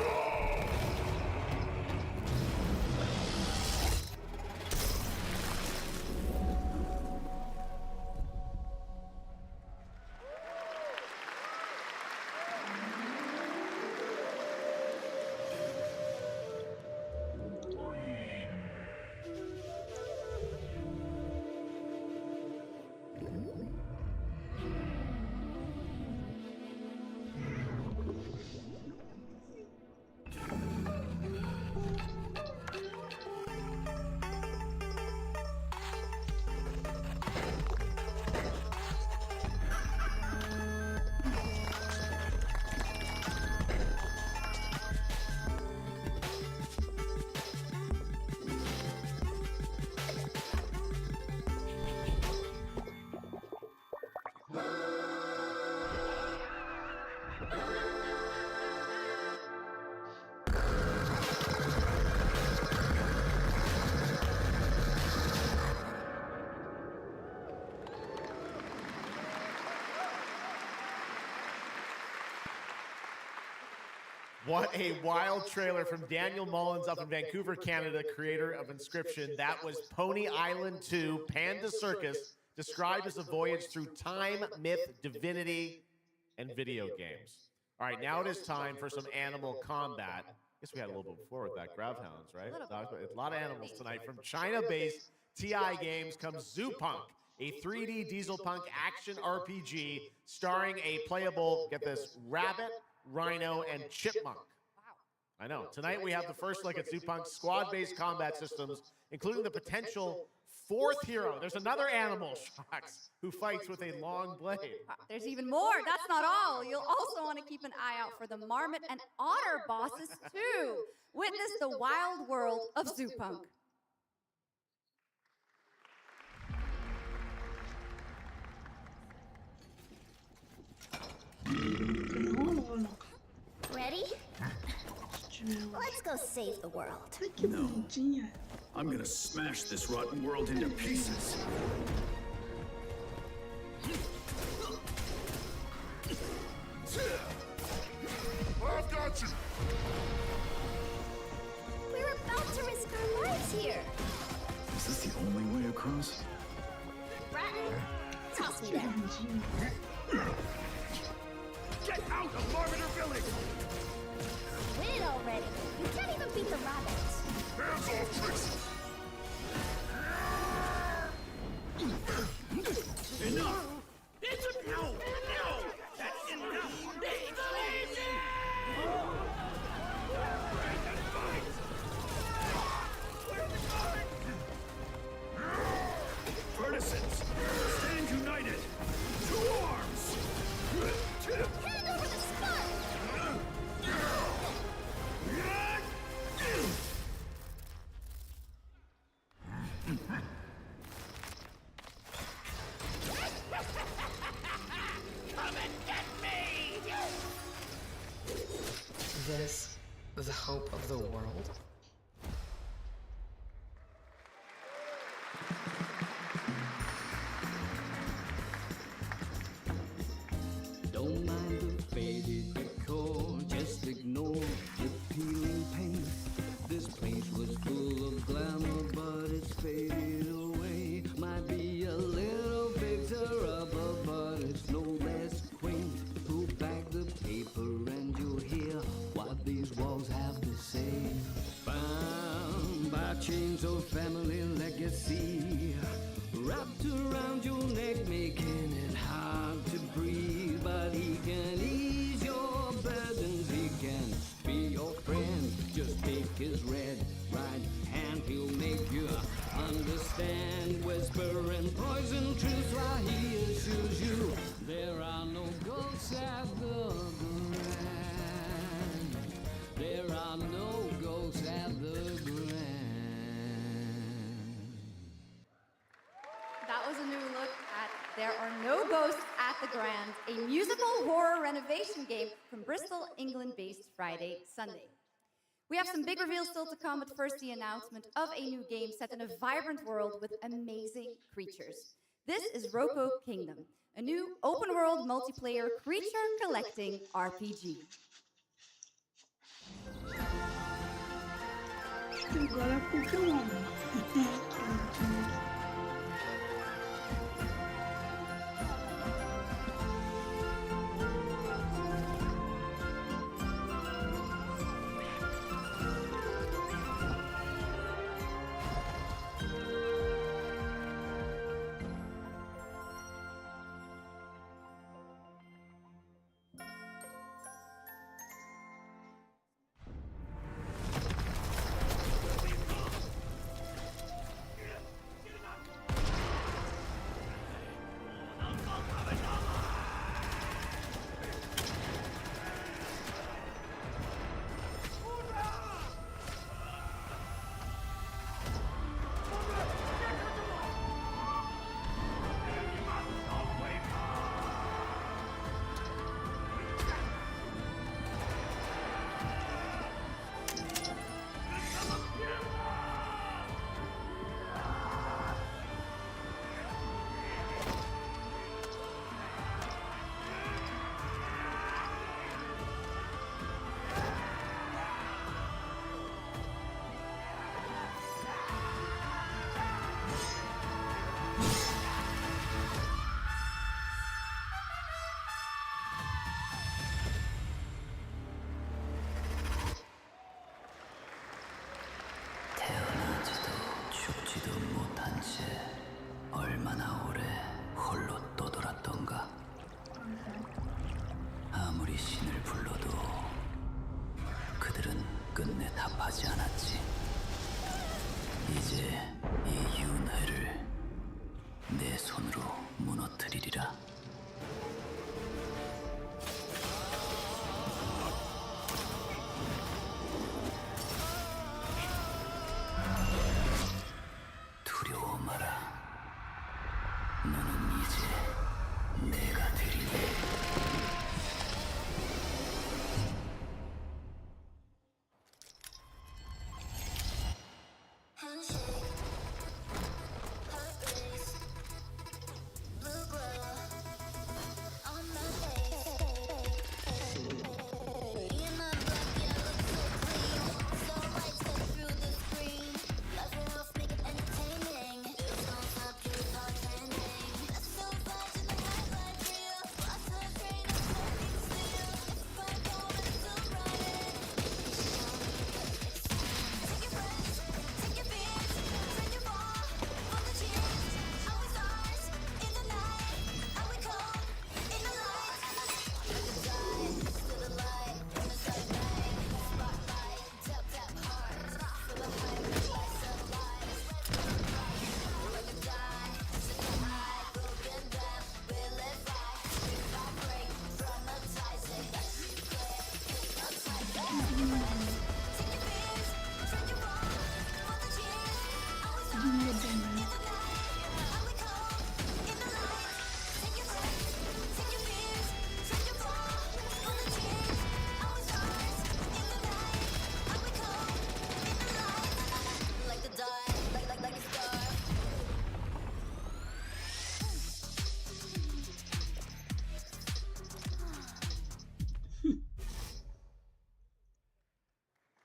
What a wild trailer from Daniel Mullins up in Vancouver, Canada, creator of Inscription. That was Pony Island 2, Panda Circus, described as a voyage through time, myth, divinity, and video games. All right, now it is time for some animal combat. I guess we had a little bit before with that Gravhounds, right? A lot of animals tonight. From China-based TI Games comes Zoo Punk, a 3D diesel punk action RPG starring a playable, get this, rabbit, rhino, and chipmunk. Wow. I know. Tonight we have the first look at Zoo Punk's squad-based combat systems, including the potential fourth hero. There's another animal, Shocks, who fights with a long blade. There's even more. That's not all. You'll also want to keep an eye out for the marmot and otter bosses, too. Witness the wild world of Zoo Punk. Ready? Let's go save the world. No. I'm gonna smash this rotten world into pieces. I've got you! We're about to risk our lives here. Is this the only way across? Bratton, toss me there. Get out of Marmiter Village! Quit already. You can't even beat the rabbits. Hands off, Trixie! Enough! No! That's enough! Partisans, stand united! To arms! Hand over the spark! Come and get me! This, the hope of the world? Don't mind the faded decor, just ignore the peeling paint. This place was full of glamour, but it's faded away. Might be a little fixer-upper, but it's no less quaint. Pull back the paper and you'll hear what these walls have to say. Bound by chains of family legacy, wrapped around your neck, making it hard to breathe. But he can ease your burdens, he can be your friend. Just take his red right hand, he'll make you understand. Whisper and poison truth while he assures you there are no ghosts at the grand. There are no ghosts at the grand. That was a new look at There Are No Ghosts at the Grand, a musical horror renovation game from Bristol, England-based Friday, Sunday. We have some big reveals still to come, but first the announcement of a new game set in a vibrant world with amazing creatures. This is Roko Kingdom, a new open-world multiplayer creature-collecting RPG. Agora é Pokémon. 손으로 무너뜨리리라. 두려워 마라. 너는 이제 내가 되리니.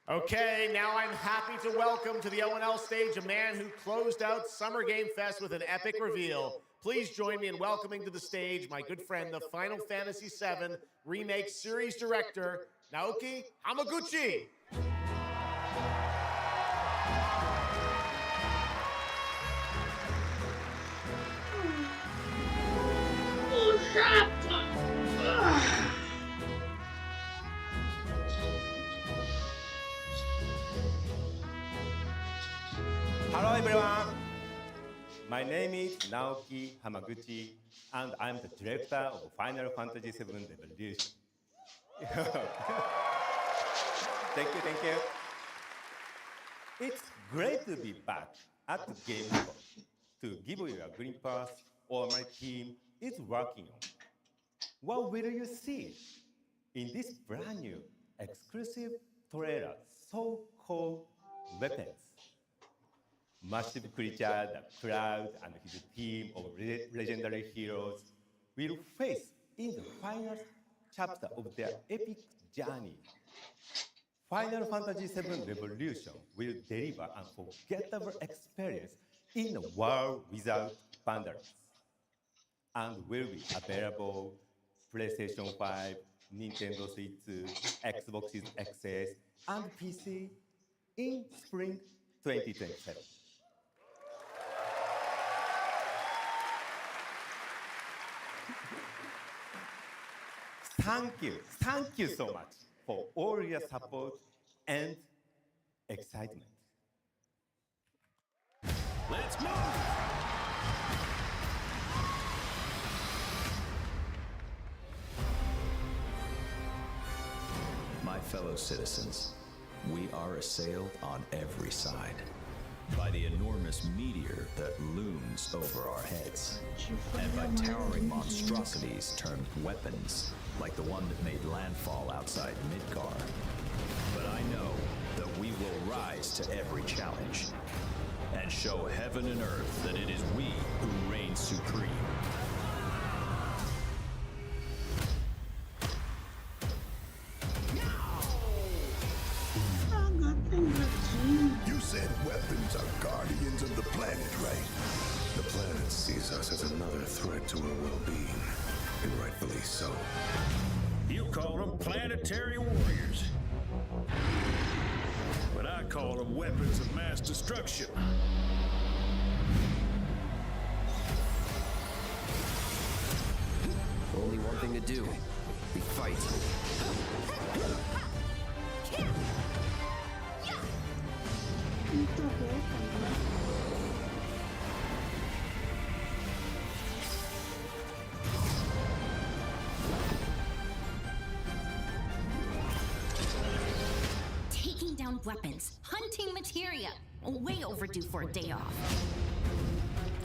Okay, now I'm happy to welcome to the O&L stage a man who closed out Summer Game Fest with an epic reveal. Please join me in welcoming to the stage my good friend, the Final Fantasy VII Remake Series Director, Naoki Hamaguchi. Hello everyone, my name is Naoki Hamaguchi and I'm the director of Final Fantasy VII Revolution. Thank you. It's great to be back at the Gamescom to give you a glimpse of what my team is working on. What will you see in this brand new exclusive trailer so-called Weapons? Massive creature, the Cloud, and his team of legendary heroes will face in the final chapter of their epic journey. Final Fantasy VII Revolution will deliver an unforgettable experience in a world without boundaries, and will be available PlayStation 5, Nintendo Switch, Xbox XS, and PC in spring 2027. Thank you so much for all your support and excitement. Let's move! My fellow citizens, we are assailed on every side by the enormous meteor that looms over our heads, and by towering monstrosities termed weapons, like the one that made landfall outside Midgar. But I know that we will rise to every challenge and show heaven and earth that it is we who reign supreme. You said weapons are guardians of the planet, right? The planet sees us as another threat to our well-being, and rightfully so. You call them planetary warriors. But I call them weapons of mass destruction. Only one thing to do. We fight. weapons, hunting materia. Way overdue for a day off.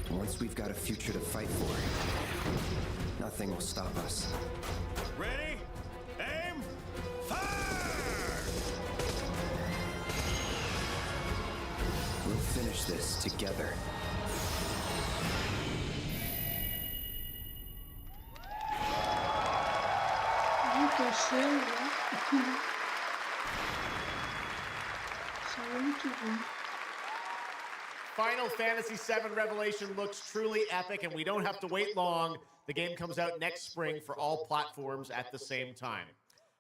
Once we've got a future to fight for, nothing will stop us. Ready? Aim! Fire! We'll finish this together. Final Fantasy VII Revelation looks truly epic, and we don't have to wait long. The game comes out next spring for all platforms at the same time.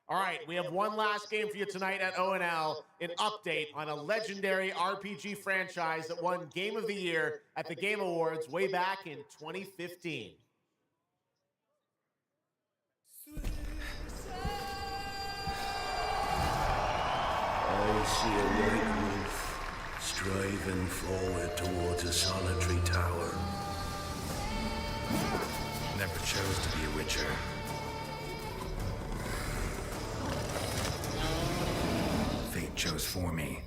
All right, we have one last game for you tonight at ONL, an update on a legendary RPG franchise that won Game of the Year at the Game Awards way back in 2015. I see a white wolf striving forward towards a solitary tower. Never chose to be a witcher. Fate chose for me.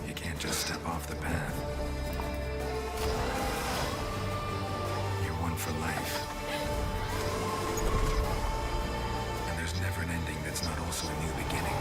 You can't just step off the path. You're one for life. And there's never an ending that's not also a new beginning.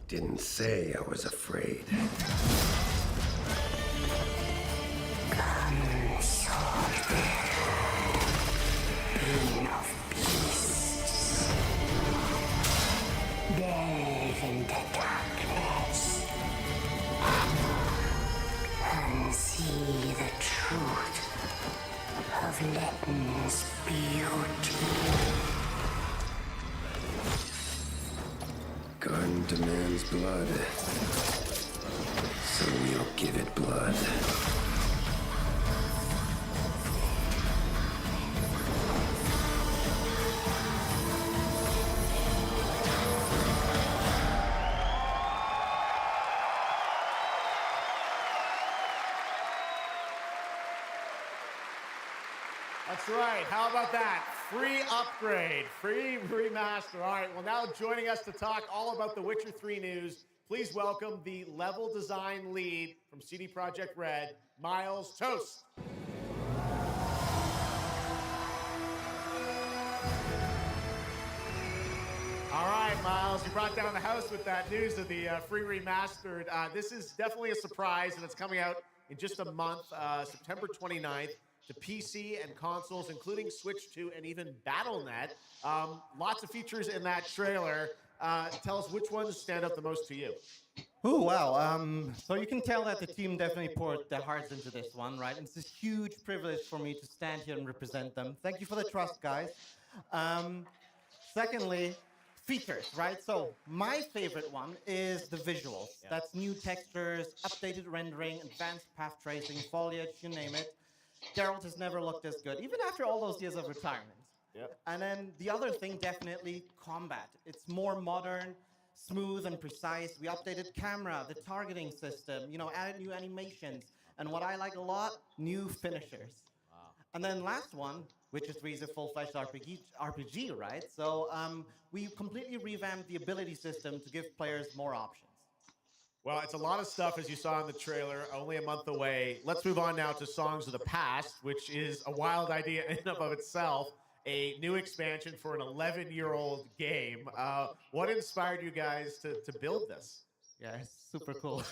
Didn't say I was afraid. Come, sword, pain of beasts. Delve into darkness and see the truth of Letton's beauty. Garden demands blood, so we'll give it blood. That's right. How about that? Free upgrade, free remaster. All right, well, now joining us to talk all about the Witcher 3 news, please welcome the level design lead from CD Projekt Red, Miles Toast. All right, Miles, you brought down the house with that news of the free remastered. This is definitely a surprise, and it's coming out in just a month, September 29th. To PC and consoles, including Switch 2 and even Battle.net. Lots of features in that trailer. Tell us which ones stand out the most to you. Oh, wow. So you can tell that the team definitely poured their hearts into this one, right? And it's a huge privilege for me to stand here and represent them. Thank you for the trust, guys. Secondly, features, right? So my favorite one is the visuals. That's new textures, updated rendering, advanced path tracing, foliage, you name it. Geralt has never looked as good, even after all those years of retirement. Yep. And then the other thing, definitely combat. It's more modern, smooth, and precise. We updated camera, the targeting system, added new animations. And what I like a lot, new finishers. And then last one, Witcher 3 is a full-fledged RPG, right? So we completely revamped the ability system to give players more options. Well, it's a lot of stuff, as you saw in the trailer, only a month away. Let's move on now to Songs of the Past, which is a wild idea in and of itself, a new expansion for an 11-year-old game. What inspired you guys to build this? Yeah, it's super cool.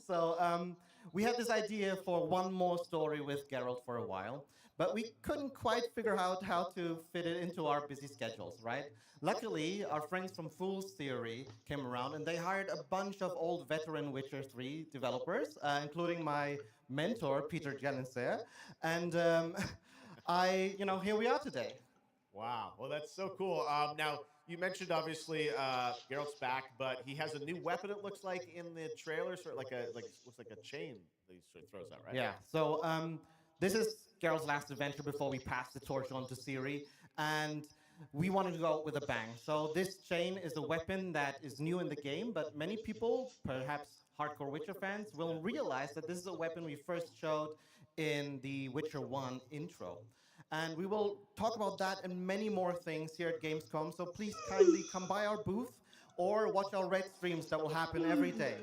So we had this idea for one more story with Geralt for a while, but we couldn't quite figure out how to fit it into our busy schedules, right? Luckily, our friends from Fool's Theory came around and they hired a bunch of old veteran Witcher 3 developers, including my mentor, Peter Janisser. And here we are today. Wow. Well, that's so cool. Now, you mentioned, obviously, Geralt's back, but he has a new weapon, it looks like, in the trailer, sort of looks like a chain that he sort of throws out, right? Yeah. So this is Geralt's last adventure before we pass the torch on to Ciri, and we wanted to go out with a bang. So this chain is a weapon that is new in the game, but many people, perhaps hardcore Witcher fans, will realize that this is a weapon we first showed in the Witcher 1 intro. And we will talk about that and many more things here at Gamescom, so please kindly come by our booth or watch our Red streams that will happen every day.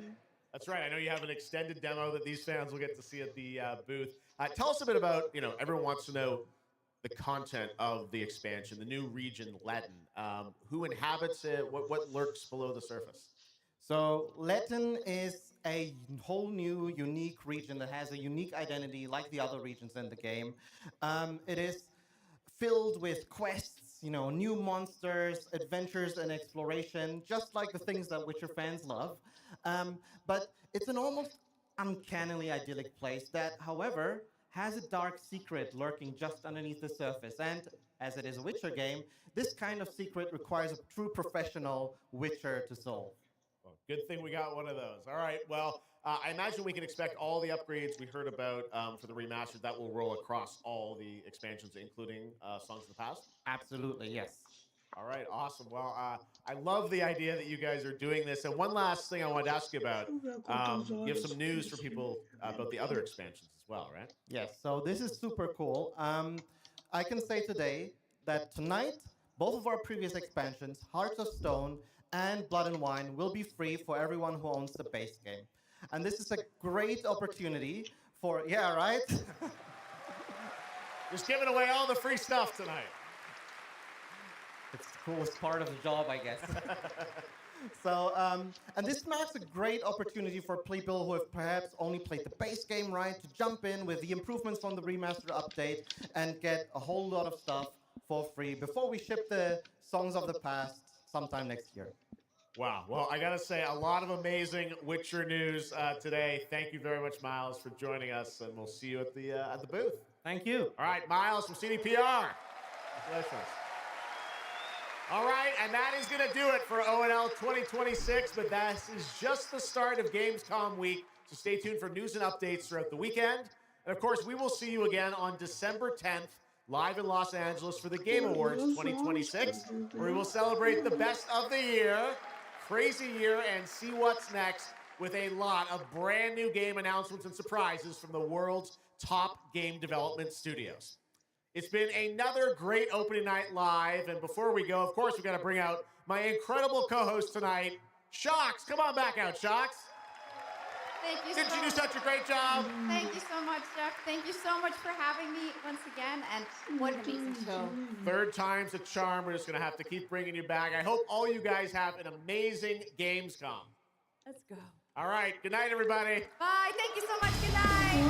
That's right. I know you have an extended demo that these fans will get to see at the booth. Tell us a bit about, everyone wants to know the content of the expansion, the new region, Letten. Who inhabits it? What lurks below the surface? So Letten is a whole new, unique region that has a unique identity like the other regions in the game. It is filled with quests, new monsters, adventures, and exploration, just like the things that Witcher fans love. But it's an almost uncannily idyllic place that, however, has a dark secret lurking just underneath the surface. And as it is a Witcher game, this kind of secret requires a true professional Witcher to solve. Well, good thing we got one of those. All right. Well, I imagine we can expect all the upgrades we heard about for the remastered that will roll across all the expansions, including Songs of the Past? Absolutely, yes. All right, awesome. Well, I love the idea that you guys are doing this. And one last thing I wanted to ask you about, you have some news for people about the other expansions as well, right? Yes, so this is super cool. I can say today that tonight, both of our previous expansions, Hearts of Stone and Blood and Wine, will be free for everyone who owns the base game. And this is a great opportunity for, yeah, right? Just giving away all the free stuff tonight. It's the coolest part of the job, I guess. So, and this marks a great opportunity for people who have perhaps only played the base game, right, to jump in with the improvements from the remastered update and get a whole lot of stuff for free before we ship the Songs of the Past sometime next year. Wow. Well, I got to say, a lot of amazing Witcher news today. Thank you very much, Miles, for joining us, and we'll see you at the booth. Thank you. All right, Miles from CDPR. Congratulations. All right, and that is going to do it for ONL 2026, but that is just the start of Gamescom week, so stay tuned for news and updates throughout the weekend. And, of course, we will see you again on December 10th, live in Los Angeles for the Game Awards 2026, where we will celebrate the best of the year, crazy year, and see what's next with a lot of brand new game announcements and surprises from the world's top game development studios. It's been another great opening night live, and before we go, of course, we've got to bring out my incredible co-host tonight, Shocks. Come on back out, Shocks. Thank you. Didn't you do such a great job? Thank you so much, Jeff. Thank you so much for having me once again, and what an amazing show. Third time's a charm. We're just going to have to keep bringing you back. I hope all you guys have an amazing Gamescom. Let's go. All right. Good night, everybody. Bye. Thank you so much. Good night.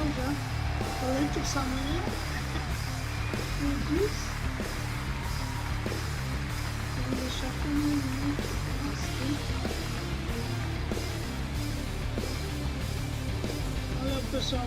Olha, pessoal,